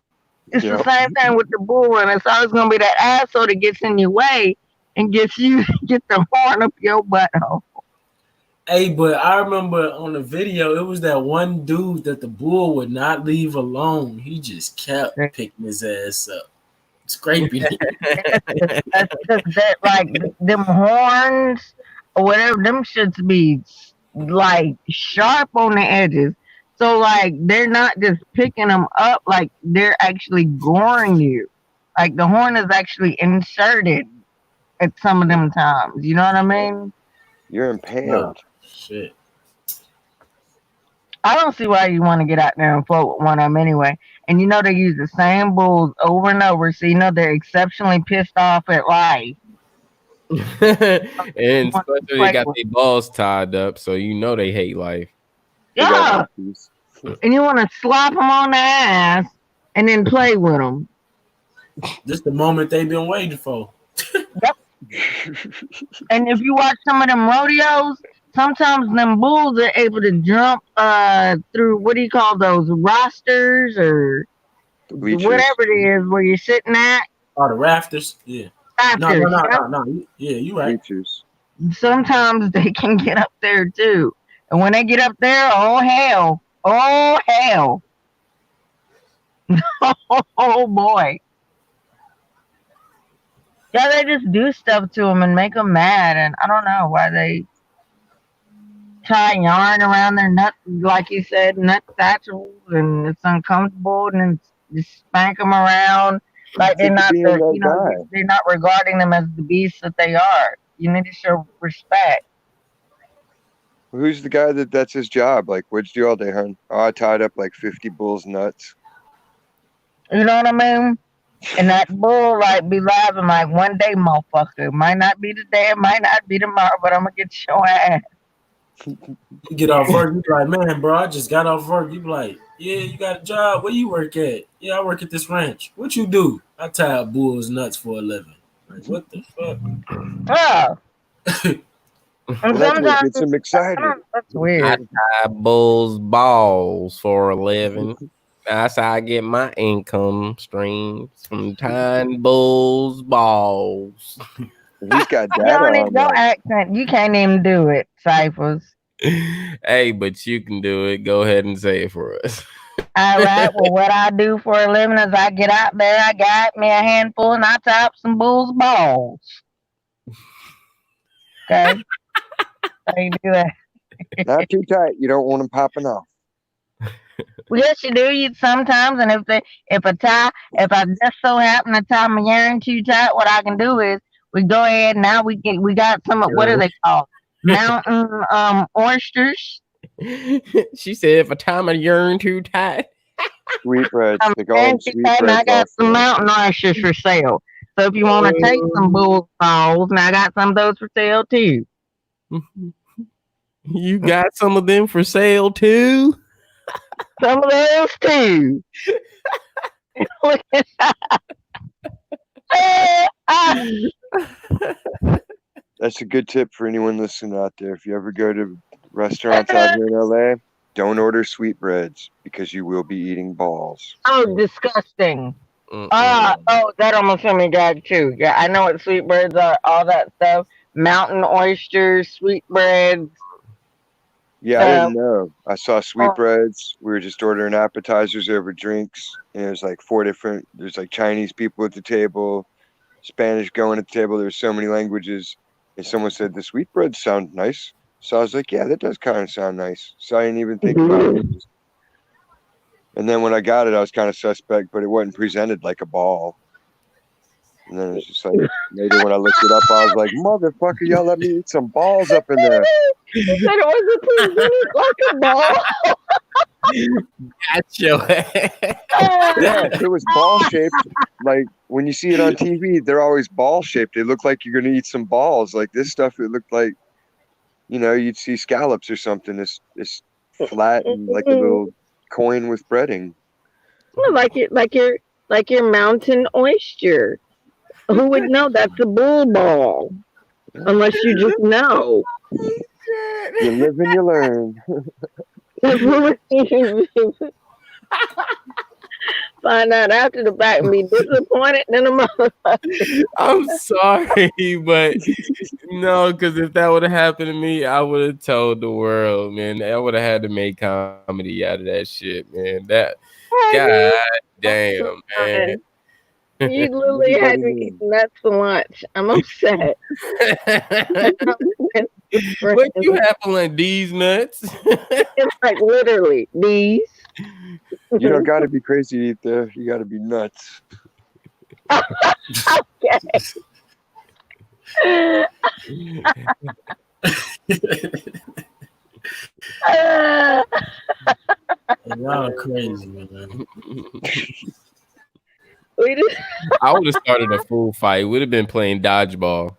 It's the same thing with the bull run. It's always gonna be that asshole that gets in your way and get the horn up your butthole. Hey, but I remember on the video, it was that one dude that the bull would not leave alone. He just kept picking his ass up, scraping it. That's that, like, them horns or whatever, them shits be like sharp on the edges. So like they're not just picking them up, like they're actually goring you. Like the horn is actually inserted at some of them times. You know what I mean? You're impaled. Shit. I don't see why you want to get out there and float with one of them anyway. And they use the same bulls over and over, so they're exceptionally pissed off at life. And especially they got their balls tied up, so they hate life. Yeah. And you want to slap them on the ass and then play with them. This is the moment they've been waiting for. Yep. And if you watch some of them rodeos, sometimes them bulls are able to jump through, what do you call those, rosters or whatever it is where you're sitting at. Oh, the rafters? Yeah. Rafters. No. Yeah, you right. Bleachers. Sometimes they can get up there too. And when they get up there, oh hell. Oh hell. Oh boy. Yeah, they just do stuff to them and make them mad. And I don't know why they tie yarn around their nut, like you said, nut satchels, and it's uncomfortable, and then just spank them around like they're not they're not regarding them as the beasts that they are. You need to show respect. Who's the guy that's his job? Like, what'd you do all day, hon? Oh, I tied up like 50 bulls' nuts. You know what I mean? And that bull be laughing like, one day, motherfucker. Might not be today, it might not be tomorrow, but I'm gonna get your ass. You get off work, you be like, man, bro, I just got off work. You be like, yeah, you got a job. Where you work at? Yeah, I work at this ranch. What you do? I tie up bulls' nuts for a living. Like, what the fuck? Oh. And that's what gets him excited. That's weird. I tie bulls' balls for a living. That's how I get my income streams, from tying bulls' balls. He's got that no accent. You can't even do it, Cyphers. Hey, but you can do it. Go ahead and say it for us. All right. Well, what I do for a living is I get out there, I got me a handful, and I tie up some bulls' balls. Okay. How you do that? Not too tight. You don't want them popping off. Well, yes, you do. You sometimes, and if I just so happen to tie my yarn too tight, what I can do is we go ahead. Now we got some. What are they called? Mountain oysters. She said, "If I tie my yarn too tight." Sweetbreads. They call them sweetbreads. I got some mountain oysters for sale. So if you want to take some bull balls, now I got some of those for sale too. You got some of them for sale too? Some of those too. That's a good tip for anyone listening out there. If you ever go to restaurants out here in LA, don't order sweetbreads because you will be eating balls. Oh, disgusting. That almost made me gag too. Yeah, I know what sweetbreads are, all that stuff. Mountain oysters, sweetbreads. Yeah, I didn't know. I saw sweetbreads. We were just ordering appetizers over drinks, and there's like there's like Chinese people at the table, Spanish going at the table. There's so many languages. And someone said, the sweetbreads sound nice. So I was like, yeah, that does kind of sound nice. So I didn't even think about it. And then when I got it, I was kind of suspect, but it wasn't presented like a ball. And then it's just like, later when I looked it up, I was like, motherfucker, y'all let me eat some balls up in there. You said it wasn't presented like a ball. Yeah, it was ball shaped. Like when you see it on TV, they're always ball shaped. They look like you're gonna eat some balls. Like this stuff, it looked like, you'd see scallops or something. It's flat and like a little coin with breading. Well, like your mountain oyster. Who would know that's a bull ball? Unless you just know. You live and you learn. Find out after the fact and be disappointed in a motherfucker. I'm sorry, but no, because if that would have happened to me, I would have told the world, man. I would have had to make comedy out of that shit, man. God damn, man. You literally had me eat nuts for lunch. I'm upset. What you have on these nuts? It's like literally these. You don't got to be crazy to eat there. You got to be nuts. Okay. Y'all crazy, man. I would have started a full fight. Would have been playing dodgeball.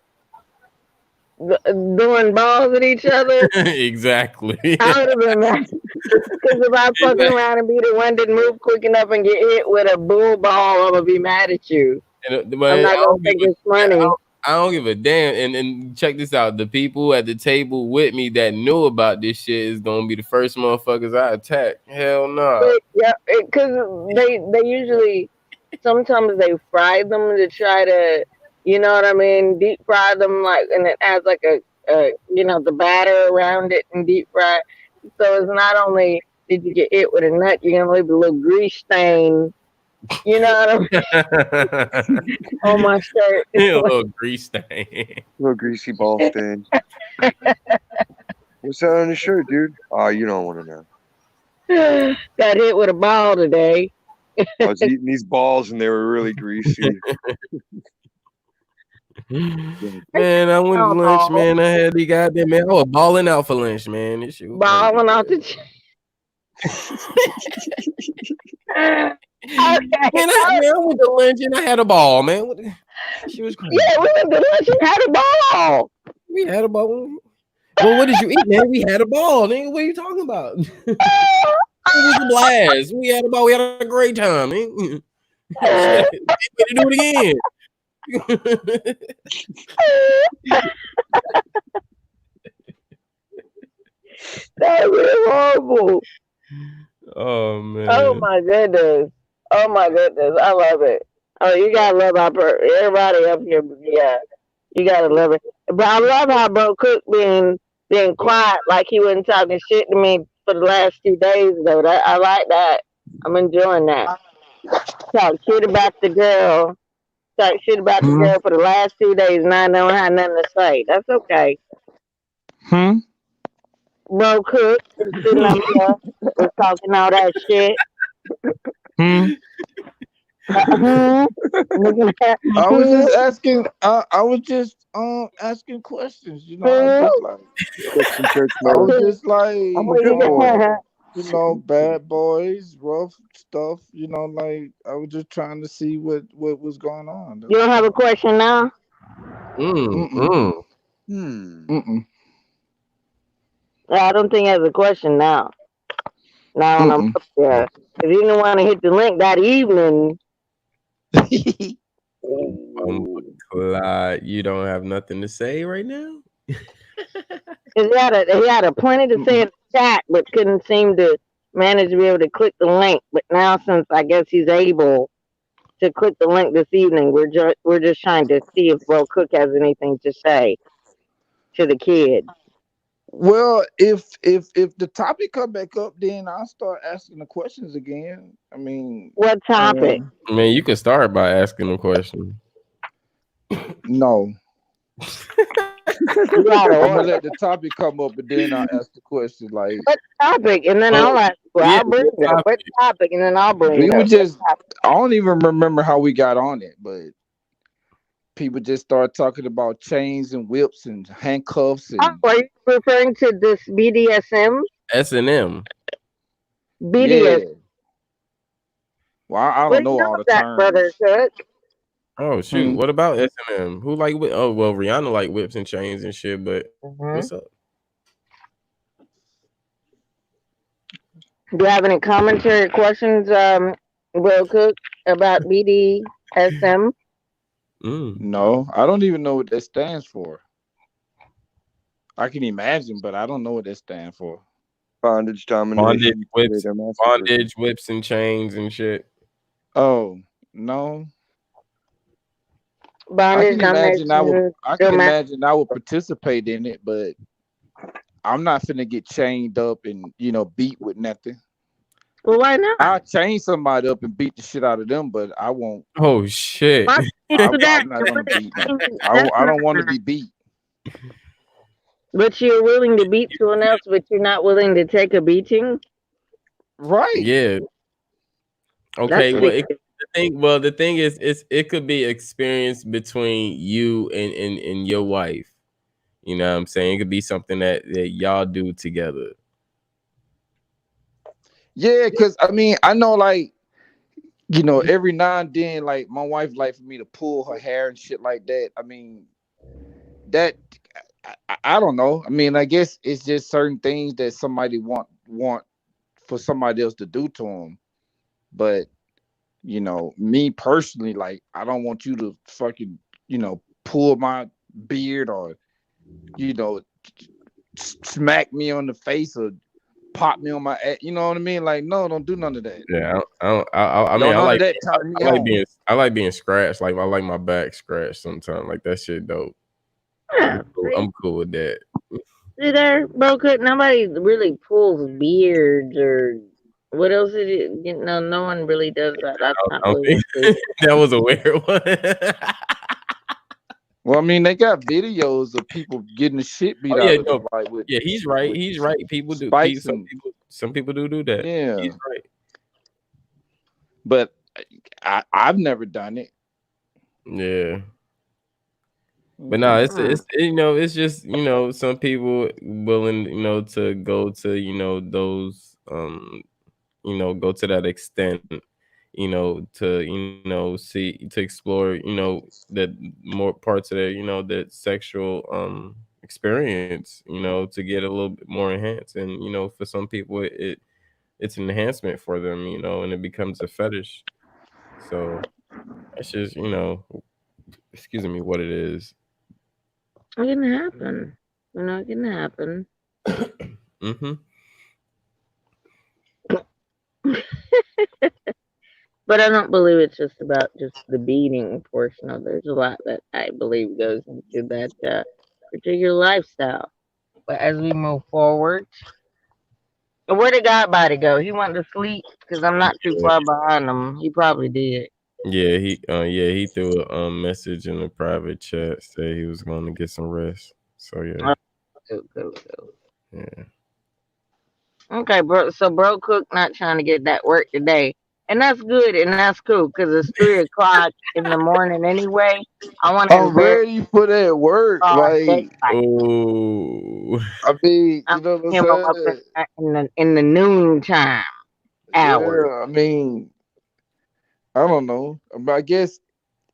Doing balls at each other. Exactly. I would have been mad. Because if I fucking around and be the one that move quick enough and get hit with a bull ball, I'm gonna be mad at you. I'm not gonna think it's funny. I don't give a damn. And check this out. The people at the table with me that knew about this shit is gonna be the first motherfuckers I attack. Hell no. Yeah, because they usually sometimes they fry them to try to, you know what I mean, deep fry them and it has like a the batter around it and deep fry. So it's not only did you get hit with a nut, you're gonna leave a little grease stain. You know what I mean? On my shirt. A little grease stain. A little greasy ball stain. What's that on your shirt, dude? Oh, you don't want to know. Got hit with a ball today. I was eating these balls and they were really greasy. Man, I went to lunch, man. I had the goddamn man. I was balling out for lunch, man. This shit was balling out the okay. Man, I went to lunch and I had a ball, man. She was crazy. Yeah, we went to lunch and had a ball. We had a ball. Well, what did you eat, man? We had a ball, nigga. What are you talking about? It was a blast. We had a ball. We had a great time, man. We do it again. That was horrible. Oh man. Oh my goodness. I love it. Oh, you gotta love everybody up here. Yeah, you gotta love it. But I love how Bro Cook being quiet, like he wasn't talking shit to me for the last 2 days though. I like that. I'm enjoying that. Talk shit about the girl. Talk shit about the girl for the last 2 days, and I don't have nothing to say. That's okay. Bro Cook was sitting up there, was talking all that shit. I was just asking. I was just asking questions. You know, I was just like, I'm a good boy. bad boys, rough stuff. Like I was just trying to see what was going on. You don't have a question now? Mm-mm. Hmm. Mm-mm. I don't think he has a question now. Now when I'm Mm-mm. up there. If you didn't want to hit the link that evening, Clyde, you don't have nothing to say right now? because he had a plenty to say in the chat, but couldn't seem to manage to be able to click the link. But now, since I guess he's able to click the link this evening, we're just trying to see if Bro Cook has anything to say to the kid. Well, if the topic come back up, then I'll start asking the questions again. I mean, What topic? I mean, you can start by asking a question. no. You out of I'm gonna order. let the topic come up, and then I'll ask the question. Like What topic? And then Well, I'll ask. Well, yeah, I'll bring what it up. What topic? topic? And then I'll bring we it were up. just, I don't even remember how we got on it, but people just started talking about chains and whips and handcuffs Oh, and are you referring to this BDSM? S&M. BDS. yeah. Well, I What don't do you know know all of the that, brother terms. Cook? Oh shoot, Hmm. what about S&M? Who like oh well, Rihanna like whips and chains and shit, but Mm-hmm. what's up? Do you have any commentary questions, Will Cook, about BDSM? Mm. No, I don't even know what that stands for. I can imagine, but I don't know what that stands for. Bondage, Bondage, domination, whips, sadomasochism. bondage, whips and chains and shit. Oh no, I Bondage, can imagine. domination, I can domain. imagine I would participate in it, but I'm not finna get chained up and beat with nothing. Well, why not? I'll chain somebody up and beat the shit out of them, but I won't. Oh shit. Why do that? I'm not gonna beat them. I don't want to be beat. But you're willing to beat someone else, but you're not willing to take a beating. Right. Yeah. That's Okay. Well, ridiculous. the thing is, it could be experience between you and your wife. You know what I'm saying? It could be something that y'all do together. Yeah, because I mean, I know like every now and then, like my wife like for me to pull her hair and shit like that. I mean, that I don't know. I mean, I guess it's just certain things that somebody want for somebody else to do to them. But me personally, like I don't want you to fucking pull my beard or you know smack me on the face or pop me on my ass. You know what I mean? Like, no, don't do none of that. Yeah. I mean, Don't none of that turn me on. I like being scratched. Like I like my back scratched sometimes. Like that shit dope. Yeah, I'm cool with that. see there, Bro Cook. Nobody really pulls beards or what else is it? No one really does that. That's I not don't really think what that was a weird one. Well, I mean, they got videos of people getting the shit beat Oh yeah, out of them, no, like with yeah, he's right. with He's right. People do. spikes Some and people do that. yeah. He's right. But I've never done it. Yeah. But no, Mm-mm. it's it's just some people willing to go to those go to that extent to see to explore that more parts of their that sexual experience to get a little bit more enhanced, and for some people it's an enhancement for them, and it becomes a fetish. So that's just excuse me, what it is. it can happen. It can happen. Mm-hmm. But I don't believe it's just about just the beating portion of it. There's a lot that I believe goes into that particular lifestyle. But as we move forward, where did Godbody go? He went to sleep because I'm not too far behind him. He probably did. He threw a message in the private chat, say he was going to get some rest. So yeah. Go. Yeah. Okay, bro. So, Bro Cook not trying to get that work today. and that's good and that's cool because it's 3 o'clock in the morning anyway. I want to I'm rest ready for that work. all Like, daylight. Oh, I mean, I'm you know what I'm him up saying? in the noon time hours. Yeah, I mean, I don't know. But I guess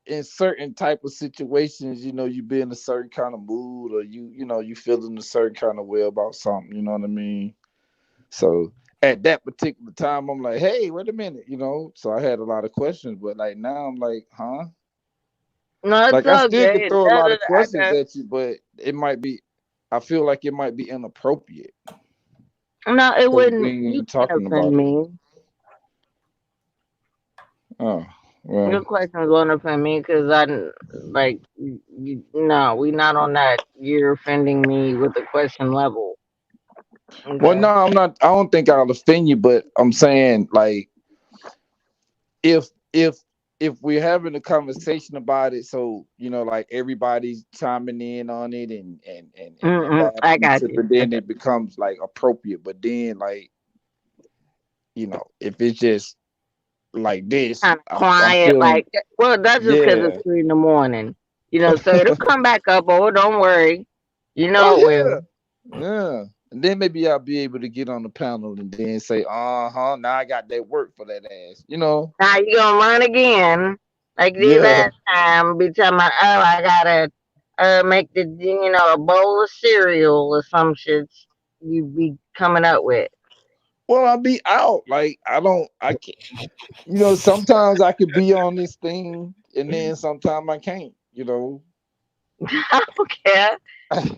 in certain type of situations, you be in a certain kind of mood, or you feeling a certain kind of way about something. You know what I mean? So at that particular time, I'm like, hey, wait a minute. So I had a lot of questions, but like now I'm like, huh? No, it's Like I still could okay. throw a lot of I questions know. at you, but it might be. I feel like it might be inappropriate No, it because we wouldn't. ain't You even can't talking offend about it. me. Oh Your well. questions won't offend me because like, no, we not on that. You're offending me with the question level. Well, Okay. no, I'm not. I don't think I'll offend you, but I'm saying like if if if we're having a conversation about it, so like everybody's chiming in on it and I laughing and got you. tripping, then it becomes like appropriate. But then like if it's just like this, Kind of I'm quiet, feeling like, well, that's just because it's yeah. 3 in the morning. So it'll come back up. Oh, don't worry. You Oh know it yeah, will. yeah. And then maybe I'll be able to get on the panel and then say, now I got that work for that ass. Now you gonna run again, like you did Yeah. last time. Be talking about, oh, I gotta make a bowl of cereal or some shit. You be coming up with. Well, I'll be out. Like I can't. Sometimes I could be on this thing, and then sometimes I can't. I don't care.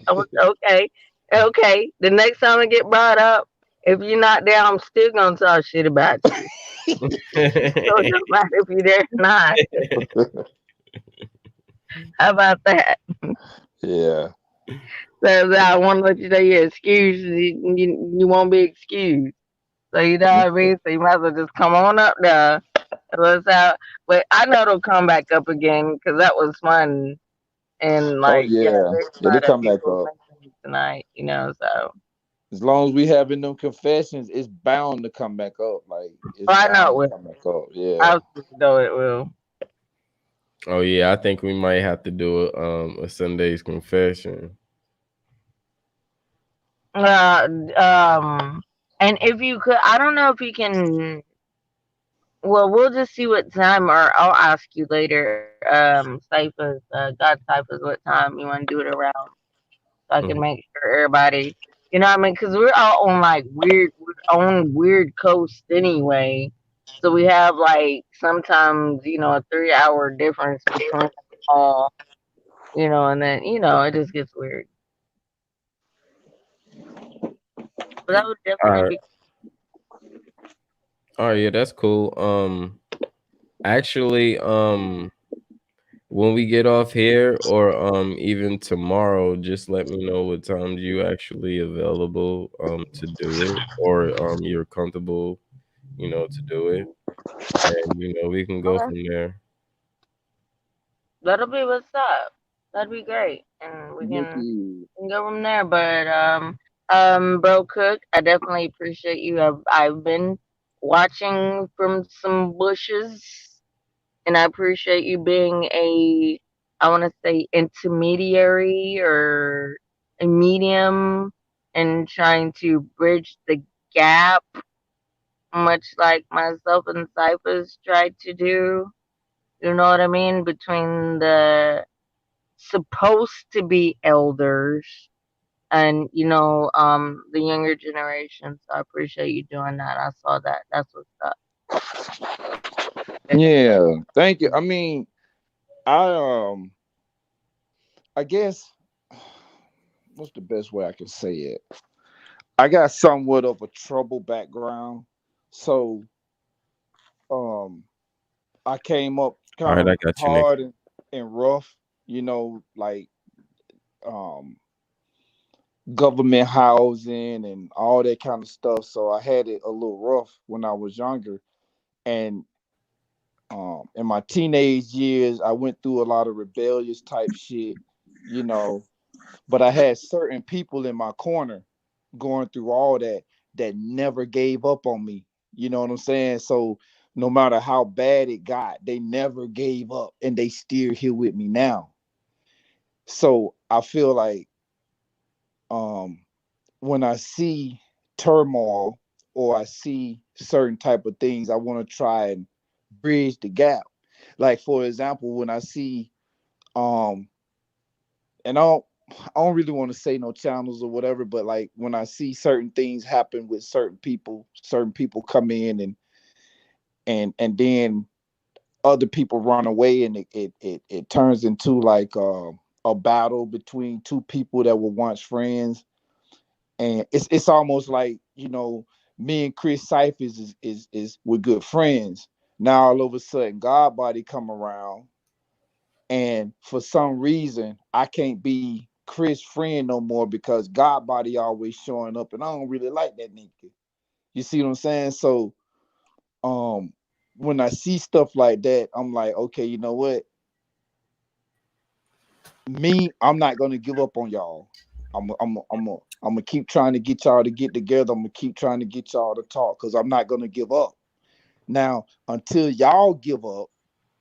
Okay, okay. The next time I get brought up, if you're not there, I'm still gonna talk shit about you. So it don't matter if you're there or not. How about that? Yeah. So I want to let you know your excuse. You won't be excused. So you know what I mean. So you might as well just come on up there. Let's have. But I know it'll come back up again because that was fun. And Oh like, yeah, yeah. there's a It'll lot of come back people up. mentioning tonight. So. As long as we having them confessions, it's bound to come back up. Like it's Oh, I know it bound to will. come back up. Yeah. I know it will. oh yeah. I think we might have to do a Sunday's confession. Uh, and if you could, I don't know if you can. Well, we'll just see what time, or I'll ask you later. Cyphers, God Cyphers, what time you want to do it around, so I can Mhm. make sure everybody, you know what I mean? Because we're all on like we're on weird coast anyway. So we have like sometimes, a 3 hour difference between us all, and then, it just gets weird. But that would All definitely right. be. All right. Yeah, that's cool. Actually, when we get off here, or even tomorrow, just let me know what times you actually available to do it, or you're comfortable, to do it, and we can go Okay. from there. That'll be what's up. That'd be great, and we can, Nikki. go from there. But bro, Cook, I definitely appreciate you. I've been watching from some bushes, and I appreciate you being I want to say intermediary or a medium, and trying to bridge the gap, much like myself and Cyphers tried to do. You know what I mean? Between the supposed to be elders and the younger generation. So I appreciate you doing that. I saw that. That's what's up. Yeah. Thank you. I mean, I I guess what's the best way I can say it? I got somewhat of a trouble background. So um I came up All kind right, of I got you, Nick. hard and rough, like um government housing and all that kind of stuff. So I had it a little rough when I was younger. And in my teenage years, I went through a lot of rebellious type shit, you know, but I had certain people in my corner going through all that never gave up on me. You know what I'm saying? So No matter how bad it got, they never gave up and they still here with me now. So I feel like um when I see turmoil or I see certain type of things, I want to try and bridge the gap. Like for example, when I see um and I don't really want to say no channels or whatever, but like when I see certain things happen with certain people come in and then other people run away and it turns into like a battle between two people that were once friends, and it's almost like, me and Chris Cyphers is we're good friends. Now all of a sudden God body come around, and for some reason I can't be Chris friend no more because God body always showing up and I don't really like that nigga. You see what I'm saying? So um when I see stuff like that, I'm like, okay, you know what? I'm not gonna give up on y'all. I'm gonna keep trying to get y'all to get together. I'm gonna keep trying to get y'all to talk because I'm not gonna give up. Now, until y'all give up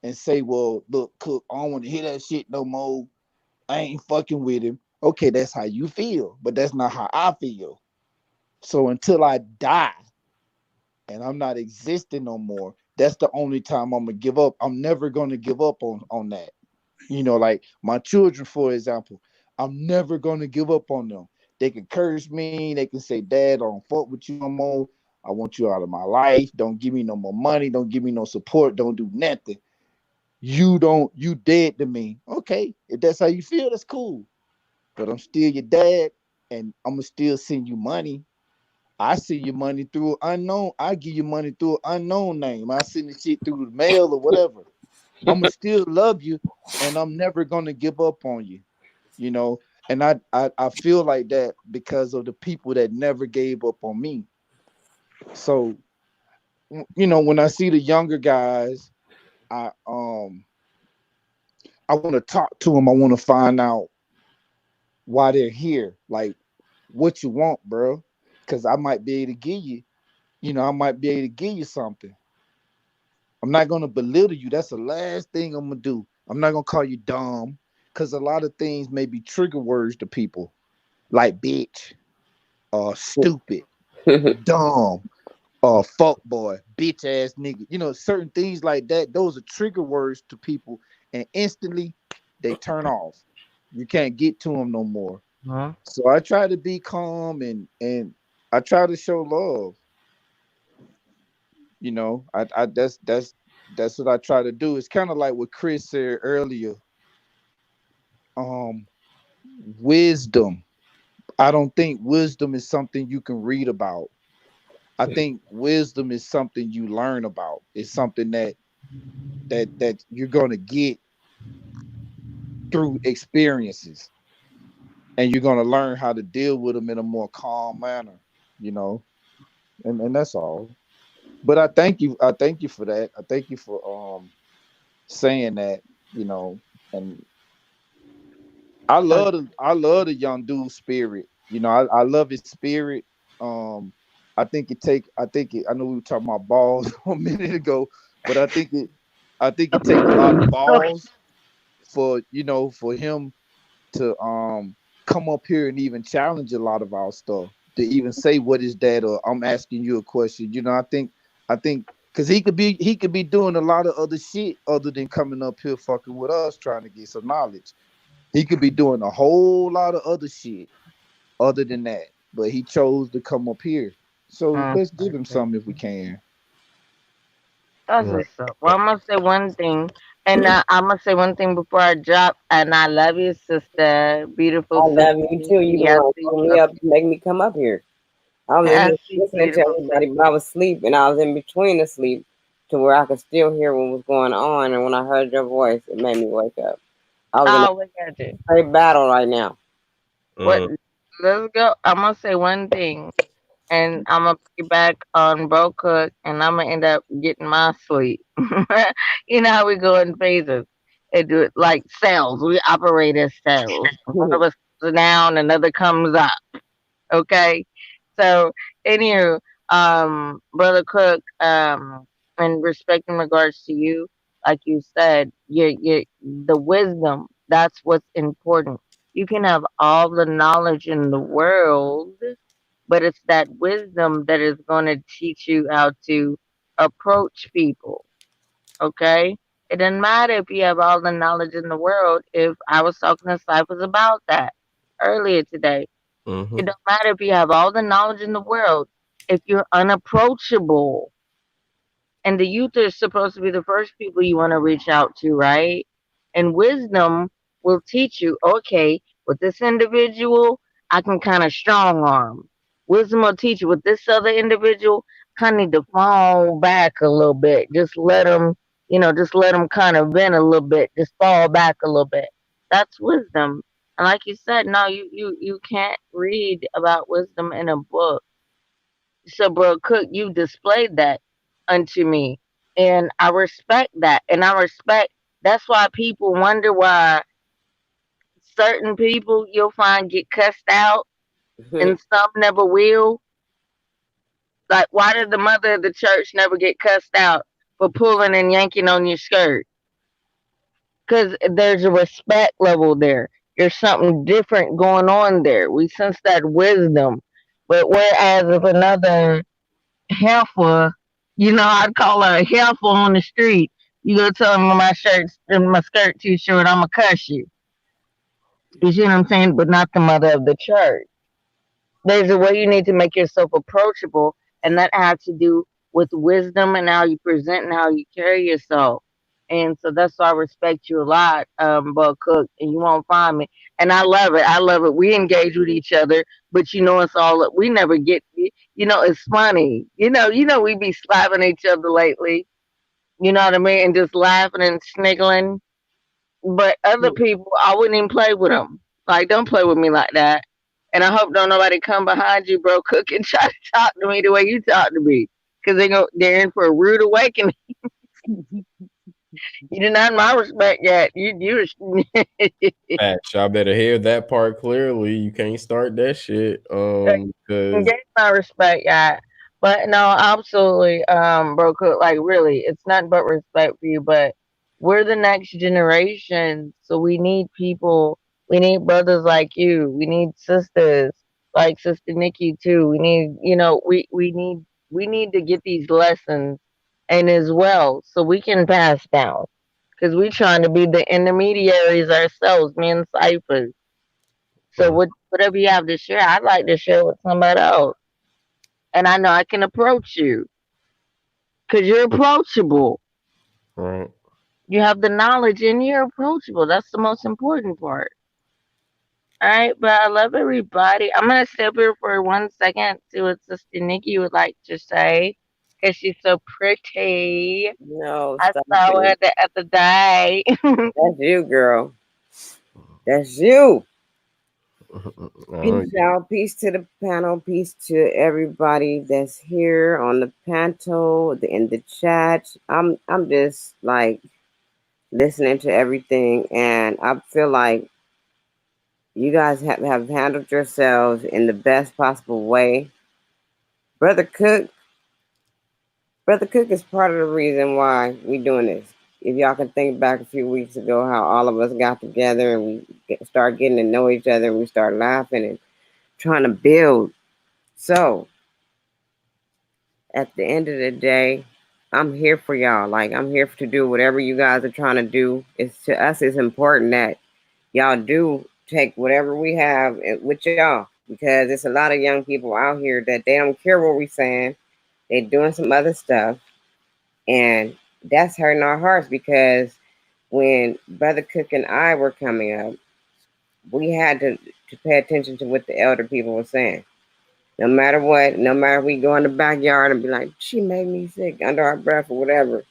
and say, well, look, Cook, I don't want to hear that shit no more. I ain't fucking with him. Okay, that's how you feel, but that's not how I feel. So until I die and I'm not existing no more, that's the only time I'm gonna give up. I'm never gonna give up on that. Like my children, for example, I'm never gonna give up on them. They can curse me, they can say, Dad, I don't fuck with you no more. I want you out of my life. Don't give me no more money, don't give me no support, don't do nothing. You dead to me. Okay, if that's how you feel, that's cool. But I'm still your dad, and I'm gonna still send you money. I send you money through an unknown. I give you money through an unknown name. I send the shit through the mail or whatever. I'm gonna still love you, and I'm never gonna give up on you. You know, and I feel like that because of the people that never gave up on me. So when I see the younger guys, I want to talk to them. I want to find out why they're here. Like, what you want, bro? Because I might be able to give you. I might be able to give you something. I'm not gonna belittle you. That's the last thing I'm gonna do. I'm not gonna call you dumb because a lot of things may be trigger words to people, like bitch, stupid, dumb, fuck boy, bitch ass nigga. Certain things like that. Those are trigger words to people, and instantly they turn off. You can't get to them no more. Huh? So I try to be calm and I try to show love. I that's what I try to do. It's kind of like what Chris said earlier. Um, wisdom. I don't think wisdom is something you can read about. I think wisdom is something you learn about. It's something that you're gonna get through experiences, and you're gonna learn how to deal with them in a more calm manner. You know, and that's all. But I thank you. I thank you for that. I thank you for saying that. You know, and I love the young dude spirit. I love his spirit. Um, I know we were talking about balls a minute ago, but I think it take a lot of balls for him to come up here and even challenge a lot of our stuff. To even say what is that, or I'm asking you a question. I think because he could be doing a lot of other shit other than coming up here fucking with us trying to get some knowledge. He could be doing a whole lot of other shit other than that, but he chose to come up here. So let's give him Okay. something if we can. That's Right. what's up. Well, I'm gonna say one thing, and I'm gonna say one thing before I drop. And I love you, sister, beautiful I sister. love you too. You the I one see pulling you. me up to make me come up here. I was in I here see you, listening to beautiful everybody, but I was asleep and I was in between the sleep to where I could still hear what was going on. And when I heard your voice, it made me wake up. I was in a Oh, look at you. great battle right now. What? Mm. Let's go. I'm gonna say one thing, and I'm gonna back on Bro Cook, and I'm gonna end up getting my sleep. You know how we go in phases. It do it like cells. We operate as cells. One of us goes down, another comes up. Okay. So, anywho, Brother Cook, and respect in regards to you, like you said, the wisdom, that's what's important. You can have all the knowledge in the world, but it's that wisdom that is going to teach you how to approach people. Okay? It doesn't matter if you have all the knowledge in the world. If I was talking to Cyphers about that earlier today, Mm-hmm. it don't matter if you have all the knowledge in the world. If you're unapproachable, and the youth are supposed to be the first people you want to reach out to, right? And wisdom will teach you, okay, with this individual, I can kind of strong arm. Wisdom will teach you with this other individual, kind of need to fall back a little bit. Just let them, just let them kind of vent a little bit. Just fall back a little bit. That's wisdom. And like you said, no, you can't read about wisdom in a book. So, bro, Cook, you displayed that unto me. And I respect that. And I respect that's why people wonder why certain people you'll find get cussed out and some never will. Like, why did the mother of the church never get cussed out for pulling and yanking on your skirt? Because there's a respect level there. There's something different going on there. We sense that wisdom. But whereas if another heifer, I'd call her a heifer on the street. You go tell me my skirt too short, I'ma cuss you. You see what I'm saying? But not the mother of the church. There's a way you need to make yourself approachable, and that has to do with wisdom and how you present and how you carry yourself. And so that's why I respect you a lot, Bud Cook, and you won't find me. And I love it. I love it. We engage with each other, but it's all we never get. It's funny. We be slapping each other lately. You know what I mean? And just laughing and sniggling. But other people, I wouldn't even play with them. Like, don't play with me like that. And I hope don't nobody come behind you, bro, Cook, and try to talk to me the way you talk to me, because they're in for a rude awakening. You didn't have my respect yet. You. Facts. Y'all better hear that part clearly. You can't start that shit. Cause Get my respect yet. But no, absolutely, bro, Cook. Like, really, it's nothing but respect for you. But we're the next generation, so we need people. We need brothers like you. We need sisters like Sister Nikki too. We need, we need to get these lessons and as well, so we can pass down. Because we trying to be the intermediaries ourselves, me and Cyphers. So whatever you have to share, I'd like to share with somebody else. And I know I can approach you because you're approachable. right. You have the knowledge and you're approachable. That's the most important part. All right, but I love everybody. I'm gonna stay up here for 1 second, see what Sister Nikki would like to say, because she's so pretty. No, I stop saw her it. the other day. That's you, girl. That's you. Oh, Peace out. Peace to the panel. Peace to everybody that's here on the panel, in the chat. I'm just like listening to everything, and I feel like you guys have handled yourselves in the best possible way. Brother Cook, Brother Cook is part of the reason why we doing this. If y'all can think back a few weeks ago, how all of us got together and we started getting to know each other, and we started laughing and trying to build. So at the end of the day, I'm here for y'all. Like, I'm here to do whatever you guys are trying to do. It's to us, it's important that y'all do take whatever we have with y'all, because it's a lot of young people out here that they don't care what we're saying. They're doing some other stuff, and that's hurting our hearts, because when Brother Cook and I were coming up, we had to pay attention to what the elder people were saying. No matter what, no matter if we go in the backyard and be like, she made me sick under our breath or whatever,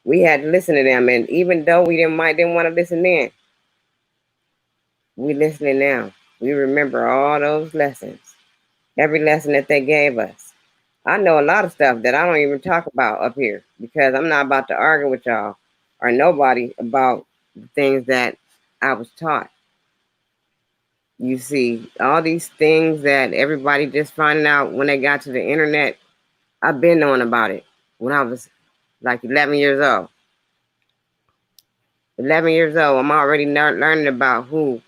we had to listen to them. And even though we didn't want to listen then, we listening now. We remember all those lessons, every lesson that they gave us. I know a lot of stuff that I don't even talk about up here, because I'm not about to argue with y'all or nobody about the things that I was taught. You see, all these things that everybody just finding out when they got to the internet, I've been knowing about it when I was like 11 years old. 11 years old, I'm already learning about who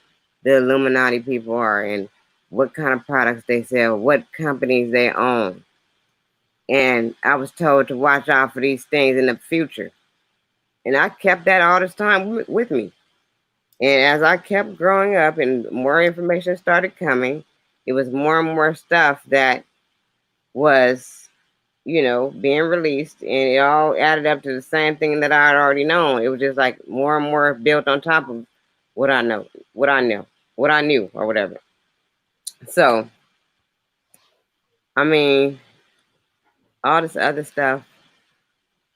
the Illuminati people are and what kind of products they sell, what companies they own. And I was told to watch out for these things in the future. And I kept that all this time with me. And as I kept growing up and more information started coming, it was more and more stuff that was, being released, and it all added up to the same thing that I had already known. It was just like more and more built on top of what I know, what I know, what I knew, or whatever. So, I mean, all this other stuff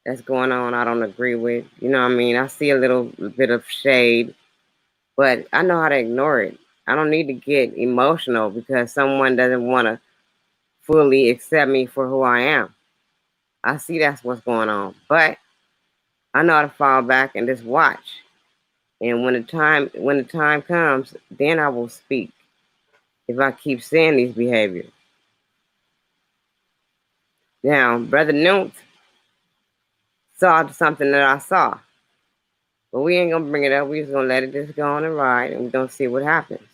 that's going on, I don't agree with. You know what I mean? I see a little bit of shade, but I know how to ignore it. I don't need to get emotional because someone doesn't want to fully accept me for who I am. I see that's what's going on, but I know how to fall back and just watch. And when the time comes, then I will speak. If I keep seeing these behaviors. Now, Brother Newt saw something that I saw. But we ain't gonna bring it up. We just gonna let it just go on and ride, and we gonna see what happens.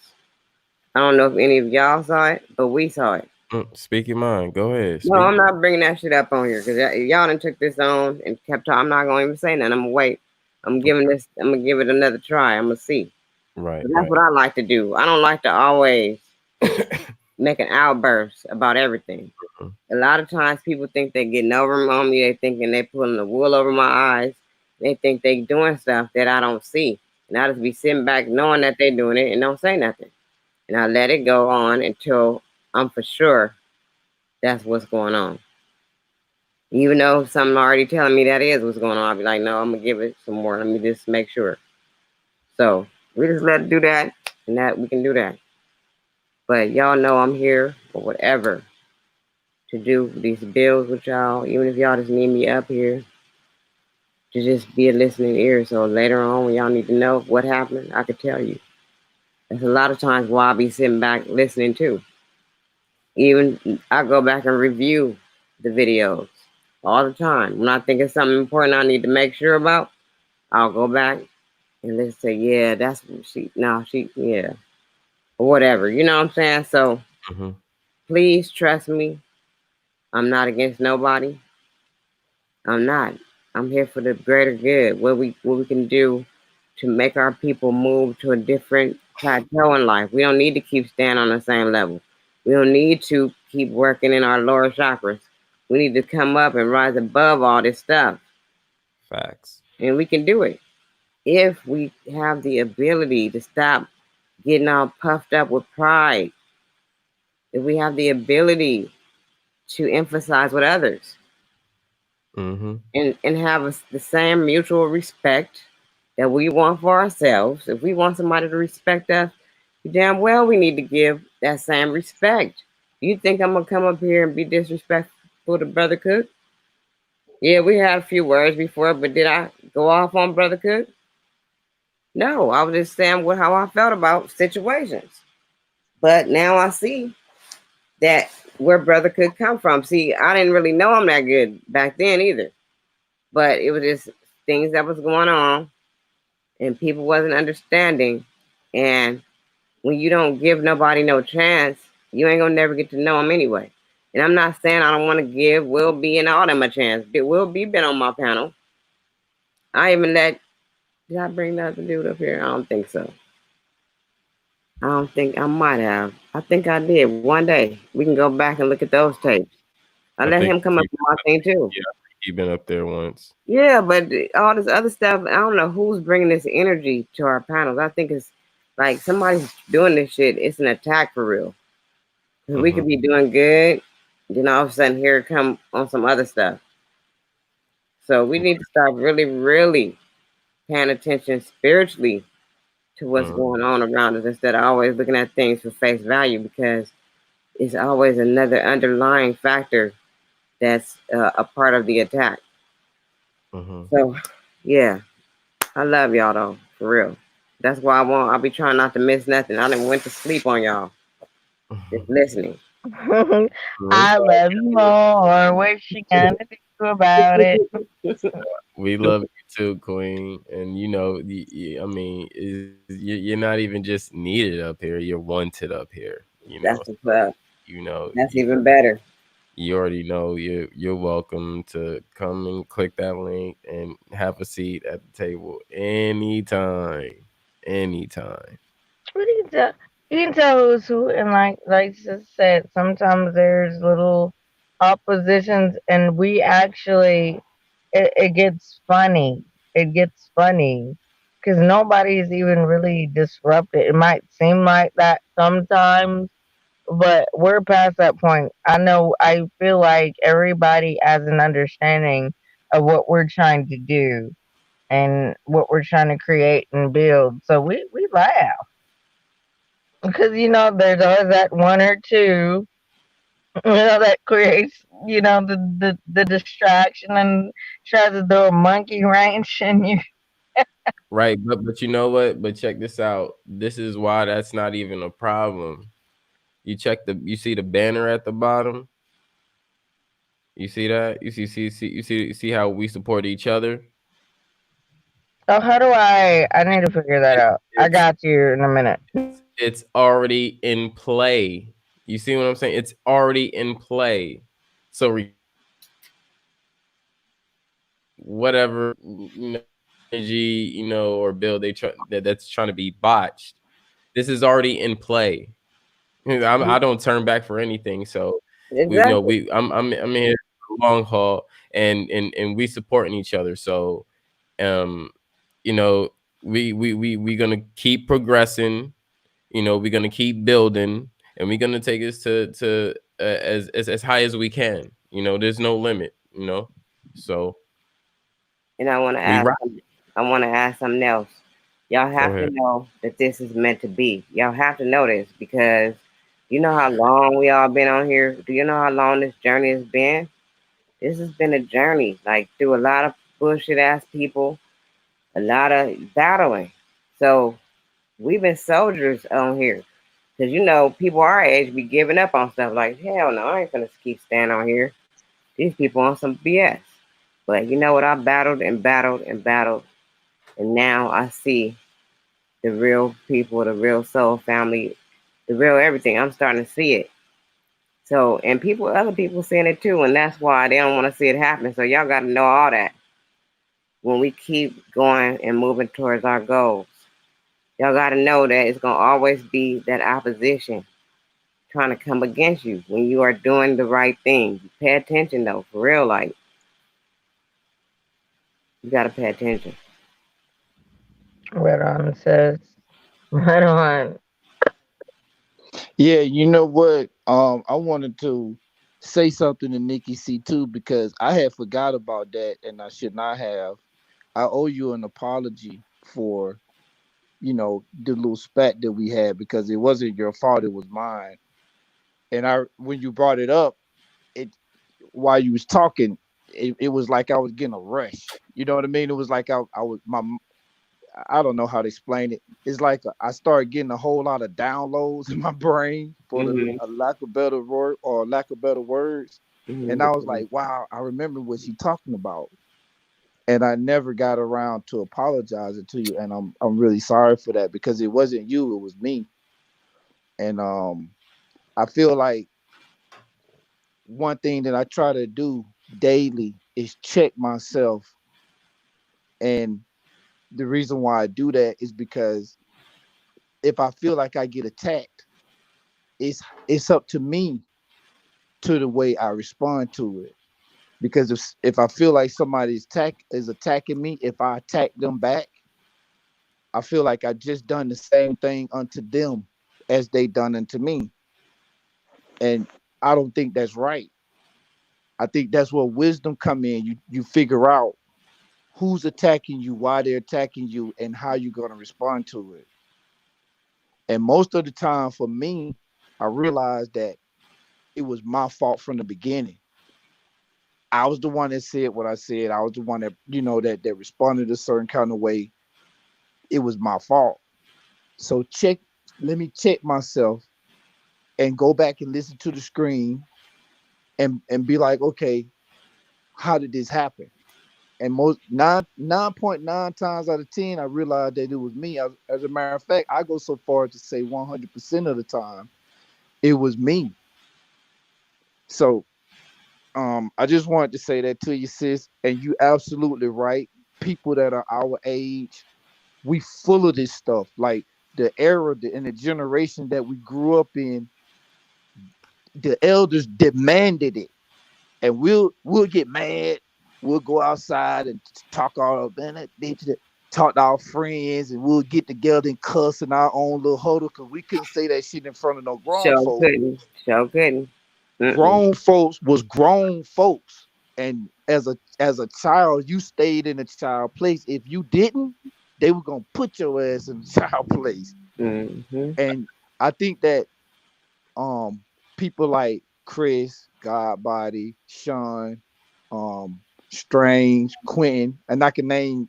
I don't know if any of y'all saw it, but we saw it. Speak your mind. Go ahead. No, I'm not bringing that shit up on here because y'all done took this on and kept talking. I'm not gonna even say nothing. I'm gonna wait. I'm gonna give it another try. I'm gonna see. Right. That's what I like to do. I don't like to always make an outburst about everything. A lot of times people think they're getting over on me. They thinking they pulling the wool over my eyes. They think they doing stuff that I don't see. And I just be sitting back knowing that they're doing it and don't say nothing. And I let it go on until I'm for sure that's what's going on. Even though something already telling me that is what's going on, I'll be like, no, I'm going to give it some more. Let me just make sure. So we just let it do that, and that we can do that. But y'all know I'm here for whatever to do these bills with y'all, even if y'all just need me up here to just be a listening ear. So later on, when y'all need to know what happened, I could tell you. There's a lot of times why I'll be sitting back listening too. Even I go back and review the videos all the time. When I think it's something important I need to make sure about, I'll go back and let's say, yeah, that's yeah, or whatever. You know what I'm saying? So please trust me. I'm not against nobody. I'm not. I'm here for the greater good. What we can do to make our people move to a different plateau in life. We don't need to keep staying on the same level. We don't need to keep working in our lower chakras. We need to come up and rise above all this stuff. Facts. And we can do it if we have the ability to stop getting all puffed up with pride. If we have the ability to emphasize with others. And have the same mutual respect that we want for ourselves. If we want somebody to respect us, damn well we need to give that same respect. You think I'm gonna come up here and be disrespectful to Brother Cook? Yeah, we had a few words before, but did I go off on Brother Cook? No, I was just saying how I felt about situations. But now I see that where Brother Cook come from. See, I didn't really know him that good back then either. But it was just things that was going on and people wasn't understanding. And when you don't give nobody no chance, you ain't gonna never get to know them anyway. And I'm not saying I don't want to give Will B and all them a chance. Will B been on my panel. I even did I bring that dude up here? I don't think so. I don't think I might have. I think I did one day. We can go back and look at those tapes. I let him come up to my thing too. Yeah, he been up there once. Yeah, but all this other stuff, I don't know who's bringing this energy to our panels. I think it's like somebody's doing this shit. It's an attack for real. We could be doing good, then all of a sudden here it come on some other stuff. So we need to start really, really paying attention spiritually to what's going on around us instead of always looking at things for face value, because it's always another underlying factor that's a part of the attack. So, yeah, I love y'all though, for real. That's why I'll be trying not to miss nothing. I done went to sleep on y'all, just listening. I love you more. What she gonna do? about it. We love you too, Queen. And I mean, you're not even just needed up here; you're wanted up here. That's what's up. You know, That's even better. you already know you're welcome to come and click that link and have a seat at the table anytime, anytime. But you can tell who's who, and like just said, sometimes there's little oppositions, and we actually it gets funny. It gets funny because nobody's even really disrupted. It might seem like that sometimes, but we're past that point. I know. I feel like everybody has an understanding of what we're trying to do and what we're trying to create and build. So we laugh because there's always that one or two that creates the distraction and tries to do a monkey wrench and you. Right, but you know what? But check this out. This is why that's not even a problem. You see the banner at the bottom. You see that? You see how we support each other. So how do I need to figure that It, out. I it's got you in a minute. it's already in play. You see what I'm saying? It's already in play. So whatever energy or bill that's trying to be botched, this is already in play. I don't turn back for anything. So Exactly. I'm here for the long haul, and we supporting each other. So um you know we gonna keep progressing. We're gonna keep building, and we're gonna take us to as high as we can. There's no limit. So And I want to we ask. rock. I want to ask something else. Y'all Go have to ahead. know that this is meant to be. Y'all have to know this because you know how long we all been on here. Do you know how long this journey has been? This has been a journey, like through a lot of bullshit ass people, a lot of battling. So we've been soldiers on here. Cause people our age be giving up on stuff like hell no, I ain't gonna keep staying on here. These people on some BS. But you know what? I battled and battled and battled, and now I see the real people, the real soul family, the real everything. I'm starting to see it. So, and other people seeing it too, and that's why they don't want to see it happen. So y'all got to know all that when we keep going and moving towards our goals. Y'all got to know that it's gonna always be that opposition trying to come against you when you are doing the right thing. Pay attention though, for real. Like you got to pay attention. Right on, says. Right on. Yeah, you know what? I wanted to say something to Nikki C too because I had forgot about that and I should not have. I owe you an apology for the little spat that we had because it wasn't your fault, it was mine. And when you brought it up, it while you was talking, it was like I was getting a rush. You know what I mean? It was like I was I don't know how to explain it. It's like I started getting a whole lot of downloads in my brain, for Mhm. a lack of better word or lack of better words. And Mhm. I was like, wow, I remember what she talking about. And I never got around to apologizing to you. And I'm really sorry for that because it wasn't you, it was me. And I feel like one thing that I try to do daily is check myself. And the reason why I do that is because if I feel like I get attacked, it's up to me to the way I respond to it. Because if I feel like is attacking me, if I attack them back, I feel like I just done the same thing unto them as they done unto me. And I don't think that's right. I think that's where wisdom come in. You figure out who's attacking you, why they're attacking you, and how you're gonna respond to it. And most of the time for me, I realized that it was my fault from the beginning. I was the one that said what I said. I was the one that, that responded a certain kind of way. It was my fault. So let me check myself and go back and listen to the screen and be like, okay, how did this happen? And most 9.9 times out of 10, I realized that it was me. As a matter of fact, I go so far as to say 100% of the time it was me. So I just wanted to say that to you, sis. And you absolutely right. People that are our age, we full of this stuff. Like the era and the generation that we grew up in, the elders demanded it. And we'll get mad. We'll go outside and talk all up, man, that bitch that talk to our friends, and we'll get together and cuss in our own little huddle because we couldn't say that shit in front of no grown Show folk. couldn't. Show couldn't. Mm-mm. Grown folks was grown folks. And as a child, you stayed in a child place. If you didn't, they were gonna put your ass in a child place. Mm-hmm. And I think that um people like Chris, Godbody, Sean, Strange, Quentin, and I can name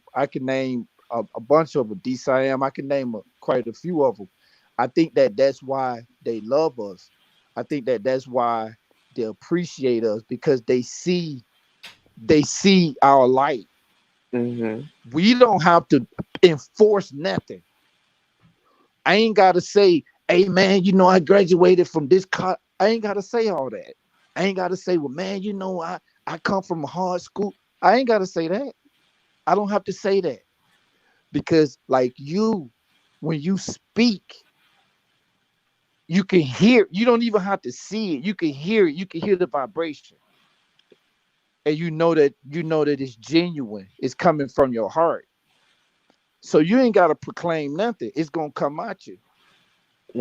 a bunch of them. D. Siam, I can name quite a few of them. I think that that's why they love us. I think that that's why they appreciate us because they see our light. Mm-hmm. We don't have to enforce nothing. I ain't gotta say, hey man, I graduated from this I ain't gotta say all that. I ain't gotta say, well, man, I come from a hard school. I ain't gotta say that. I don't have to say that. Because like when you speak, you can hear, you don't even have to see it. You can hear it, you can hear the vibration. And you know that it's genuine. It's coming from your heart. So you ain't gotta proclaim nothing. It's gonna come at you.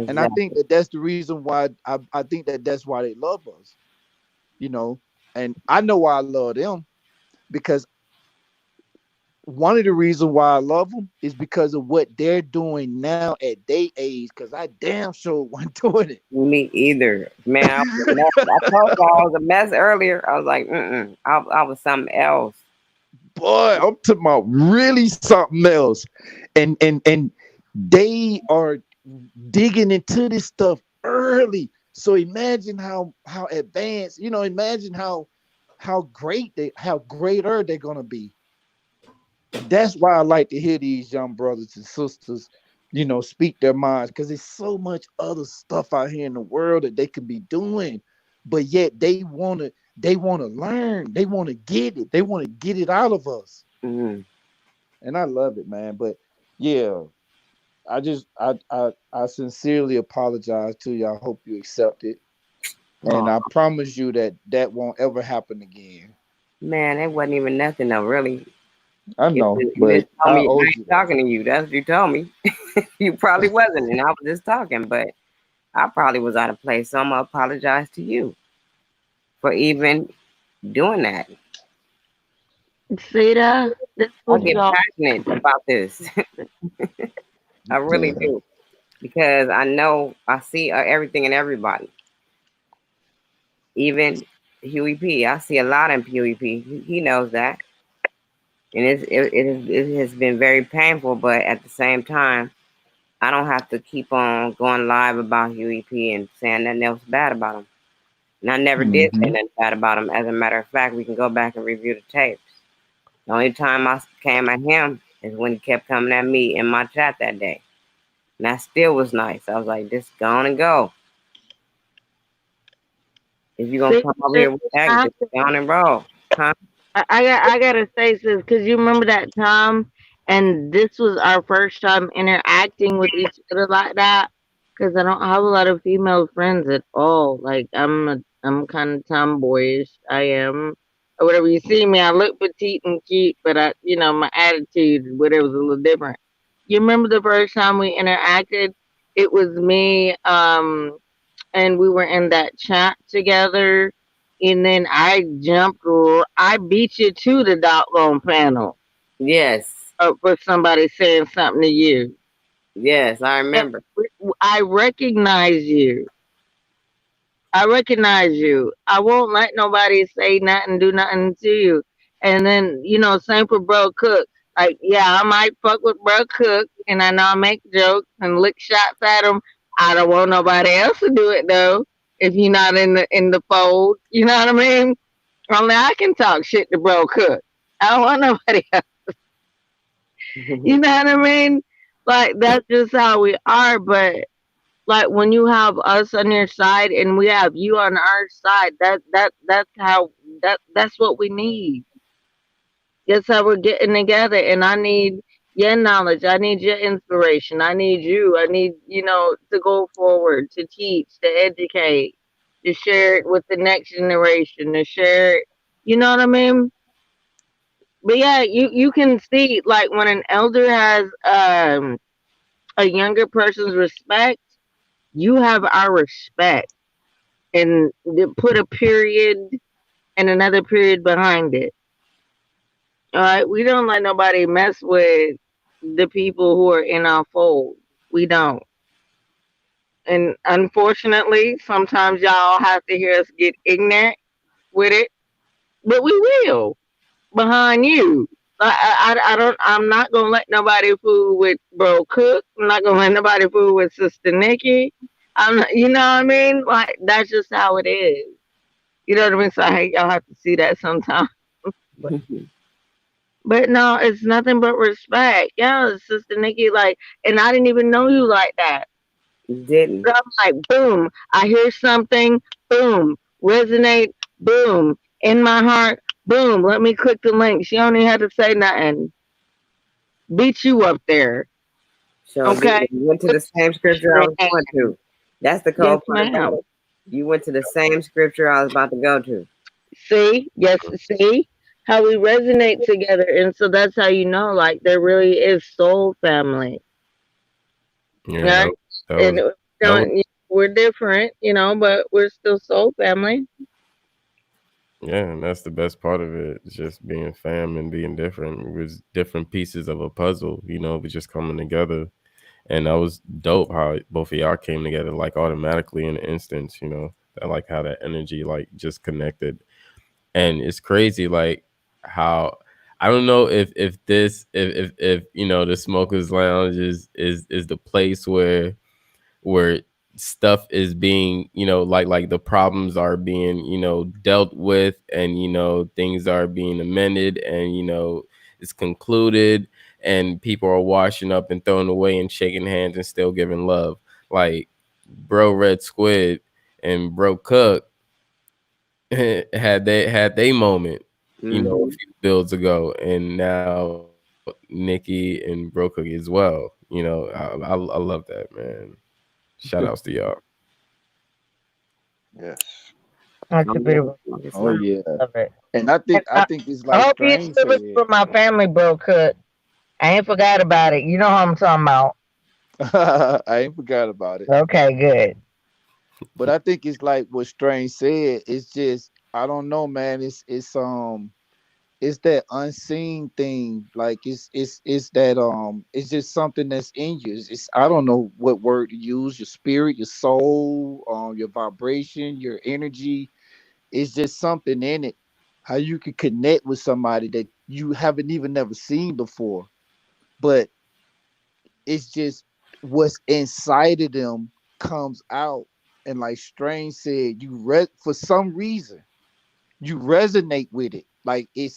And I think Exactly. that that's the reason why I think that that's why they love us, you know. And I know why I love them because one of the reasons why I love them is because of what they're doing now at their age. Because I damn sure wasn't doing it. Me either, man. I was a mess. I told you I was a mess earlier. I was like, mm-mm. I was something else. Boy, I'm talking about really something else. And they are digging into this stuff early. So imagine how advanced, imagine how greater they're gonna be. That's why I like to hear these young brothers and sisters, speak their minds because there's so much other stuff out here in the world that they could be doing, but yet they wanna learn, they want to get it, they want to get it out of us, Mm-hmm. and I love it, man. But yeah, I sincerely apologize to you. I hope you accept it, and Oh I promise you that that won't ever happen again. man, it wasn't even nothing though. Really, I know, you just but told I me I owed ain't you that. talking to you. That's what you told me. You probably wasn't, and I was just talking, but I probably was out of place. So I'm gonna apologize to you for even doing that. See that? That's I what get y'all. passionate about this. I really Yeah. do because I know I see everything in everybody, even Huey P. I see a lot in Huey P. He knows that, and it has been very painful. But at the same time, I don't have to keep on going live about Huey P. and saying nothing else bad about him. And I never did say Hmm. nothing bad about him. As a matter of fact, we can go back and review the tapes. The only time I came at him is when he kept coming at me in my chat that day. And that still was nice. I was like, just go on and go. If you're gonna See, come over sis, here with that, I just go on and roll. Huh? I gotta say, sis, because you remember that time, and this was our first time interacting with each other like that. Because I don't have a lot of female friends at all. Like I'm kind of tomboyish. I am. Or whatever you see me, I look petite and cute, but my attitude, whatever, was a little different. You remember the first time we interacted? It was me. And we were in that chat together. And then I beat you to the doggone panel Yes. for somebody saying something to you. Yes, I And remember. I recognize you. I recognize you. I won't let nobody say nothing, do nothing to you. And then, same for Bro Cook. Like, yeah, I might fuck with Bro Cook, and I know I make jokes and lick shots at him. I don't want nobody else to do it though. If you're not in the fold, you know what I mean? Only I can talk shit to Bro Cook. I don't want nobody else. You know what I mean? Like that's just how we are. But like when you have us on your side and we have you on our side, that's how that's what we need. That's how we're getting together. And I need your knowledge. I need your inspiration. I need you. I need, to go forward, to teach, to educate, to share it with the next generation, to share it. You know what I mean? But yeah, you can see like when an elder has a younger person's respect, you have our respect, and put a period and another period behind it. All right, we don't let nobody mess with the people who are in our fold. We don't. And unfortunately, sometimes y'all have to hear us get ignorant with it, but we will behind you. I don't. I'm not gonna let nobody fool with Bro Cook. I'm not gonna let nobody fool with Sister Nikki. I'm not, you know what I mean? Like that's just how it is. You know what I mean? So I hate y'all have to see that sometimes. But But no, it's nothing but respect. Yeah, Sister Nikki, like, and I didn't even know you like that. Didn't. But I'm like, boom, I hear something, boom, resonate, boom, in my heart, boom, let me click the link. She don't even have to say nothing. Beat you up there. So Okay? you went to the same scripture I was going to. That's the Yes, cold part about ma'am. it. You went to the same scripture I was about to go to. See? Yes, see? How we resonate together. And so that's how you know, like, there really is soul family. Yeah, Right? that And was that was we're different, but we're still soul family. yeah, and that's the best part of it. It's just being fam and being different. It was different pieces of a puzzle, but just coming together. And that was dope how both of y'all came together like automatically in an instance. I like how that energy like just connected. And it's crazy like how I don't know if this if the smokers lounge is the place where stuff is being like the problems are being dealt with, and things are being amended, and it's concluded, and people are washing up and throwing away and shaking hands and still giving love, like bro Red Squid and bro Cook had they moment a few builds ago, and now Nikki and bro Cookie as well. I love that, man. Shout outs to y'all. Yes. That's a Oh, beautiful oh song. yeah. Love it. And I And think I think it's I like hope you Strange do it said. for my family, Bro Cook. I ain't forgot about it. You know what I'm talking about. I ain't forgot about it. Okay, good. But I think it's like what Strange said. It's just I don't know, man. It's that unseen thing. Like it's that it's just something that's in you. It's I don't know what word to use. Your spirit, your soul, your vibration, your energy. It's just something in it. How you can connect with somebody that you haven't even never seen before, but it's just what's inside of them comes out. And like Strange said, for some reason you resonate with it. Like it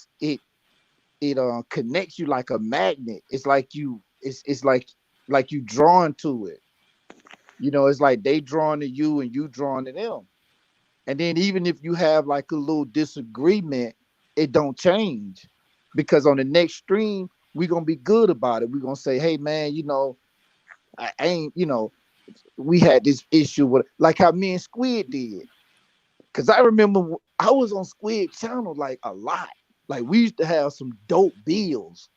connects you like a magnet. It's like it's like you drawn to it. It's like they drawn to you and you drawn to them. And then even if you have like a little disagreement, it don't change. Because on the next stream, we're gonna be good about it. We're gonna say, hey man, I ain't, we had this issue with like how me and Squid did. Cause I remember I was on Squid channel like a lot. Like we used to have some dope bills.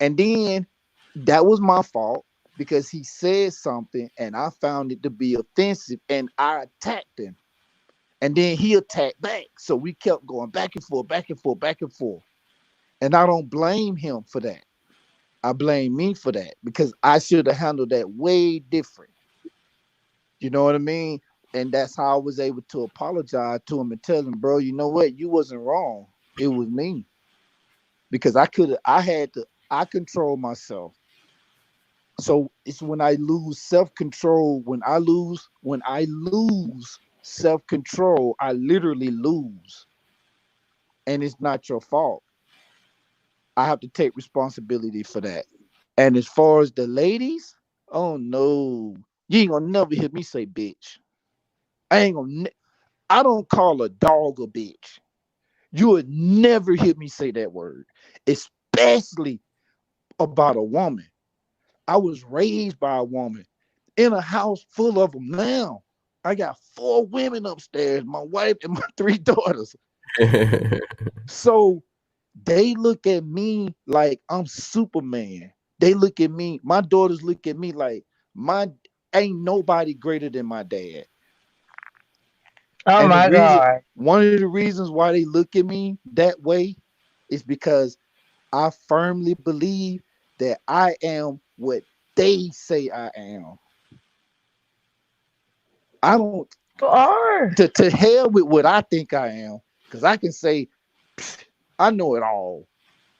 And then that was my fault because he said something and I found it to be offensive and I attacked him. And then he attacked back. So we kept going back and forth, back and forth, back and forth. And I don't blame him for that. I blame me for that because I should have handled that way different. You know what I mean? And that's how I was able to apologize to him and tell him, bro, you know what? You wasn't wrong. It was me. Because I control myself. So it's when I lose self-control, when I lose self-control, I literally lose. and it's not your fault. I have to take responsibility for that. And as far as the ladies, oh no, you ain't gonna never hear me say bitch. I ain't gonna. I don't call a dog a bitch. You would never hear me say that word, especially about a woman. I was raised by a woman in a house full of them now. I got 4 women upstairs, my wife and my 3 daughters. So they look at me like I'm Superman. They look at me, my daughters look at me like my ain't nobody greater than my dad. Oh And the my reason God. one of the reasons why they look at me that way is because I firmly believe that I am what they say I am. I don't Or to hell with what I think I am, because I can say I know it all.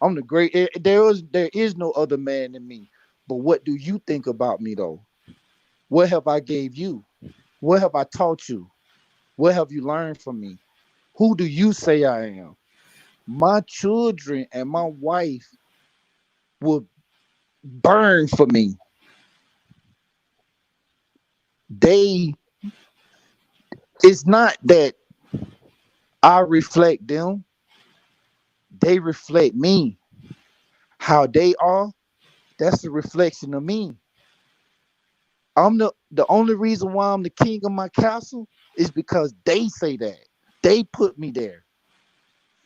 I'm the great. There is no other man than me. But what do you think about me though? What have I gave you? What have I taught you? What have you learned from me? Who do you say I am? My children and my wife will burn for me. They It's not that I reflect them, they reflect me. How they are, that's a reflection of me. I'm the only reason why I'm the king of my castle is because they say that. They put me there.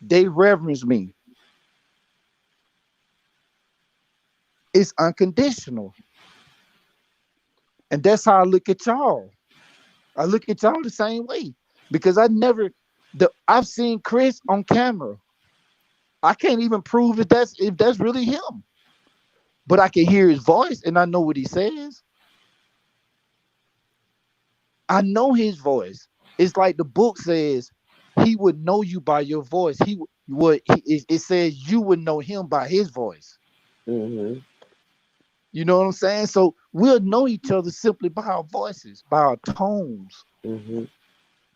They reverence me. It's unconditional. And that's how I look at y'all. I look at y'all the same way. Because I've seen Chris on camera. I can't even prove that if that's really him. But I can hear his voice and I know what he says. I know his voice. It's like the book says, he would know you by your voice. It says you would know him by his voice. Mm-hmm. You know what I'm saying? So we'll know each other simply by our voices, by our tones. Mm-hmm.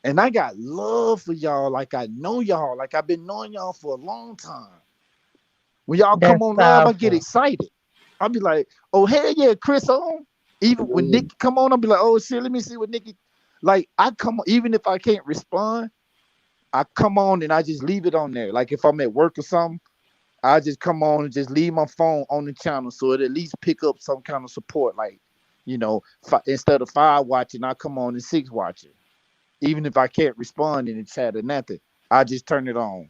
And I got love for y'all, like I know y'all, like I've been knowing y'all for a long time. When y'all come that's on love, I get powerful. excited. I'll be like, oh hell yeah, Chris on. Even when Mm-hmm. Nikki come on, I'll be like, oh shit, let me see what Nikki. Like I come on, even if I can't respond, I come on and I just leave it on there. Like if I'm at work or something, I just come on and just leave my phone on the channel so it at least pick up some kind of support. Like, instead of 5 watching, I come on and 6 watching. Even if I can't respond in the chat or nothing, I just turn it on.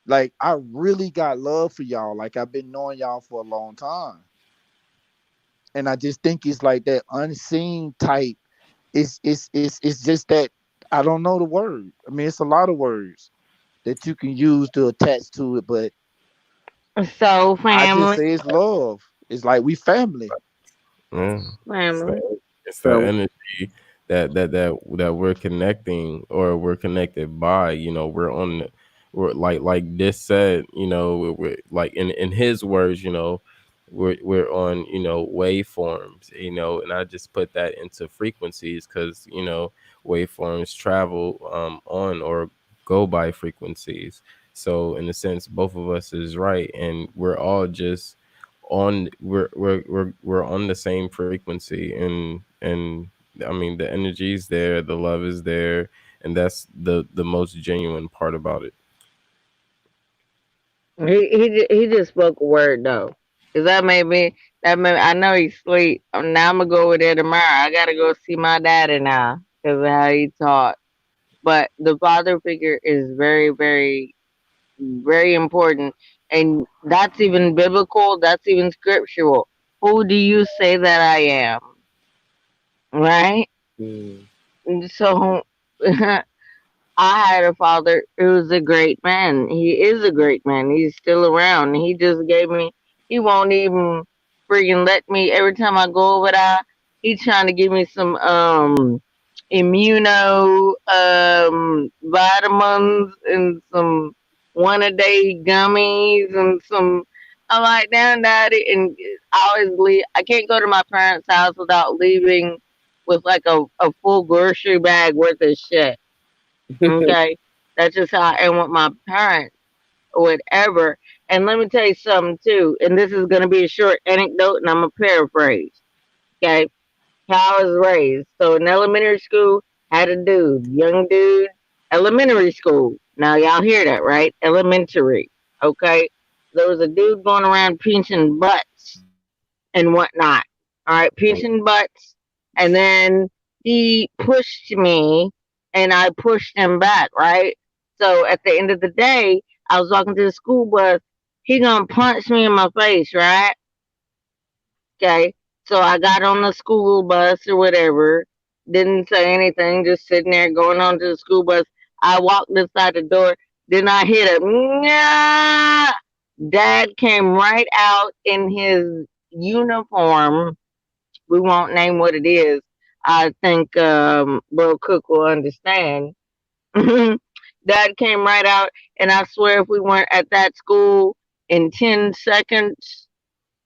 Like I really got love for y'all. Like I've been knowing y'all for a long time. And I just think it's like that unseen type. It's just that I don't know the word. I mean, it's a lot of words that you can use to attach to it, but So I just family, say it's love. It's like we family. Yeah. It's family. the, it's the So energy that we're connecting or we're connected by. We're like this said. We're like in his words. We're on waveforms. And I just put that into frequencies because waveforms travel on or go by frequencies. So in a sense, both of us is right, and we're all just we're on the same frequency, and I mean the energy is there, the love is there, and that's the most genuine part about it. He just spoke a word though, cause that made I know he's asleep. Now I'm gonna go over there tomorrow. I gotta go see my daddy now, cause of how he taught. But the father figure is very, very, very important, and that's even biblical. That's even scriptural. Who do you say that I am? Right. mm, And so I had a father who was a great man. He is a great man. He's still around. He just gave me. He won't even freaking let me. Every time I go over there, he's trying to give me some immuno vitamins and some 1 a day gummies and some. I'm like, damn, daddy, and I always leave. I can't go to my parents' house without leaving with like a full grocery bag worth of shit. Okay, that's just how I am with my parents or whatever. And let me tell you something too. And this is gonna be a short anecdote, and I'm gonna paraphrase. Okay, how I was raised. So in elementary school, had a dude, young dude, elementary school. Now y'all hear that, right? Elementary. Okay. There was a dude going around pinching butts and whatnot. All right, pinching butts. And then he pushed me and I pushed him back, right? So at the end of the day, I was walking to the school bus. He gonna punch me in my face, right? Okay. So I got on the school bus or whatever. Didn't say anything, just sitting there going on to the school bus. I walked inside the door. Then I hit a "Nyah!" Dad came right out in his uniform. We won't name what it is. I think Bro Cook will understand. Dad came right out, and I swear if we weren't at that school in 10 seconds,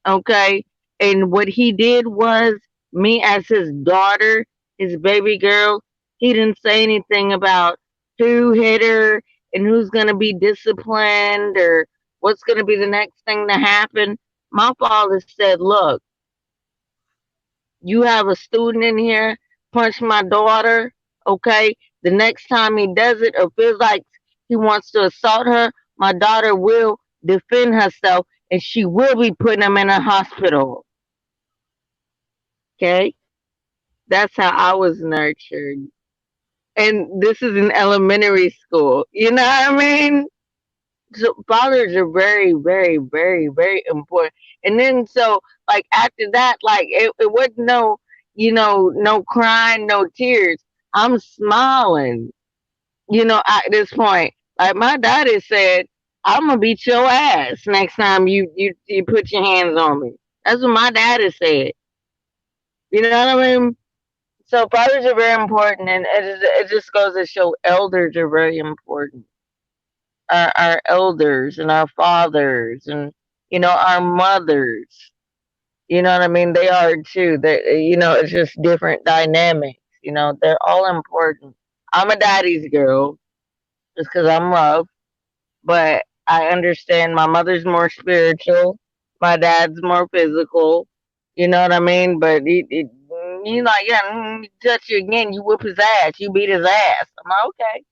okay. And what he did was, me as his daughter, his baby girl, he didn't say anything about who hit her and who's going to be disciplined or what's going to be the next thing to happen. My father said, look, you have a student in here punch my daughter, okay? The next time he does it or feels like he wants to assault her, my daughter will defend herself and she will be putting him in a hospital. Okay, that's how I was nurtured. And this is in elementary school. You know what I mean? So fathers are very, very, very, very important. And then so like after that, like it wasn't no, no crying, no tears. I'm smiling, at this point. Like my daddy said, I'm gonna beat your ass next time you put your hands on me. That's what my daddy said. You know what I mean? So fathers are very important, and it just goes to show elders are very important. Our elders and our fathers and our mothers. You know what I mean? They are too. It's just different dynamics. They're all important. I'm a daddy's girl just because I'm rough, but I understand my mother's more spiritual, my dad's more physical. You know what I mean? But you like, yeah, touch you again, you whip his ass, you beat his ass. I'm like, okay.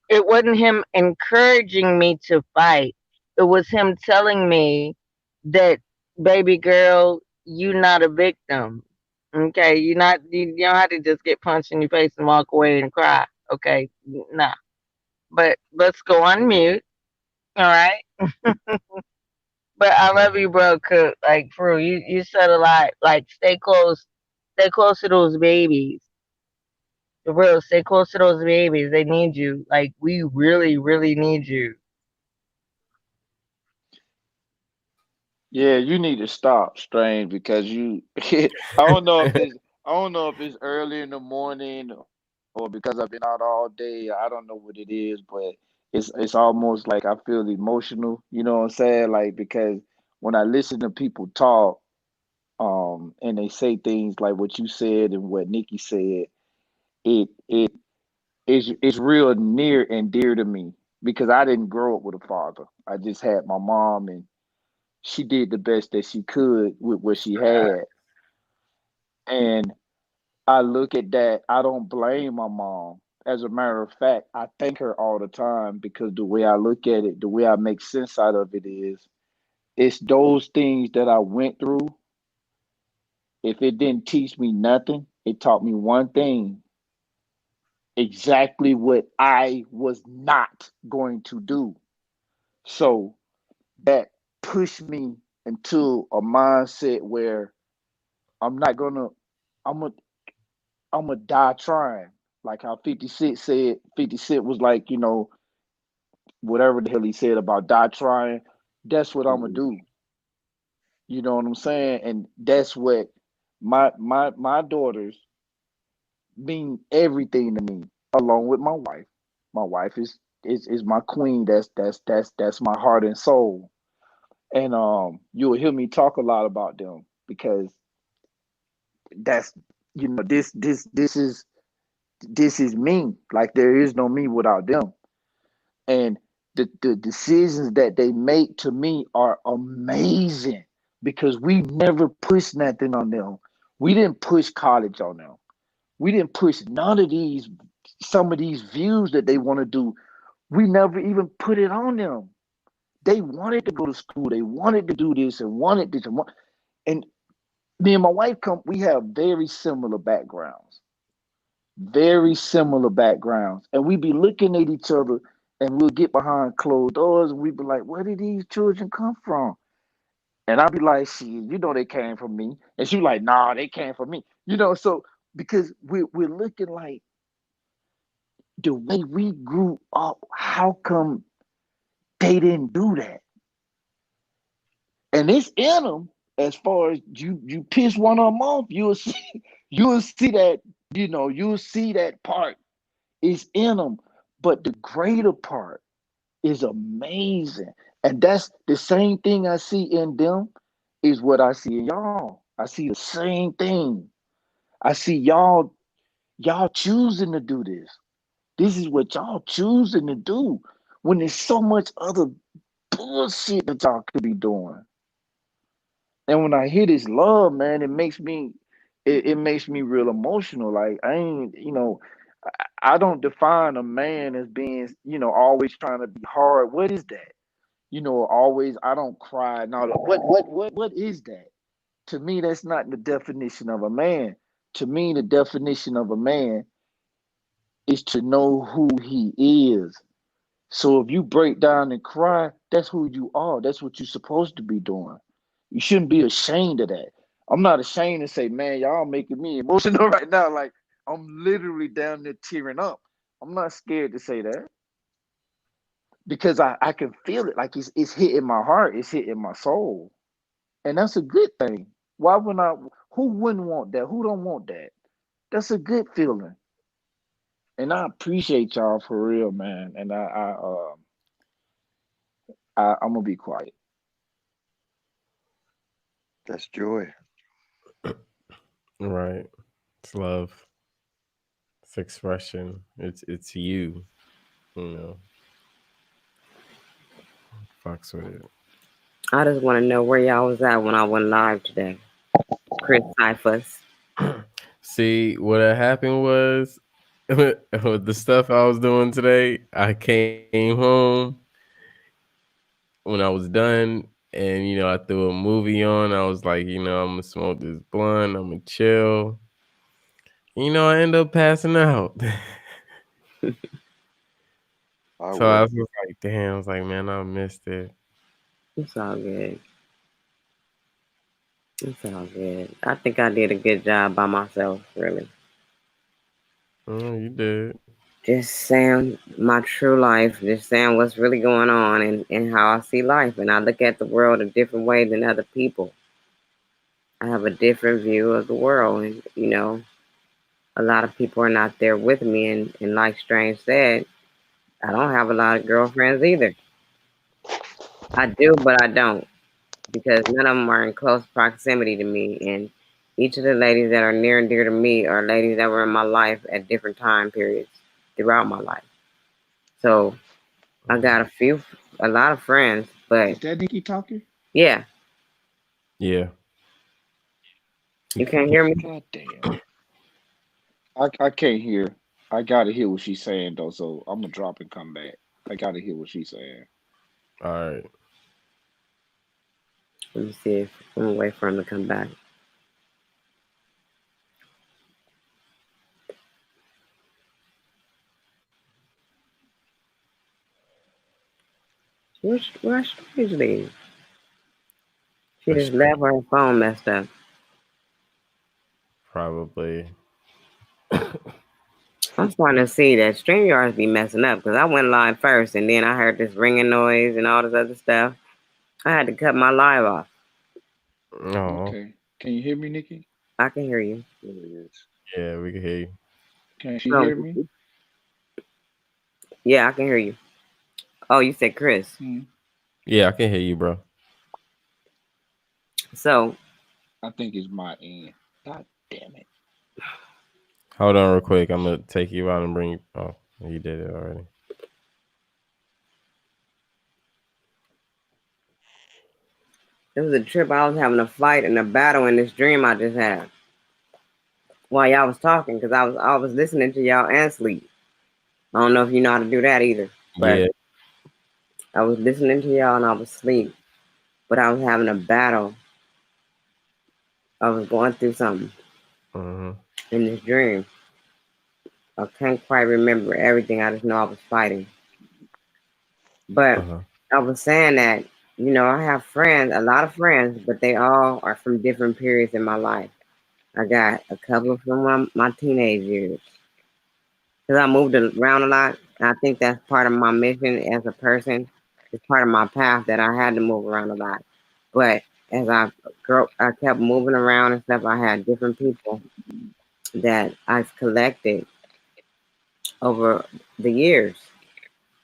It wasn't him encouraging me to fight. It was him telling me that, baby girl, you not a victim. Okay, you don't have to just get punched in your face and walk away and cry. Okay, nah. But let's go on mute. All right. But I love you, bro. Cook, like for real, you said a lot. Like stay close to those babies. For real, stay close to those babies. They need you. Like we really, really need you. Yeah, you need to stop, Strange, because you I don't know if it's early in the morning or because I've been out all day. I don't know what it is, but it's almost like I feel emotional, you know what I'm saying? Like because when I listen to people talk, and they say things like what you said and what Nikki said, it's real near and dear to me because I didn't grow up with a father. I just had my mom and she did the best that she could with what she had. And I look at that, I don't blame my mom. As a matter of fact, I thank her all the time because the way I look at it, the way I make sense out of it is it's those things that I went through. If it didn't teach me nothing, it taught me one thing, exactly what I was not going to do. So that pushed me into a mindset where I'm not gonna I'm gonna I'm gonna die trying. Like how 50 Cent said, 50 Cent was like, whatever the hell he said about die trying, that's what I'm gonna do. You know what I'm saying? And that's what my daughters mean everything to me, along with my wife. My wife is my queen. That's my heart and soul. And you'll hear me talk a lot about them because that's this is this is me. Like there is no me without them. And the decisions that they make to me are amazing because we never pushed nothing on them. We didn't push college on them. We didn't push none of these, some of these views that they want to do. We never even put it on them. They wanted to go to school. They wanted to do this and wanted this. And me and my wife we have very similar backgrounds. Very similar backgrounds. And we be looking at each other and we'll get behind closed doors and we be like, where did these children come from? And I'll be like, shit, they came from me. And she like, nah, they came from me. So because we're looking like the way we grew up, how come they didn't do that? And it's in them as far as you piss one of them off, you'll see that, you'll see that part is in them. But the greater part is amazing. And that's the same thing I see in them is what I see in y'all. I see the same thing. I see y'all choosing to do this. This is what y'all choosing to do when there's so much other bullshit that y'all could be doing. And when I hear this love, man, it makes me real emotional. Like I ain't, I don't define a man as being, always trying to be hard. What is that? Always I don't cry. Now what is that? To me, that's not the definition of a man. To me, the definition of a man is to know who he is. So if you break down and cry, that's who you are. That's what you're supposed to be doing. You shouldn't be ashamed of that. I'm not ashamed to say, man, y'all making me emotional right now. Like I'm literally down there tearing up. I'm not scared to say that because I can feel it. Like it's hitting my heart. It's hitting my soul. And that's a good thing. Why would I? Who wouldn't want that? Who don't want that? That's a good feeling. And I appreciate y'all for real, man. And I'm gonna be quiet. That's joy. Right. It's love. It's expression. It's you. You know. Fucks with it. I just want to know where y'all was at when I went live today. Chris Cyphers. See, what had happened was with the stuff I was doing today, I came home when I was done and I threw a movie on. I was like, I'm gonna smoke this blunt, I'm gonna chill. I end up passing out. So I was just like, damn, I was like, man, I missed it. It's all good. It's all good. I think I did a good job by myself, really. Oh, you did. Just saying my true life, just saying what's really going on and how I see life. And I look at the world a different way than other people. I have a different view of the world. And, a lot of people are not there with me. And like Strange said, I don't have a lot of girlfriends either. I do, but I don't. Because none of them are in close proximity to me. And each of the ladies that are near and dear to me are ladies that were in my life at different time periods throughout my life. So I got a lot of friends, but Is that Nikki talking? yeah. Yeah. You can't hear me? God damn. I can't hear. I gotta hear what she's saying though, so I'm gonna drop and come back. I gotta hear what she's saying. All right. Let me see if I'm gonna wait for him to come back. Where's Strange leave? She just left her phone messed up. Probably. I'm starting to see that StreamYards be messing up because I went live first and then I heard this ringing noise and all this other stuff. I had to cut my live off. No. Okay. Can you hear me, Nikki? I can hear you. Yeah, we can hear you. Can she hear me? Yeah, I can hear you. Oh, you said Chris. Yeah, I can hear you, bro. So I think it's my end. God damn it. Hold on real quick. I'm gonna take you out and bring you. Oh, he did it already. It was a trip. I was having a fight and a battle in this dream I just had while y'all was talking because I was listening to y'all and sleep. I don't know if you know how to do that either, but Yeah. I was listening to y'all and I was asleep, but I was having a battle. I was going through something in this dream. I can't quite remember everything. I just know I was fighting. But I was saying that, I have friends, a lot of friends, but they all are from different periods in my life. I got a couple from my teenage years because I moved around a lot. And I think that's part of my mission as a person. It's part of my path that I had to move around a lot. But as I kept moving around and stuff. I had different people that I've collected over the years,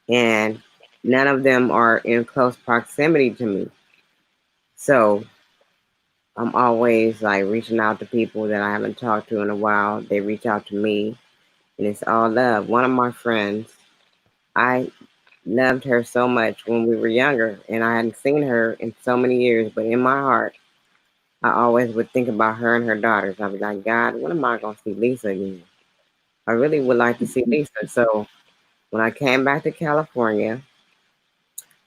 and none of them are in close proximity to me. So I'm always like reaching out to people that I haven't talked to in a while. They reach out to me, and it's all love. One of my friends, I loved her so much when we were younger, and I hadn't seen her in so many years, but in my heart, I always would think about her and her daughters. I'd be like, God, when am I going to see Lisa again? I really would like to see Lisa. So when I came back to California,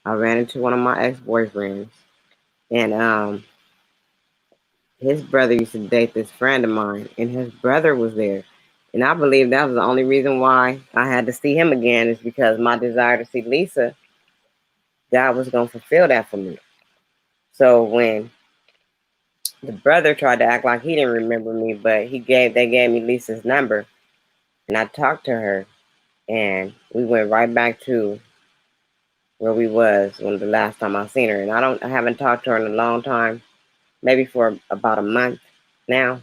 I ran into one of my ex-boyfriends, and his brother used to date this friend of mine, and his brother was there. And I believe that was the only reason why I had to see him again is because my desire to see Lisa, God was going to fulfill that for me. So when the brother tried to act like he didn't remember me, but they gave me Lisa's number, and I talked to her, and we went right back to where we was when the last time I seen her. And I haven't talked to her in a long time, maybe for about a month now,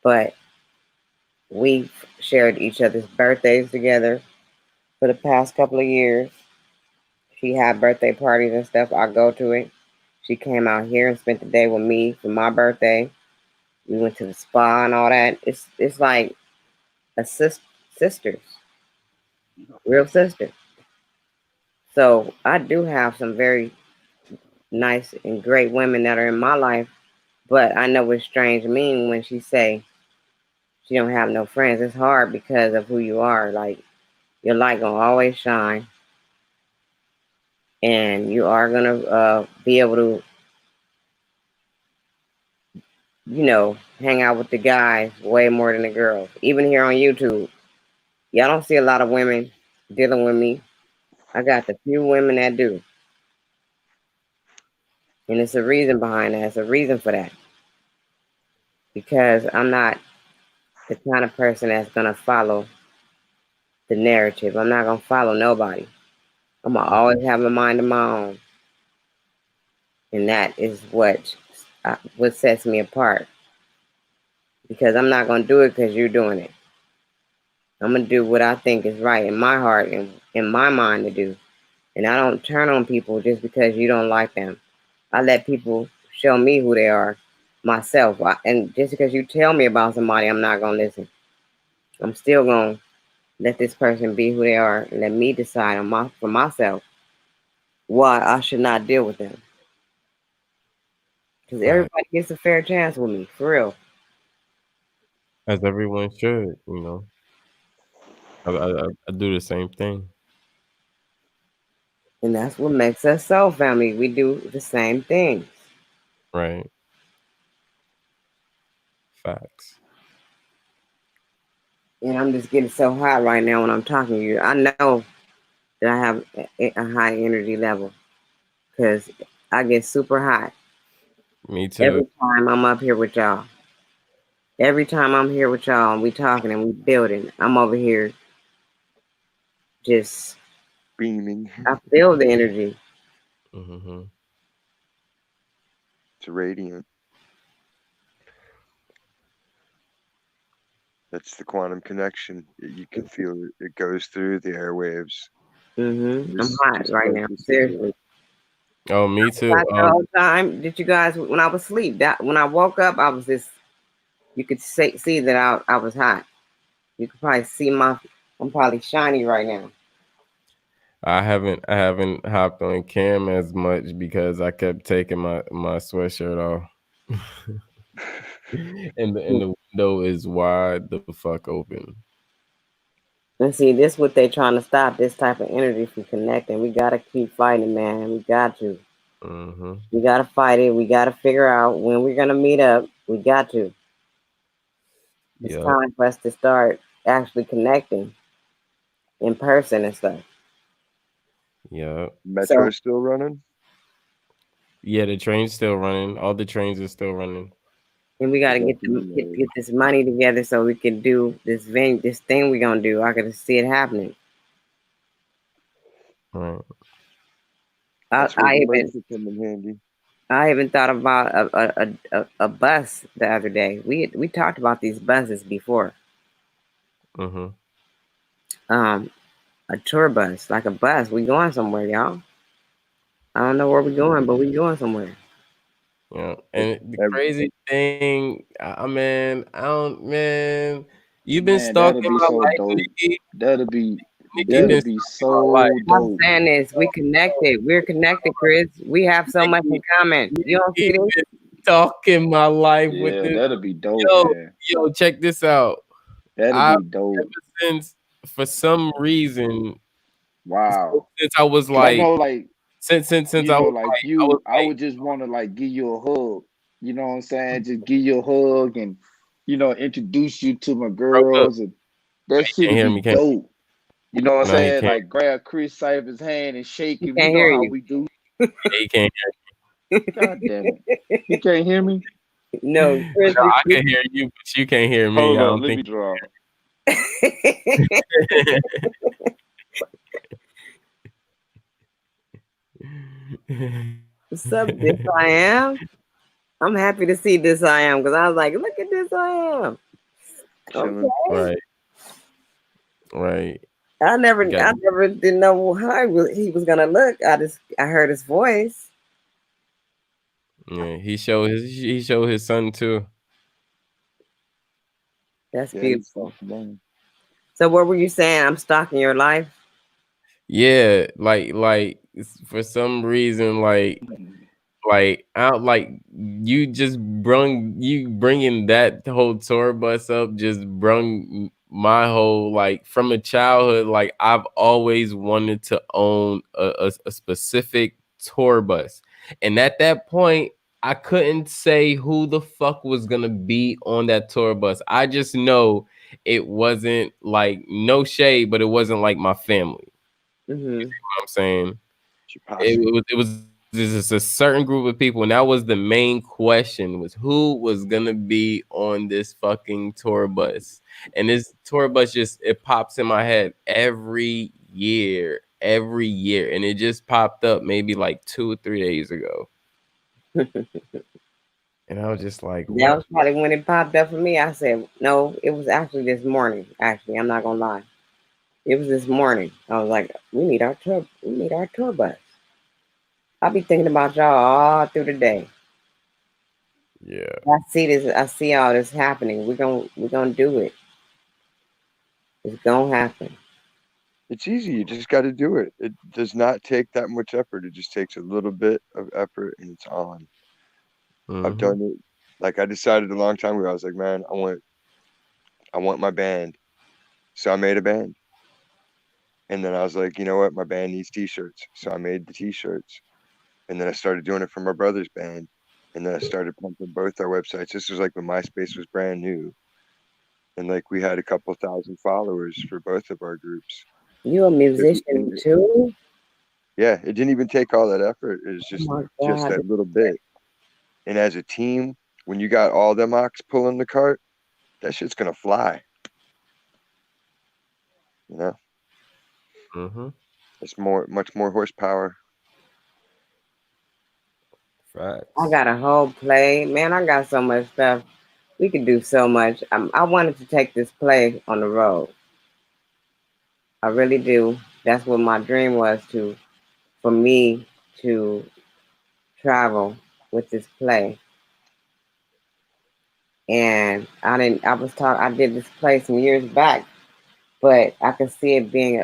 but we've shared each other's birthdays together for the past couple of years. She had birthday parties and stuff. I go to it. She came out here and spent the day with me for my birthday. We went to the spa and all that. It's like a sisters, real sister. So I do have some very nice and great women that are in my life, but I know what strange mean when she say she don't have no friends. It's hard because of who you are. Like your light gonna always shine, and you are gonna be able to, hang out with the guys way more than the girls. Even here on YouTube, y'all don't see a lot of women dealing with me. I got the few women that do, and it's a reason behind that. It's a reason for that because I'm not the kind of person that's gonna follow the narrative. I'm not gonna follow nobody. I'm gonna always have a mind of my own, and that is what sets me apart. Because I'm not gonna do it because you're doing it. I'm gonna do what I think is right in my heart and in my mind to do, and I don't turn on people just because you don't like them. I let people show me who they are myself, and just because you tell me about somebody, I'm not gonna listen. I'm still gonna let this person be who they are and let me decide for myself why I should not deal with them. Because everybody gets a fair chance with me, for real. As everyone should, I do the same thing. And that's what makes us soul family. We do the same things. Right. Facts. And I'm just getting so hot right now when I'm talking to you. I know that I have a high energy level because I get super hot. Me too. Every time I'm up here with y'all. Every time I'm here with y'all and we talking and we building, I'm over here just beaming. I feel the energy. Mm-hmm. It's radiant. That's the quantum connection. You can feel it. It goes through the airwaves. I'm hot right now. Seriously. Oh, me too. The whole time, did you guys? When I was asleep, when I woke up, I was just. You could see that I was hot. You can probably see I'm probably shiny right now. I haven't hopped on cam as much because I kept taking my sweatshirt off. and the window is wide the fuck open. And see, this what they trying to stop, this type of energy from connecting. We gotta keep fighting, man. We got to. Mm-hmm. We gotta fight it. We gotta figure out when we're gonna meet up. We got to. It's Yep. time for us to start actually connecting in person and stuff. Yeah. Metro is still running? Yeah, the train's still running. All the trains are still running. And we got to get this money together so we can do this thing we're gonna do. I gotta see it happening. Right. That's where the money could come in handy. I even thought about a bus the other day. We talked about these buses before. Mm-hmm. A tour bus, like a bus. We going somewhere, y'all. I don't know where we're going, but we going somewhere. Yeah, and the crazy thing, man, you've been stalking my life, Nikki. That'll be so dope. I'm saying this, we're connected, Chris. We have so much in common. You don't see this? Stalking my life with this. That'll be dope, man. Yo, check this out. That'll be dope. Ever since, for some reason, wow. Since I was like, I know, like since you know, I was like you, I would just want to like give you a hug. You know what I'm saying? Just give you a hug and introduce you to my girls, and that shit would be dope. You know what I'm saying? Like grab Chris Cypher's hand and shake him. You know how we do. He can't hear me. God damn it. He can't hear me? No, Chris, no, I can hear you, but you can't hear me. Hold on, let me draw. What's up, this I am? I'm happy to see this I am because I was like, look at this I am. Okay. Right. I never didn't know how he was gonna look. I heard his voice. Yeah, he showed his son too. That's beautiful. So what were you saying? I'm stalking your life? Yeah, like for some reason, like you just bringing that whole tour bus up just brung my whole, like, from a childhood, like I've always wanted to own a specific tour bus, and at that point I couldn't say who the fuck was gonna be on that tour bus. I just know it wasn't, like, no shade, but it wasn't like my family. Mm-hmm. You see what I'm saying? It was just a certain group of people, and that was the main question: was who was gonna be on this fucking tour bus? And this tour bus it pops in my head every year, and it just popped up maybe like 2 or 3 days ago. And I was just like, what? That was probably when it popped up for me. I said, no, it was actually this morning. Actually, I'm not gonna lie. It was this morning. I was like, we need our tour bus. I'll be thinking about y'all all through the day. Yeah. I see all this happening. We're gonna do it. It's gonna happen. It's easy. You just got to do it. It does not take that much effort. It just takes a little bit of effort, and it's on. Mm-hmm. I've done it. Like, I decided a long time ago. I was like, man, I want my band. So I made a band. And then I was like, you know what? My band needs T-shirts. So I made the T-shirts. And then I started doing it for my brother's band. And then I started pumping both our websites. This was like when MySpace was brand new. And like we had a couple thousand followers for both of our groups. You a musician too? Yeah, it didn't even take all that effort. It was just that little bit. And as a team, when you got all them ox pulling the cart, that shit's gonna fly. You know? Mm-hmm. It's much more horsepower. Facts. I got a whole play. Man, I got so much stuff. We could do so much. I wanted to take this play on the road. I really do. That's what my dream was, for me to travel with this play. and I was talking. I did this play some years back, but I could see it being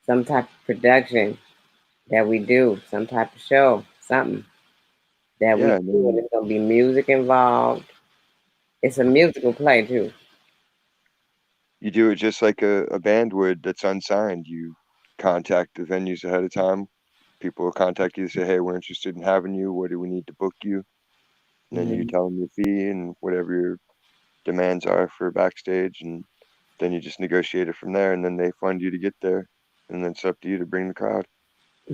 some type of production that we do, some type of show, something that we Yeah, do. and And then it's gonna be music involved. It's a musical play too. you do it just like a band would that's unsigned. You contact the venues ahead of time. People will contact you and say, "Hey, we're interested in having you. What do we need to book you?" And then you Hmm. tell them your fee and whatever your demands are for backstage, and then you just negotiate it from there. And then they fund you to get there, and then it's up to you to bring the crowd.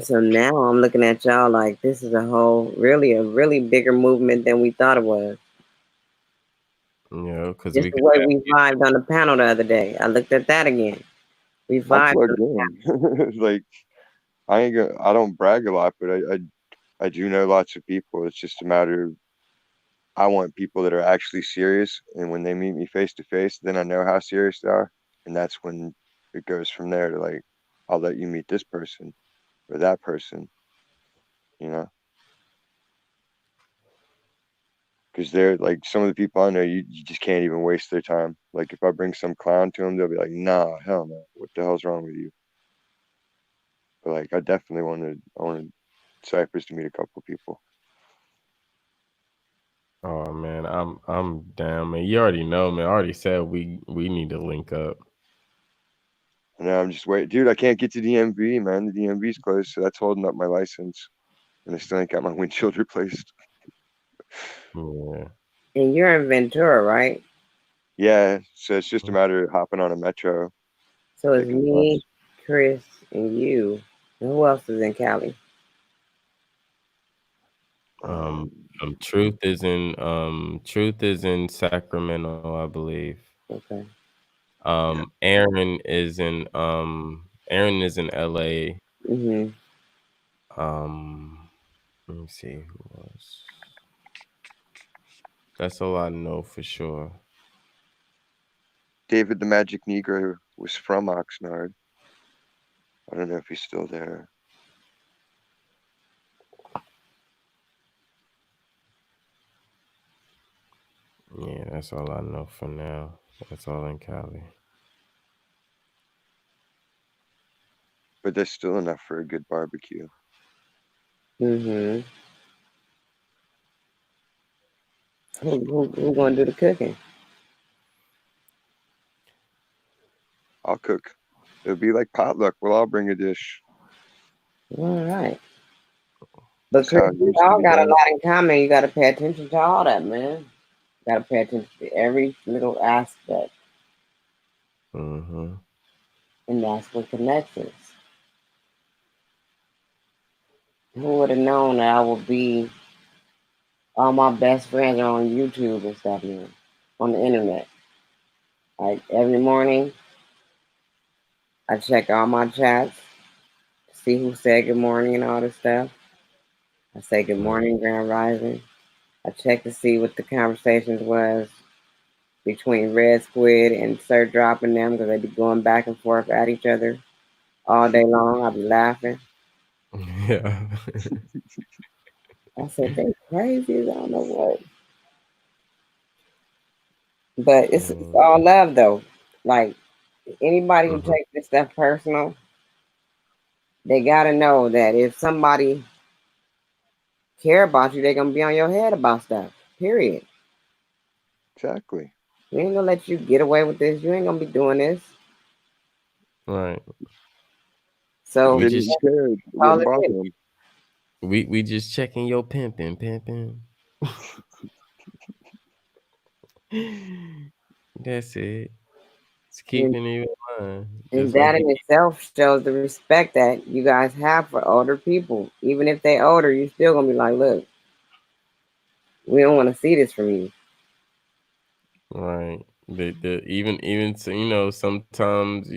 So now I'm looking at y'all like this is a really bigger movement than we thought it was. Because Just we the could way have we vibed on the panel the other day. I looked at that again. We I'm vibed. plugged in. Like I ain't gonna, I don't brag a lot, but I do know lots of people. It's just a matter of I want people that are actually serious, and when they meet me face to face, then I know how serious they are, and that's when it goes from there to like, I'll let you meet this person or that person, you know, because they're like some of the people I know, you just can't even waste their time. Like if I bring some clown to them, they'll be like, "Nah, hell no, what the hell's wrong with you?" But like, I definitely wanted Cypress to meet a couple people. Oh man, I'm down, man. You already know, man. I already said we need to link up. And now I'm just waiting, dude. I can't get to DMV, man. The DMV's closed, so that's holding up my license, and I still ain't got my windshield replaced. Yeah. And you're in Ventura, right? Yeah, so it's just a matter of hopping on a metro, So it's taking the me, bus. Chris, and you. And who else is in Cali? Um, Um, Truth is in Sacramento, I believe. Okay. yeah, Aaron is in LA. Mhm. Let me see who else. That's all I know for sure. David the Magic Negro was from Oxnard. I don't know if he's still there. Yeah, that's all I know for now. That's all in Cali. But there's still enough for a good barbecue. Mhm. Who gonna do the cooking? I'll cook. It'll be like potluck. We'll all bring a dish. All right. But That's Chris, how it we used to all be got a done. lot in common. You got to pay attention to all that, man. Got to pay attention to every little aspect, Mm-hmm. and that's what connects us. Who would have known that I would be? All my best friends are on YouTube and stuff now, on the internet. Like every morning, I check all my chats, see who said good morning and all this stuff. I say good Mm. morning, Grand Rising. I check to see what the conversations was between Red Squid and Sir Dropping them because they be going back and forth at each other all day long. I be laughing. Yeah. I said they crazy. I don't know what, but it's Mm. all love though. Like anybody who Mm-hmm. takes this stuff personal, they gotta know that if somebody care about you, they gonna be on your head about stuff. Period. Exactly. We ain't gonna let you get away with this. You ain't gonna be doing this. Right. If So We they just didn't care, it all wouldn't it bother is. them. we just checking your pimping. That's it. It's And, keeping you in mind, and just that like you in keep. itself shows the respect that you guys have for older people. Even if they older, you still gonna be like, look, we don't want to see this from you. Right. The even so, sometimes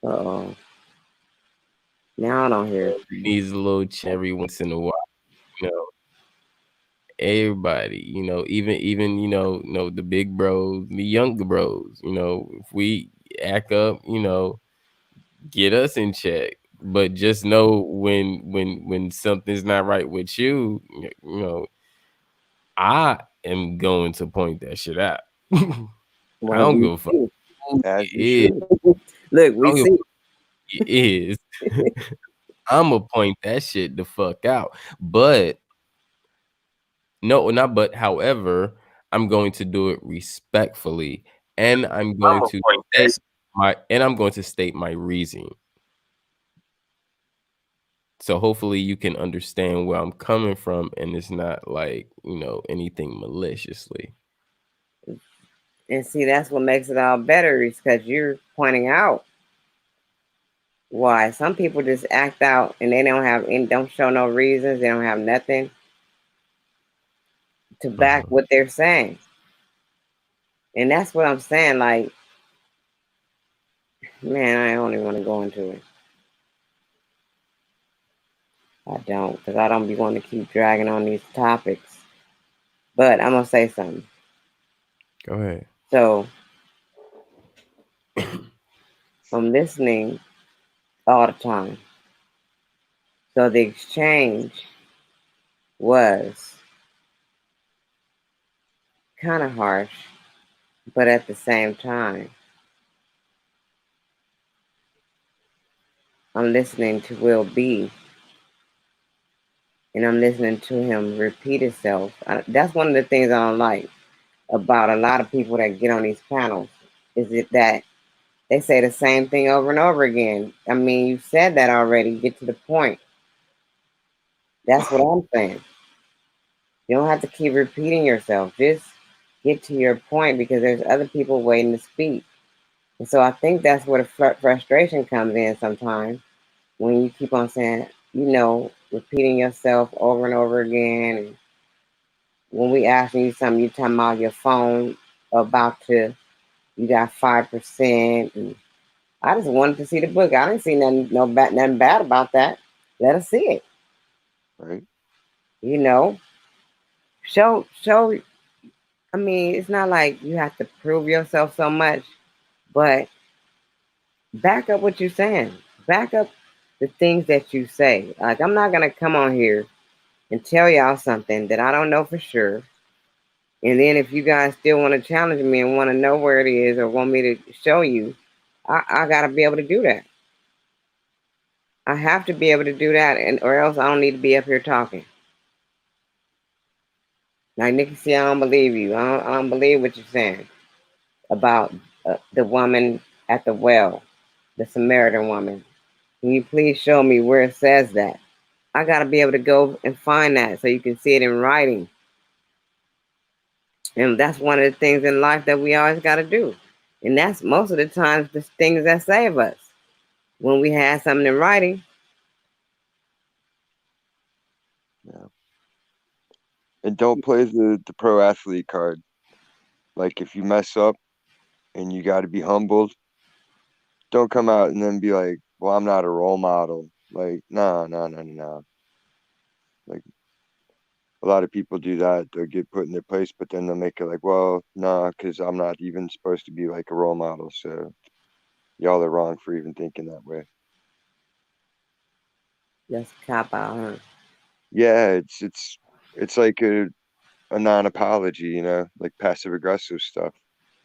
Uh-oh. Now I don't hear it. needs a little every once in a while. You know, everybody. Even the big bros, the younger bros. If we act up, get us in check. But just know when something's not right with you, you know, I am going to point that shit out. I Well, don't we give a fuck see. who As you it is. should. Look, I we don't give a see. fuck who it is. I'ma point that shit the fuck out. But no, not but. However, I'm going to do it respectfully, and I'm going to state state my reason. So hopefully you can understand where I'm coming from, and it's not like anything maliciously. And see, that's what makes it all better is because you're pointing out why some people just act out and they don't show no reasons. They don't have nothing to back what they're saying. And that's what I'm saying. Like, man, I don't even want to go into it. I don't, because I don't be wanting to keep dragging on these topics. But I'm going to say something. Go ahead. So, I'm listening all the time. So, the exchange was kind of harsh, but at the same time, I'm listening to Will B, and I'm listening to him repeat himself. That's one of the things I don't like about a lot of people that get on these panels, is it that they say the same thing over and over again. I mean, you said that already. Get to the point. That's what I'm saying. You don't have to keep repeating yourself. Just get to your point because there's other people waiting to speak. And so I think that's where the frustration comes in sometimes when you keep on saying, repeating yourself over and over again. And when we asking you something, you talking about your phone you got 5%. And I just wanted to see the book. I didn't see nothing bad about that. Let us see it. Right. Show. I mean, it's not like you have to prove yourself so much, but back up what you're saying. Back up the things that you say. Like, I'm not gonna come on here and tell y'all something that I don't know for sure. And then if you guys still want to challenge me and want to know where it is or want me to show you, I gotta be able to do that. I have to be able to do that, or else I don't need to be up here talking. Like Nikki said, I don't believe you. I don't believe what you're saying about the woman at the well, the Samaritan woman. Can you please show me where it says that? I got to be able to go and find that so you can see it in writing. And that's one of the things in life that we always got to do. And that's most of the times the things that save us. When we have something in writing. Yeah. And don't play the pro athlete card. Like if you mess up and you got to be humbled, don't come out and then be like, "Well, I'm not a role model." Like, no, no, no, no, no. Like a lot of people do that. They'll get put in their place, but then they'll make it like, "Well, no, because I'm not even supposed to be like a role model." So y'all are wrong for even thinking that way. That's a cop out, huh? Yeah, it's like a non-apology, like passive aggressive stuff.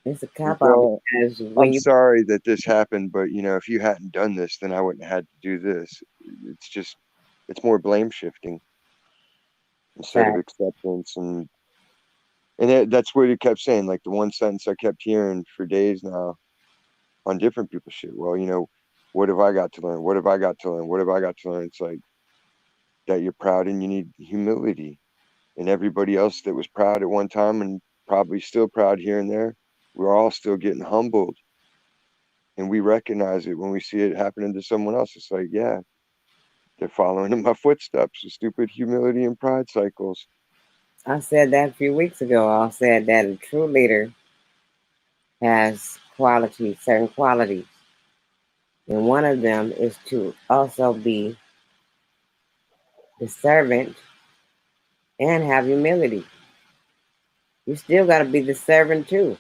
It's a Like, cop out well, because when I'm you sorry that this happened, but if you hadn't done this, then I wouldn't have had to do this. It's more blame shifting instead of fact, acceptance, and that's what he kept saying. Like the one sentence I kept hearing for days now on different people's shit. Well, what have I got to learn? What have I got to learn? What have I got to learn? It's like that you're proud and you need humility. And everybody else that was proud at one time and probably still proud here and there, we're all still getting humbled. And we recognize it when we see it happening to someone else. It's like, yeah, they're following in my footsteps, the stupid humility and pride cycles. I said that a few weeks ago. I said that a true leader has qualities, certain qualities. And one of them is to also be the servant and have humility. You still got to be the servant too.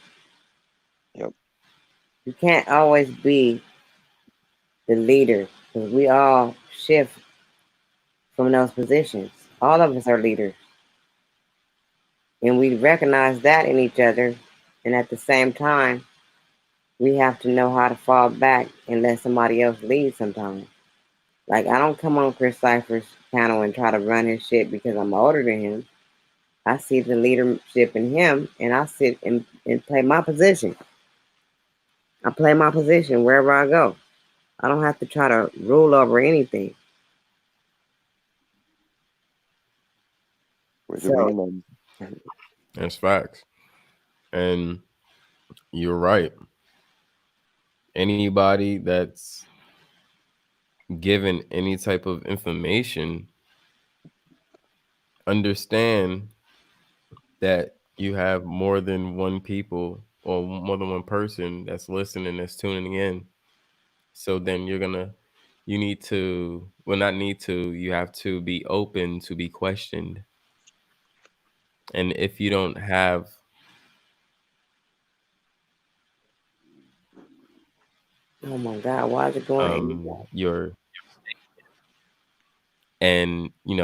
Yep. You can't always be the leader, because we all shift from those positions. All of us are leaders, and we recognize that in each other. And at the same time, we have to know how to fall back and let somebody else lead sometimes. Like, I don't come on Chris Cypher's panel and try to run his shit because I'm older than him. I see the leadership in him, and I sit and play my position. I play my position wherever I go. I don't have to try to rule over anything. We're the So, wingmen. That's facts. And you're right. Anybody that's given any type of information, understand that you have more than one people or more than one person that's listening, that's tuning in. So then you need to, well, not need to, you have to be open to be questioned. And if you don't have oh my God, why is it going? your, and we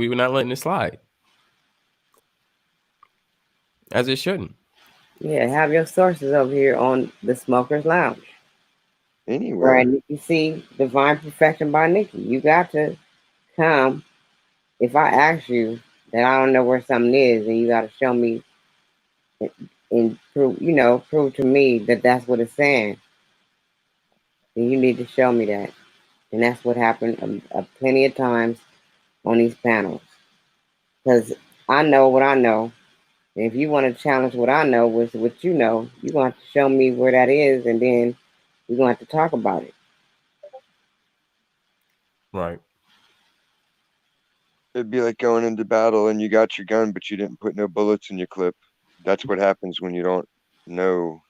were not letting it slide as it shouldn't. Yeah, have your sources over here on the Smokers Lounge. Where Anywhere. you see Divine Perfection by Nikki. You got to come. If I ask you that I don't know where something is, and you got to show me and prove, prove to me that that's what it's saying, then you need to show me that. And that's what happened plenty of times on these panels. Because I know what I know. And if you want to challenge what I know with what you know, you're going to have to show me where that is, and then we're going to have to talk about it. Right. It'd be like going into battle and you got your gun, but you didn't put no bullets in your clip. That's what happens when you don't know,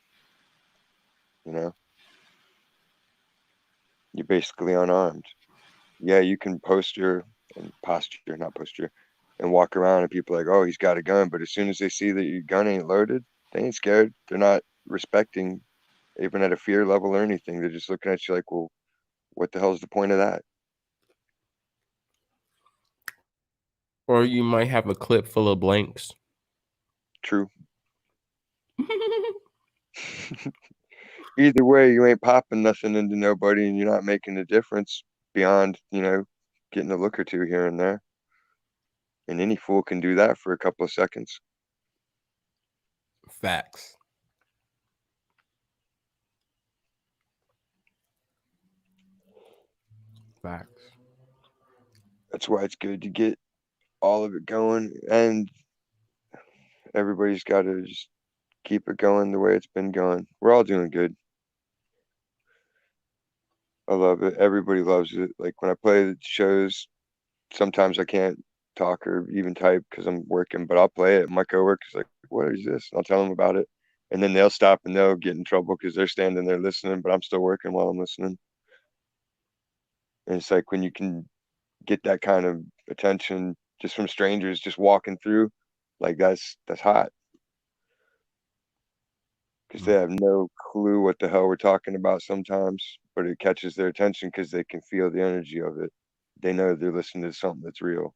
you know? You're basically unarmed. Yeah, you can not posture, and walk around and people are like, oh, he's got a gun. But as soon as they see that your gun ain't loaded, they ain't scared. They're not respecting, even at a fear level or anything. They're just looking at you like, well, what the hell's the point of that? Or you might have a clip full of blanks. True. Either way, you ain't popping nothing into nobody and you're not making a difference beyond, getting a look or two here and there. And any fool can do that for a couple of seconds. Facts. Facts. That's why it's good to get all of it going, and everybody's got to just keep it going the way it's been going. We're all doing good. I love it. Everybody loves it. Like when I play the shows, sometimes I can't talk or even type because I'm working, but I'll play it. And my coworker's like, "What is this?" And I'll tell them about it, and then they'll stop and they'll get in trouble because they're standing there listening, but I'm still working while I'm listening. And it's like when you can get that kind of attention just from strangers just walking through, like that's hot because they have no clue what the hell we're talking about sometimes, but it catches their attention because they can feel the energy of it. They know they're listening to something that's real.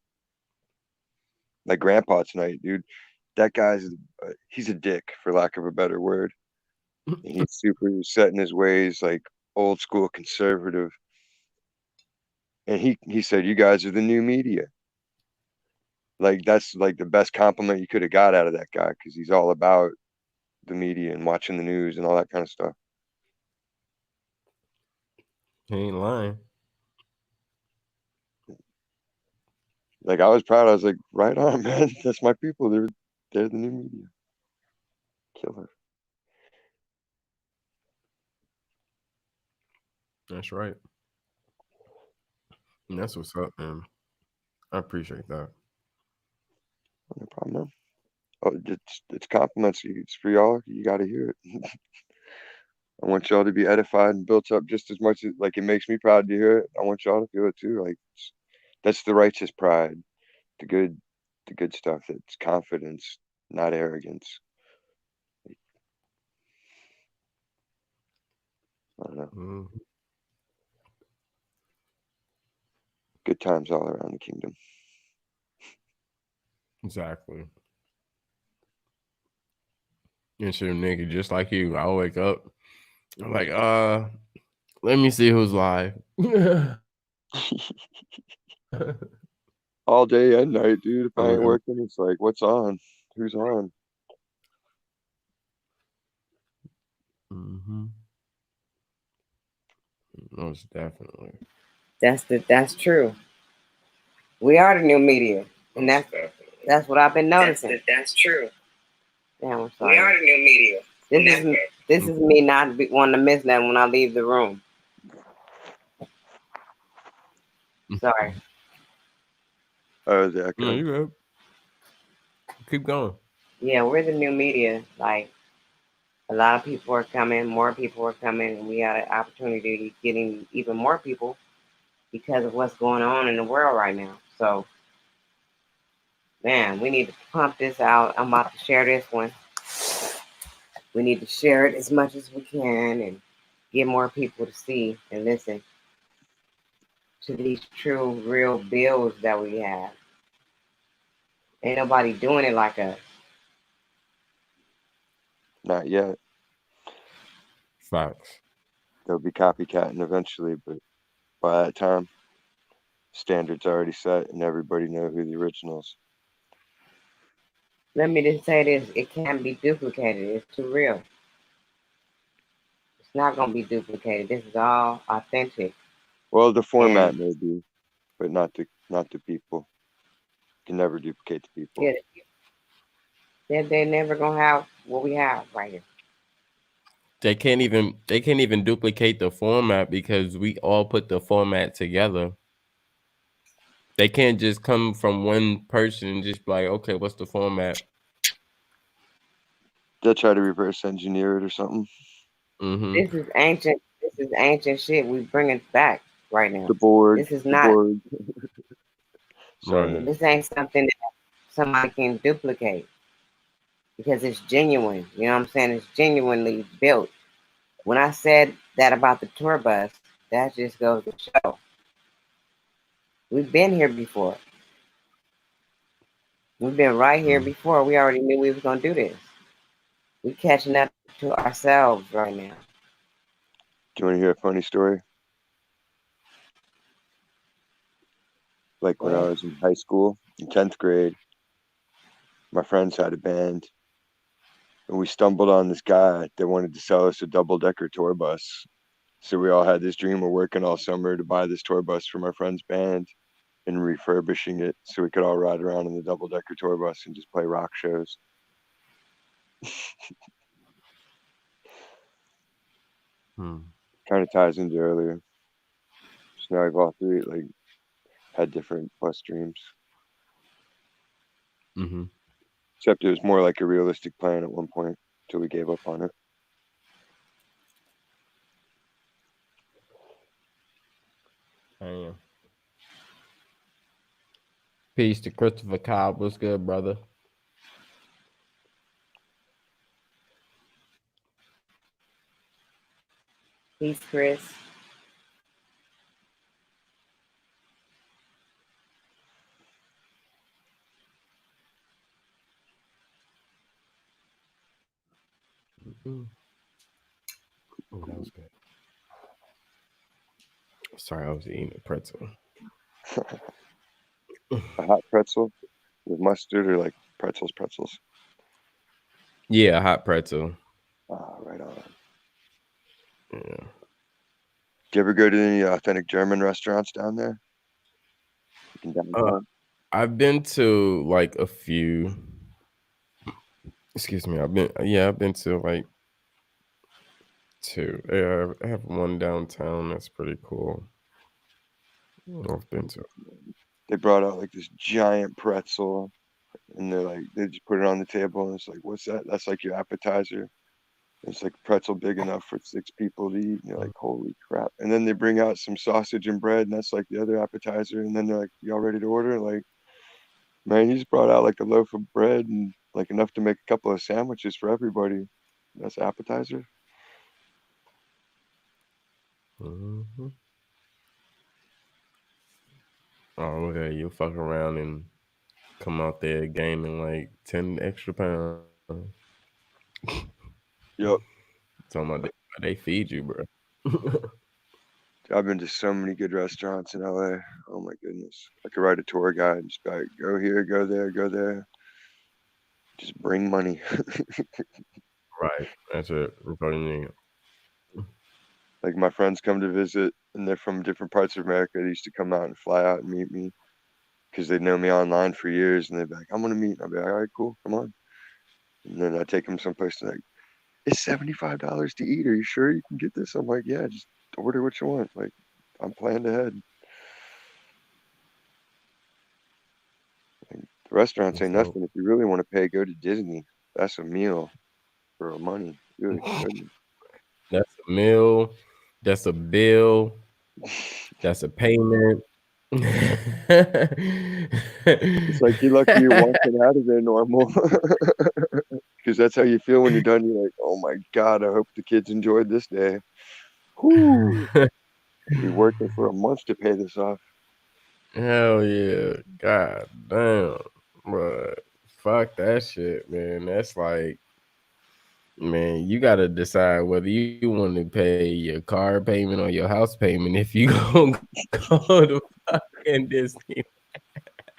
Like Grandpa tonight, dude. That he's a dick for lack of a better word. And he's super set in his ways, like old school conservative. And he said, "You guys are the new media." Like that's like the best compliment you could have got out of that guy because he's all about the media and watching the news and all that kind of stuff. He ain't lying. Like I was proud. I was like, right on, man. That's my people. They're the new media. Killer. That's right. And that's what's up, man. I appreciate that. No problem, man. Oh, it's compliments. It's for y'all. You got to hear it. I want y'all to be edified and built up just as much as like it makes me proud to hear it. I want y'all to feel it too. Like that's the righteous pride, the good, the good stuff. That's confidence, not arrogance. I don't know. Mm-hmm. Good times all around the kingdom. Exactly. And sure, nigga, just like you, I wake up. I'm like, let me see who's live. All day and night, dude. If I ain't Okay. working, it's like, what's on? Who's on? Mm-hmm. Most definitely. That's true. We are the new media, and that's what I've been noticing. That's true. Damn, I'm We sorry. are the new media. This is me not wanting to miss that when I leave the room. Sorry. Oh, the echo. No, you good. Keep going. Yeah, we're the new media. Like a lot of people are coming, more people are coming, and we got an opportunity to getting even more people because of what's going on in the world right now. So, man, we need to pump this out. I'm about to share this one. We need to share it as much as we can and get more people to see and listen to these true, real bills that we have. Ain't nobody doing it like us. Not yet. Facts. They'll be copycatting eventually, but by that time, standards already set and everybody know who the originals. Let me just say this: it can't be duplicated. It's too real. It's not gonna be duplicated. This is all authentic. Well, the format And may be, but not the people. Can never duplicate the people. yeah, they're never gonna have what we have right here. They can't even duplicate the format because we all put the format together. They can't just come from one person and just be like, okay, what's the format? They'll try to reverse engineer it or something. Mm-hmm. This is ancient. This is ancient shit. We bring it back right now. The board. This is The not. board. Right. This ain't something that somebody can duplicate because it's genuine. You know what I'm saying? It's genuinely built. When I said that about the tour bus, that just goes to show we've been here before. We've been right here before. We already knew we was gonna do this. We catching up to ourselves right now. Do you want to hear a funny story? Like when I What? was in high school, in 10th grade, my friends had a band, and we stumbled on this guy that wanted to sell us a double-decker tour bus. So we all had this dream of working all summer to buy this tour bus for my friend's band and refurbishing it so we could all ride around in the double-decker tour bus and just play rock shows. Kind of ties into earlier. So now we've all three like had different bus dreams. Mm-hmm. Except it was more like a realistic plan at one point until we gave up on it. Damn. Peace to Christopher Cobb. What's good, brother? Peace, Chris. Mm-hmm. Oh, that was good. Sorry, I was eating a pretzel. A hot pretzel with mustard or like pretzels. Yeah, hot pretzel. Ah, right on. Yeah. Do you ever go to any authentic German restaurants down there? Like in downtown? I've been to like a few. Excuse me. I've been to like two. Yeah, I have one downtown that's pretty cool. I've been to. They brought out like this giant pretzel and they're like, they just put it on the table and it's like, what's that? That's like your appetizer. It's like a pretzel big enough for 6 people to eat. And you're like, holy crap. And then they bring out some sausage and bread and that's like the other appetizer. And then they're like, y'all ready to order? Like, man, he just brought out like a loaf of bread and like enough to make a couple of sandwiches for everybody. That's appetizer. Mm-hmm. Oh, okay. You'll fuck around and come out there gaining like 10 extra pounds. Yep. Talking about they feed you, bro. I've been to so many good restaurants in LA. Oh my goodness. I could write a tour guide and just be like, go here, go there, go there. Just bring money. Right. That's it. I'm telling you. Like my friends come to visit and they're from different parts of America. They used to come out and fly out and meet me because they know me online for years. And they'd be like, I'm going to meet. I'll be like, all right, cool. Come on. And then I take them someplace and like, it's $75 to eat. Are you sure you can get this? I'm like, yeah, just order what you want. Like, I'm planned ahead. Like, the restaurants ain't So, nothing. If you really want to pay, go to Disney. That's a meal for money. Really good. that's a meal. That's a bill. That's a payment. It's like you're lucky you're walking out of there normal. Because that's how you feel when you're done. You're like, oh my God, I hope the kids enjoyed this day. Whoo! I'll be working for a month to pay this off. Hell yeah. God damn. But fuck that shit, man. That's like, man, you gotta decide whether you want to pay your car payment or your house payment if you gonna go to fucking Disney.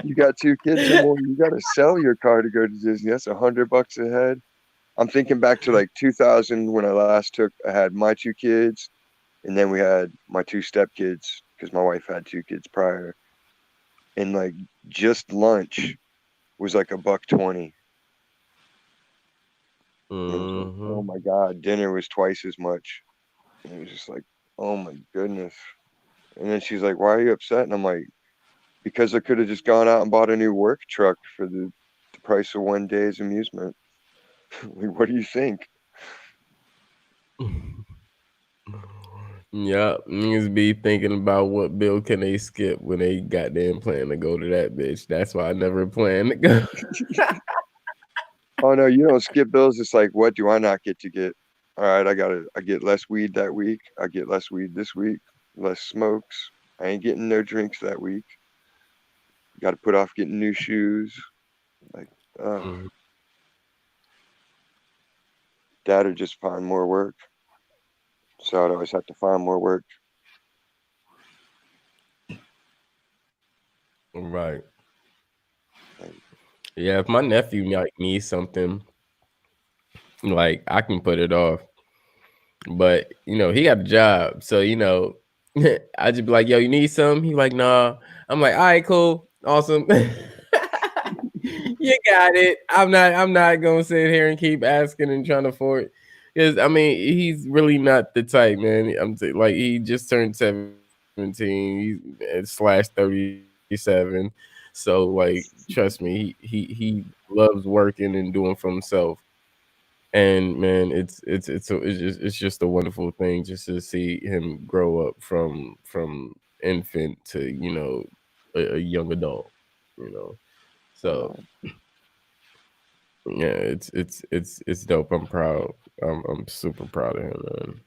You got two kids or more, you got to sell your car to go to Disney. That's $100 a head. I'm thinking back to like 2000 when I last took. I had my two kids, and then we had my two stepkids because my wife had two kids prior. And like just lunch was like $120. And it was like, oh Mm-hmm. my God, dinner was twice as much. And it was just like, oh my goodness. And then she's like, why are you upset? And I'm like, because I could have just gone out and bought a new work truck for the price of one day's amusement. Like, what do you think? Yup, niggas be thinking about what bill can they skip when they goddamn plan to go to that bitch. That's why I never plan to go. Oh no, you don't skip bills. It's like, what do I not get to get? All right, I get less weed that week. I get less weed this week, less smokes. I ain't getting no drinks that week. Got to put off getting new shoes. Like, Mm, dad would just find more work. So I'd always have to find more work. right. Like, Yeah, if my nephew like needs something, like I can put it off. But he got a job. So, I just be like, yo, you need some? He like, nah. I'm like, all right, cool. Awesome. You got it. I'm not gonna sit here and keep asking and trying to afford. Because I mean, he's really not the type, man. Like he just turned 17, he's slash 37. So like, trust me, he loves working and doing for himself. And man, it's just a wonderful thing just to see him grow up from infant to a young adult. You know, so uh, yeah, it's dope. I'm proud. I'm super proud of him, man.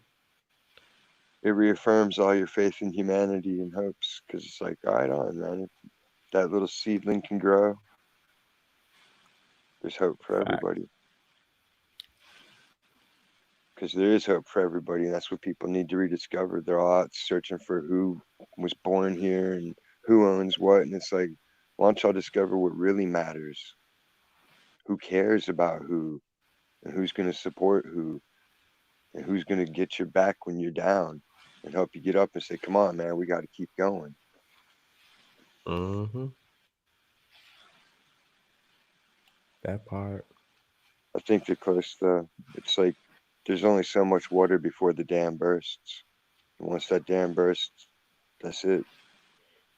it reaffirms all your faith in humanity and hopes because it's like, all right, on, man. If that little seedling can grow, there's hope for Fact. everybody. Because there is hope for everybody, and that's what people need to rediscover. They're all out searching for who was born here and who owns what, and it's like, why don't y'all discover what really matters? Who cares about who, and who's going to support who, and who's going to get your back when you're down and help you get up and say, come on, man, we got to keep going. Mm-hmm. That part. I think they're close, though. It's like there's only so much water before the dam bursts. And once that dam bursts, that's it.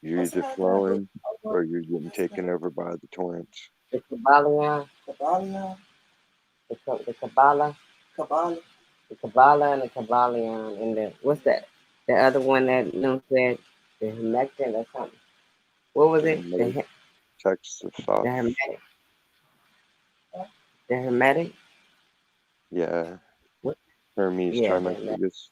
You're either flowing or you're getting taken over by the torrents. The Kabbalah, the Kabbalah, the Kabbalah, and the Kabbalion, and the what's that? The other one that said the Hermetic or something. What was The it? Hermetic texts of The Thoth. Hermetic. The Hermetic. Yeah. What? Hermes Yeah, the Hermetic. Trismegistus.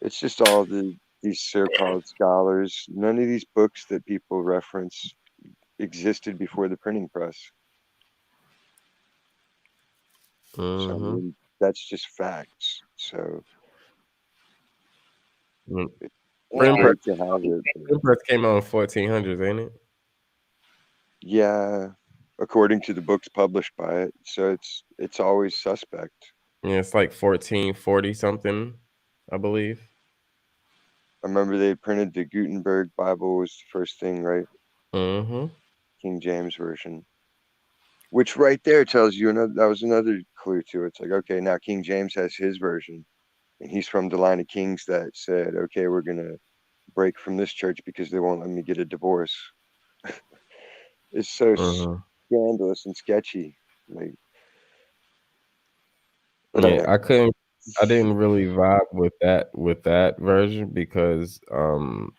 It's just all these so-called scholars. None of these books that people reference existed before the printing press. So I Mm-hmm. mean, that's just facts. So it's Printing Yeah. press, great to have it. But printing press came out in 1400s, ain't it? yeah, according to the books published by it, so it's always suspect. Yeah, it's like 1440 something, I believe. I remember they printed the Gutenberg Bible was the first thing, right? Mm-hmm. King James version, which right there tells you another. That was another clue to it. It's like, okay, now King James has his version, and he's from the line of kings that said, okay, we're gonna break from this church because they won't let me get a divorce. It's so Mm-hmm. scandalous and sketchy. Like, but Yeah, okay, I didn't really vibe with that version because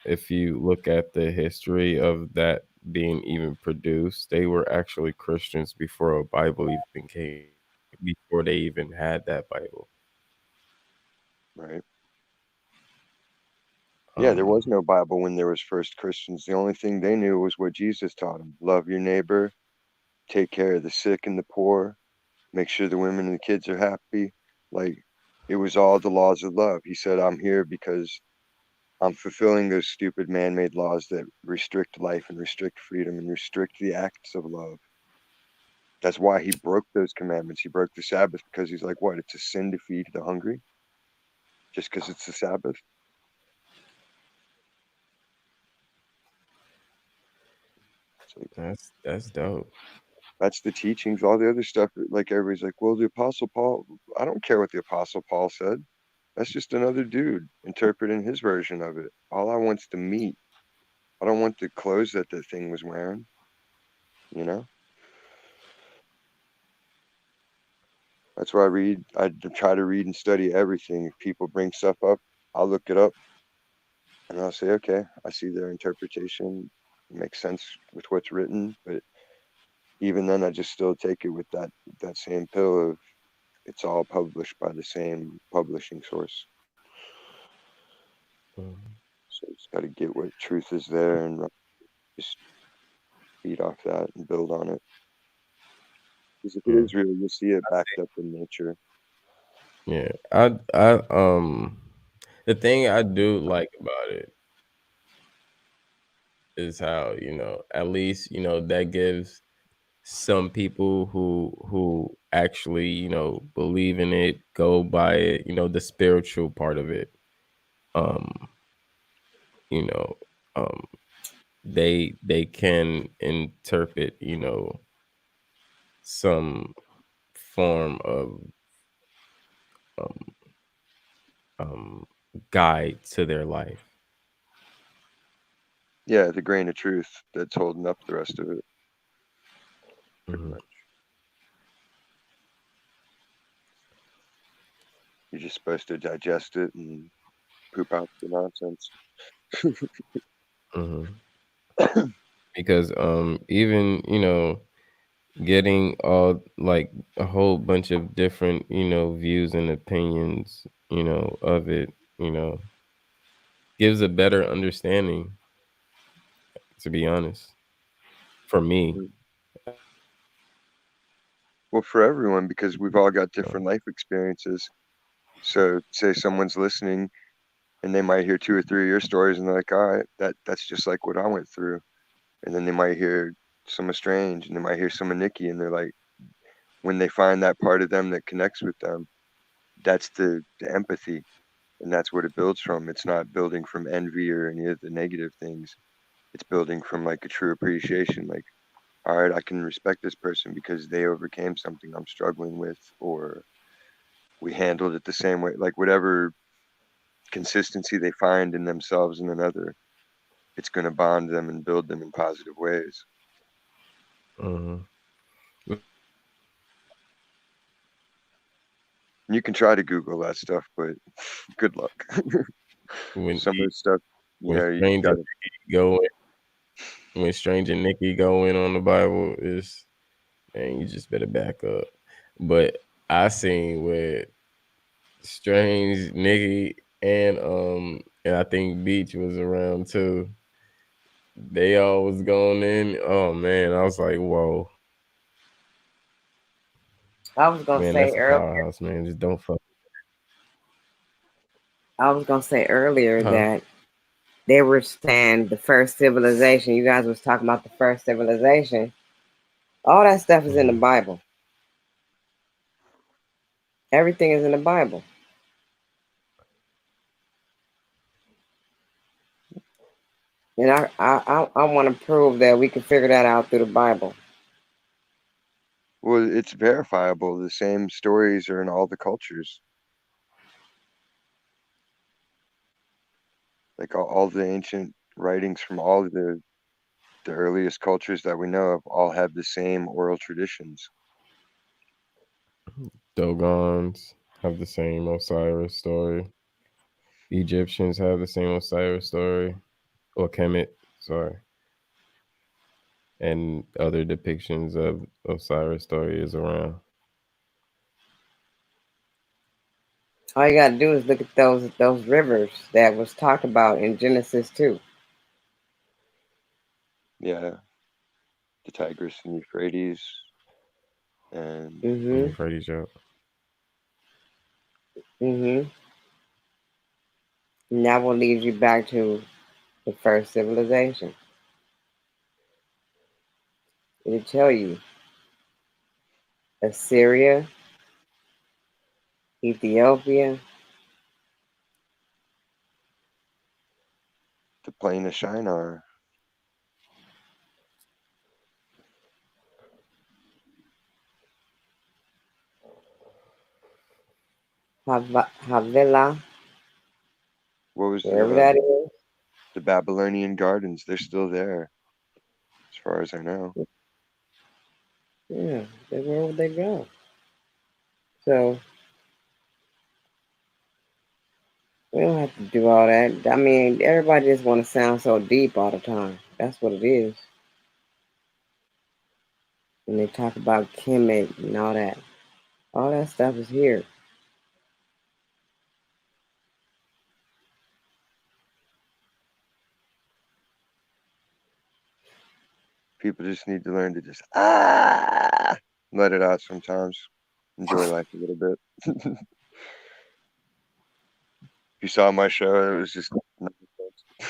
if you look at the history of that being even produced, they were actually Christians before a Bible even came, before they even had that Bible. right. Yeah, there was Um no Bible when there was first Christians. The only thing they knew was what Jesus taught them: love your neighbor, take care of the sick and the poor, make sure the women and the kids are happy. Like, it was all the laws of love. He said, I'm here because I'm fulfilling those stupid man-made laws that restrict life and restrict freedom and restrict the acts of love. That's why he broke those commandments. He broke the Sabbath because he's like, what? It's a sin to feed the hungry just because it's the Sabbath. It's like, that's dope. that's the teachings. All the other stuff, like everybody's like, well, the Apostle Paul, I don't care what the Apostle Paul said. That's just another dude interpreting his version of it. All I want's the meat. I don't want the clothes that the thing was wearing, you know? That's why I try to read and study everything. If people bring stuff up, I'll look it up and I'll say, okay, I see their interpretation. It makes sense with what's written. But even then, I just still take it with that same pill of it's all published by the same publishing source. Mhm. So you just got to get what truth is there and just feed off that and build on it. Because if it Mm. is real, you'll see it backed up in nature. Yeah, the thing I do like about it is how, at least, that gives some people who actually, believe in it, go by it, the spiritual part of it. Um, you know, um, they can interpret, some form of um, um, guide to their life. Yeah, the grain of truth that's holding up the rest of it, pretty Hmm. much. You're just supposed to digest it and poop out the nonsense. Hmm. Because even, getting all like a whole bunch of different, views and opinions, of it, gives a better understanding, to be honest, for me. Well, for everyone, because we've all got different life experiences. So, say someone's listening and they might hear two or three of your stories and they're like, all right, that's just like what I went through. And then they might hear some of Strange and they might hear some of Nikki and they're like, when they find that part of them that connects with them, that's the empathy. And that's what it builds from. It's not building from envy or any of the negative things. It's building from like a true appreciation. Like, all right, I can respect this person because they overcame something I'm struggling with, or we handled it the same way. Like, whatever consistency they find in themselves and another, it's going to bond them and build them in positive ways. Hmm. And you can try to Google that stuff, but good luck. When Some of the stuff, when you Strange got and to. Nikki go in, when Strange and Nikki go in on the Bible, is man, you just better back up. But I seen with Strange, Nikki, and I think Beach was around too. They all was going in. Oh man, I was like, whoa, I was gonna man, say that's a earlier. powerhouse, man. Just don't fuck, I was gonna say earlier huh? that they were saying the first civilization. You guys was talking about the first civilization. All that stuff is in the Mhm. Bible. Everything is in the Bible. And I want to prove that we can figure that out through the Bible. Well, it's verifiable. The same stories are in all the cultures. Like all the ancient writings from all the earliest cultures that we know of all have the same oral traditions. Dogons have the same Osiris story. Egyptians have the same Osiris story, or Kemet, sorry, and other depictions of Osiris story is around. All you gotta do is look at those rivers that was talked about in Genesis 2. Yeah, the Tigris and Euphrates, and Mm-hmm. Euphrates, yeah. Mm-hmm. And that will lead you back to the first civilization. It'll tell you Assyria, Ethiopia, the plain of Shinar. Havilah, What was wherever that is. the Babylonian gardens? They're still there, as far as I know. Yeah, where would they go? So we don't have to do all that. I mean, everybody just want to sound so deep all the time. That's what it is. When they talk about Kemet and all that stuff is here. People just need to learn to just let it out sometimes. Enjoy life a little bit. If you saw my show, it was just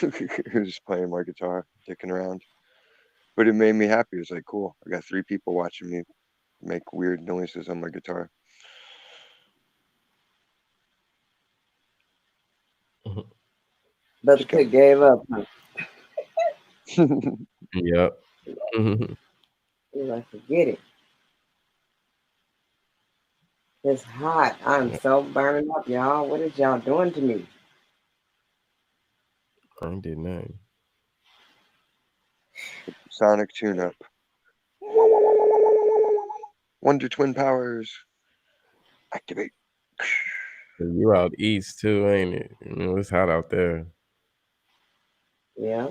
it was just playing my guitar, dicking around. But it made me happy. It was like, cool. I got 3 people watching me make weird noises on my guitar. Brother Cook gave up. Yep. He's like, forget it. It's hot. I'm so burning up, y'all. What is y'all doing to me? I ain't did nothing. Sonic tune-up. Wonder Twin powers. Activate. You out east too, ain't it? You know, it's hot out there. Yeah.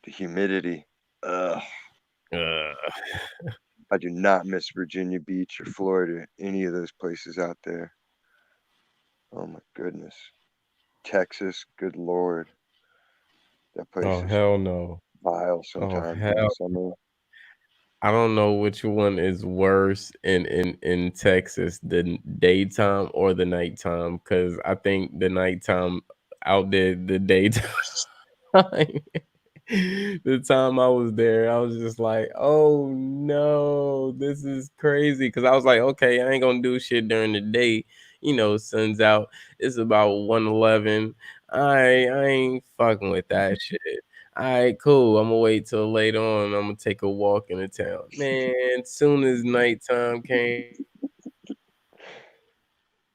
The humidity. Ugh. Uh, I do not miss Virginia Beach or Florida, any of those places out there. Oh my goodness. Texas, good Lord. That place oh is hell no. vile Oh sometimes in the hell. summer. I don't know which one is worse in Texas, the daytime or the nighttime, because I think the nighttime outdid the daytime. The time I was there, I was just like, "Oh no, this is crazy." Because I was like, "Okay, I ain't gonna do shit during the day. You know, sun's out. It's about 1:11. I ain't fucking with that shit. All right, cool. I'm gonna wait till later on. I'm gonna take a walk in the town. Man, soon as nighttime came,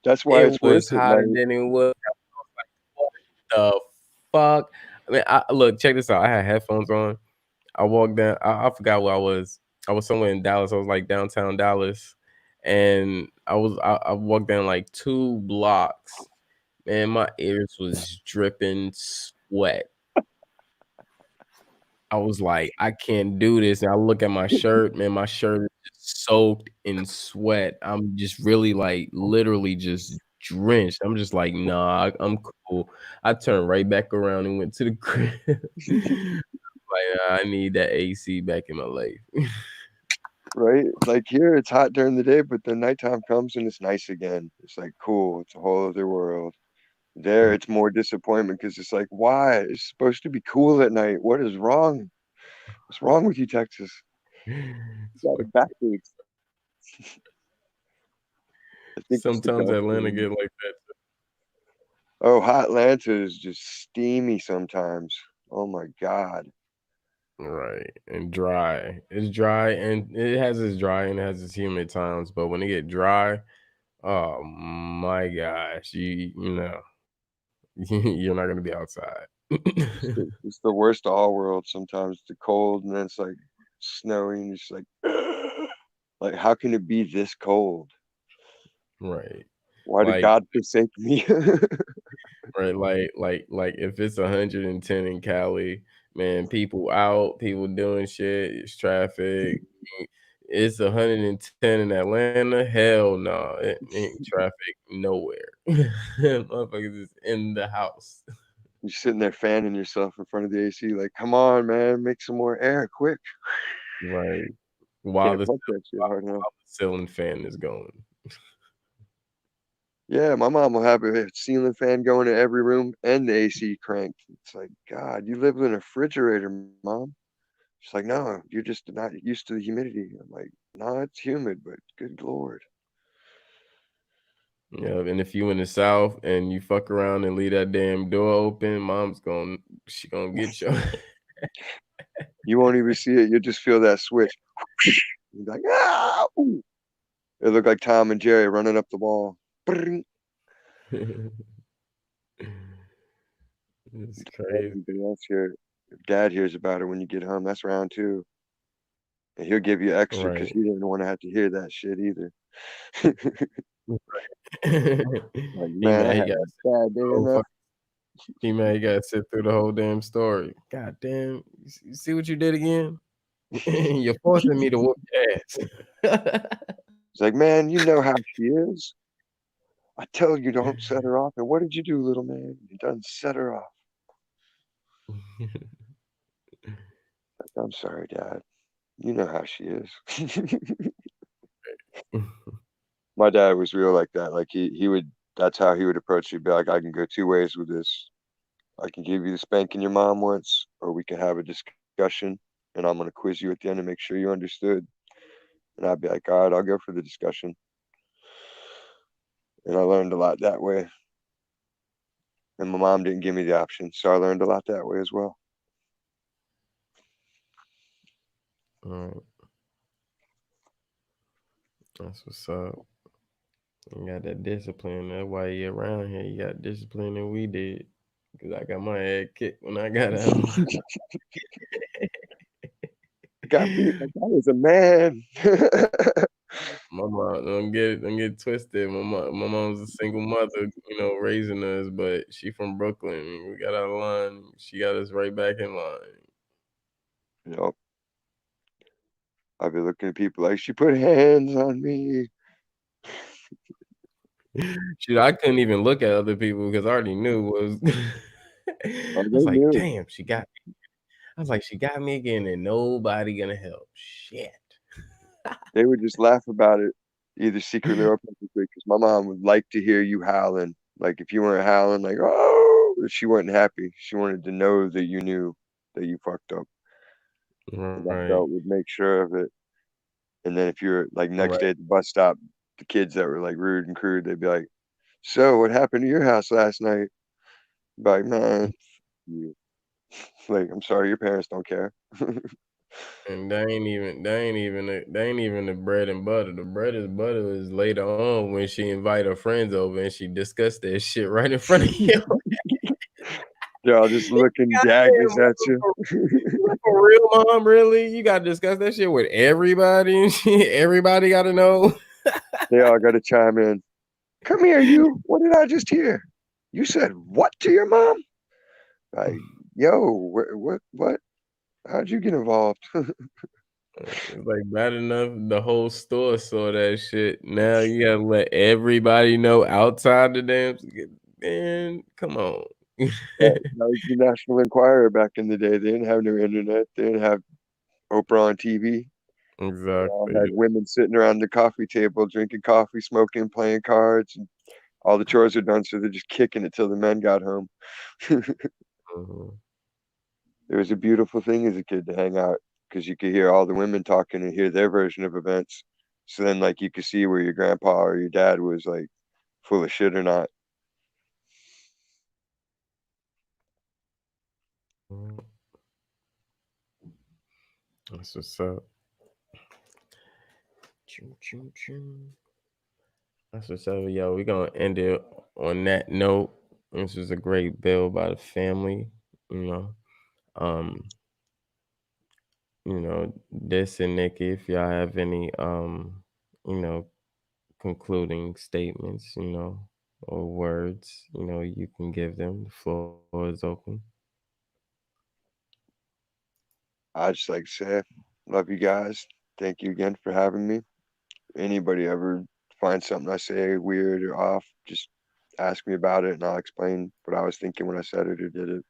That's why it it's was worse at hotter night. than it was. What the fuck? I mean, look, check this out. I had headphones on. I walked down. I forgot where I was. I was somewhere in Dallas. I was like downtown Dallas, and I walked down like 2 blocks. Man, my ears was dripping sweat. I was like, I can't do this. And I look at my shirt, man. My shirt is soaked in sweat. I'm just really like literally just drenched. I'm just like, nah, I'm cool. I turned right back around and went to the crib. Like, I need that AC back in my life. Right? Like here, it's hot during the day, but the nighttime comes and it's nice again. It's like cool. It's a whole other world. There, it's more disappointment because it's like, why? It's supposed to be cool at night. What is wrong? What's wrong with you, Texas? You got it backwards. I think it's the Sometimes Gulf Atlanta Stream. get like that. Oh, hot Atlanta is just steamy sometimes. Oh my God. Right. And dry. It's dry and it has its dry and it has its humid times. But when it get dry, oh my gosh, you know, you're not gonna be outside. It's the worst of all worlds sometimes. The cold and then it's like snowing. It's like how can it be this cold? Right. Why did Like God forsake me? right, like if it's 110 in Cali, man, people out, people doing shit, it's traffic. It's 110 in Atlanta. Hell no, it ain't traffic nowhere. Motherfuckers is in the house. You're sitting there fanning yourself in front of the AC, like, come on, man, make some more air, quick. Right. While Can't the pump that shit hard enough. ceiling fan is going. Yeah, my mom will have a ceiling fan going in every room and the AC cranked. It's like, God, you live in a refrigerator, Mom. She's like, no, you're just not used to the humidity. I'm like, no, it's humid, but good Lord. Yeah, and if you in the South and you fuck around and leave that damn door open, she gonna get you. You won't even see it. You'll just feel that switch. You're like, ah! Ooh. It looked like Tom and Jerry running up the wall. It's crazy. Everybody else here, if Dad hears about it when you get home, that's round two. And he'll give you extra because Right. he didn't want to have to hear that shit either. Like, He man, I mad he had got a bad day enough. he mad he gotta sit through the whole damn story. God damn, you see what you did again? You're forcing me to whoop your ass. It's like, man, you know how she is. I tell you, don't set her off. And what did you do, little man? You done set her off. I'm sorry, Dad. You know how she is. My dad was real like that. Like he would. That's how he would approach you. Be like, I can go two ways with this. I can give you the spanking your mom wants, or we can have a discussion, and I'm gonna quiz you at the end to make sure you understood. And I'd be like, all right, I'll go for the discussion. And I learned a lot that way. And my mom didn't give me the option, so I learned a lot that way as well. All right. That's what's up. You got that discipline. That's why you around here. You got discipline than we did. Cause I got my head kicked when I got out. Got beat like I was a man. My mom, don't get twisted. My mom's a single mother, you know, raising us, but she from Brooklyn. We got out of line. She got us right back in line. Yep. I'd be looking at people like she put hands on me. Shoot, I couldn't even look at other people because I already knew was. Oh, I they was like, knew. damn, she got me. I was like, she got me again, and nobody gonna help. Shit. They would just laugh about it, either secretly or publicly, because my mom would like to hear you howling. Like if you weren't howling, like oh, she wasn't happy. She wanted to know that you knew that you fucked up. And that Right. belt would make sure of it. And then if you're like next Right. day at the bus stop, the kids that were like rude and crude, they'd be like, "So what happened to your house last night?" I'd be like, man, you. Like I'm sorry, your parents don't care. And they ain't even the bread and butter. The bread and butter is later on when she invite her friends over and she discuss that shit right in front of you. They're all just looking daggers at you. For real, mom, really? You gotta discuss that shit with everybody and shit. Everybody gotta know. They all got to chime in. Come here, you. What did I just hear? You said what to your mom? Like, yo, what? How'd you get involved? It's like bad enough the whole store saw that shit. Now you gotta let everybody know outside the damn. Man, come on. That was the National Enquirer back in the day. They didn't have no internet. They didn't have Oprah on TV. They all had Exactly. women sitting around the coffee table, drinking coffee, smoking, playing cards, and all the chores are done, so they're just kicking it till the men got home. Mhm. It was a beautiful thing as a kid to hang out because you could hear all the women talking and hear their version of events. So then, like, you could see where your grandpa or your dad was like full of shit or not. Mhm. That's what's up. Choo, choo, choo. That's what's up, yo. We're gonna end it on that note. This was a great bill by the family. You know, um, this and Nikki, if y'all have any, you know, concluding statements, or words, you can give them. The floor is open. I just like to say, love you guys. Thank you again for having me. Anybody ever find something I say weird or off, just ask me about it and I'll explain what I was thinking when I said it or did it.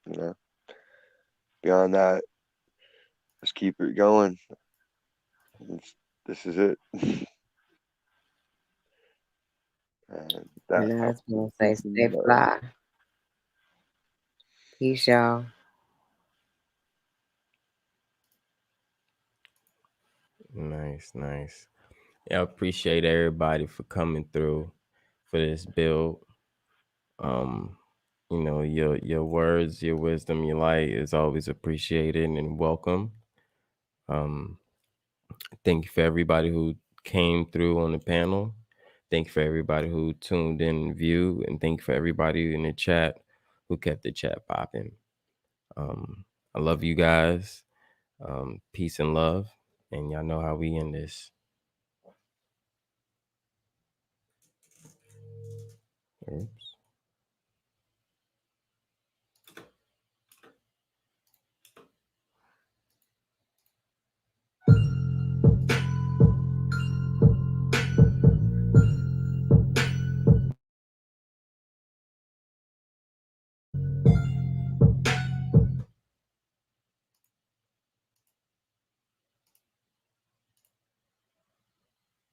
You know, beyond that, let's keep it going. This is it. And that, And I I'll just want to say, peace stay and love. fly. Peace, y'all. Nice, nice. Yeah, I appreciate everybody for coming through for this build. Um, your words, your wisdom, your light is always appreciated and welcome. Um, thank you for everybody who came through on the panel. Thank you for everybody who tuned in and viewed, and thank you for everybody in the chat who kept the chat popping. Um, I love you guys. Peace and love, and y'all know how we end this. Oops.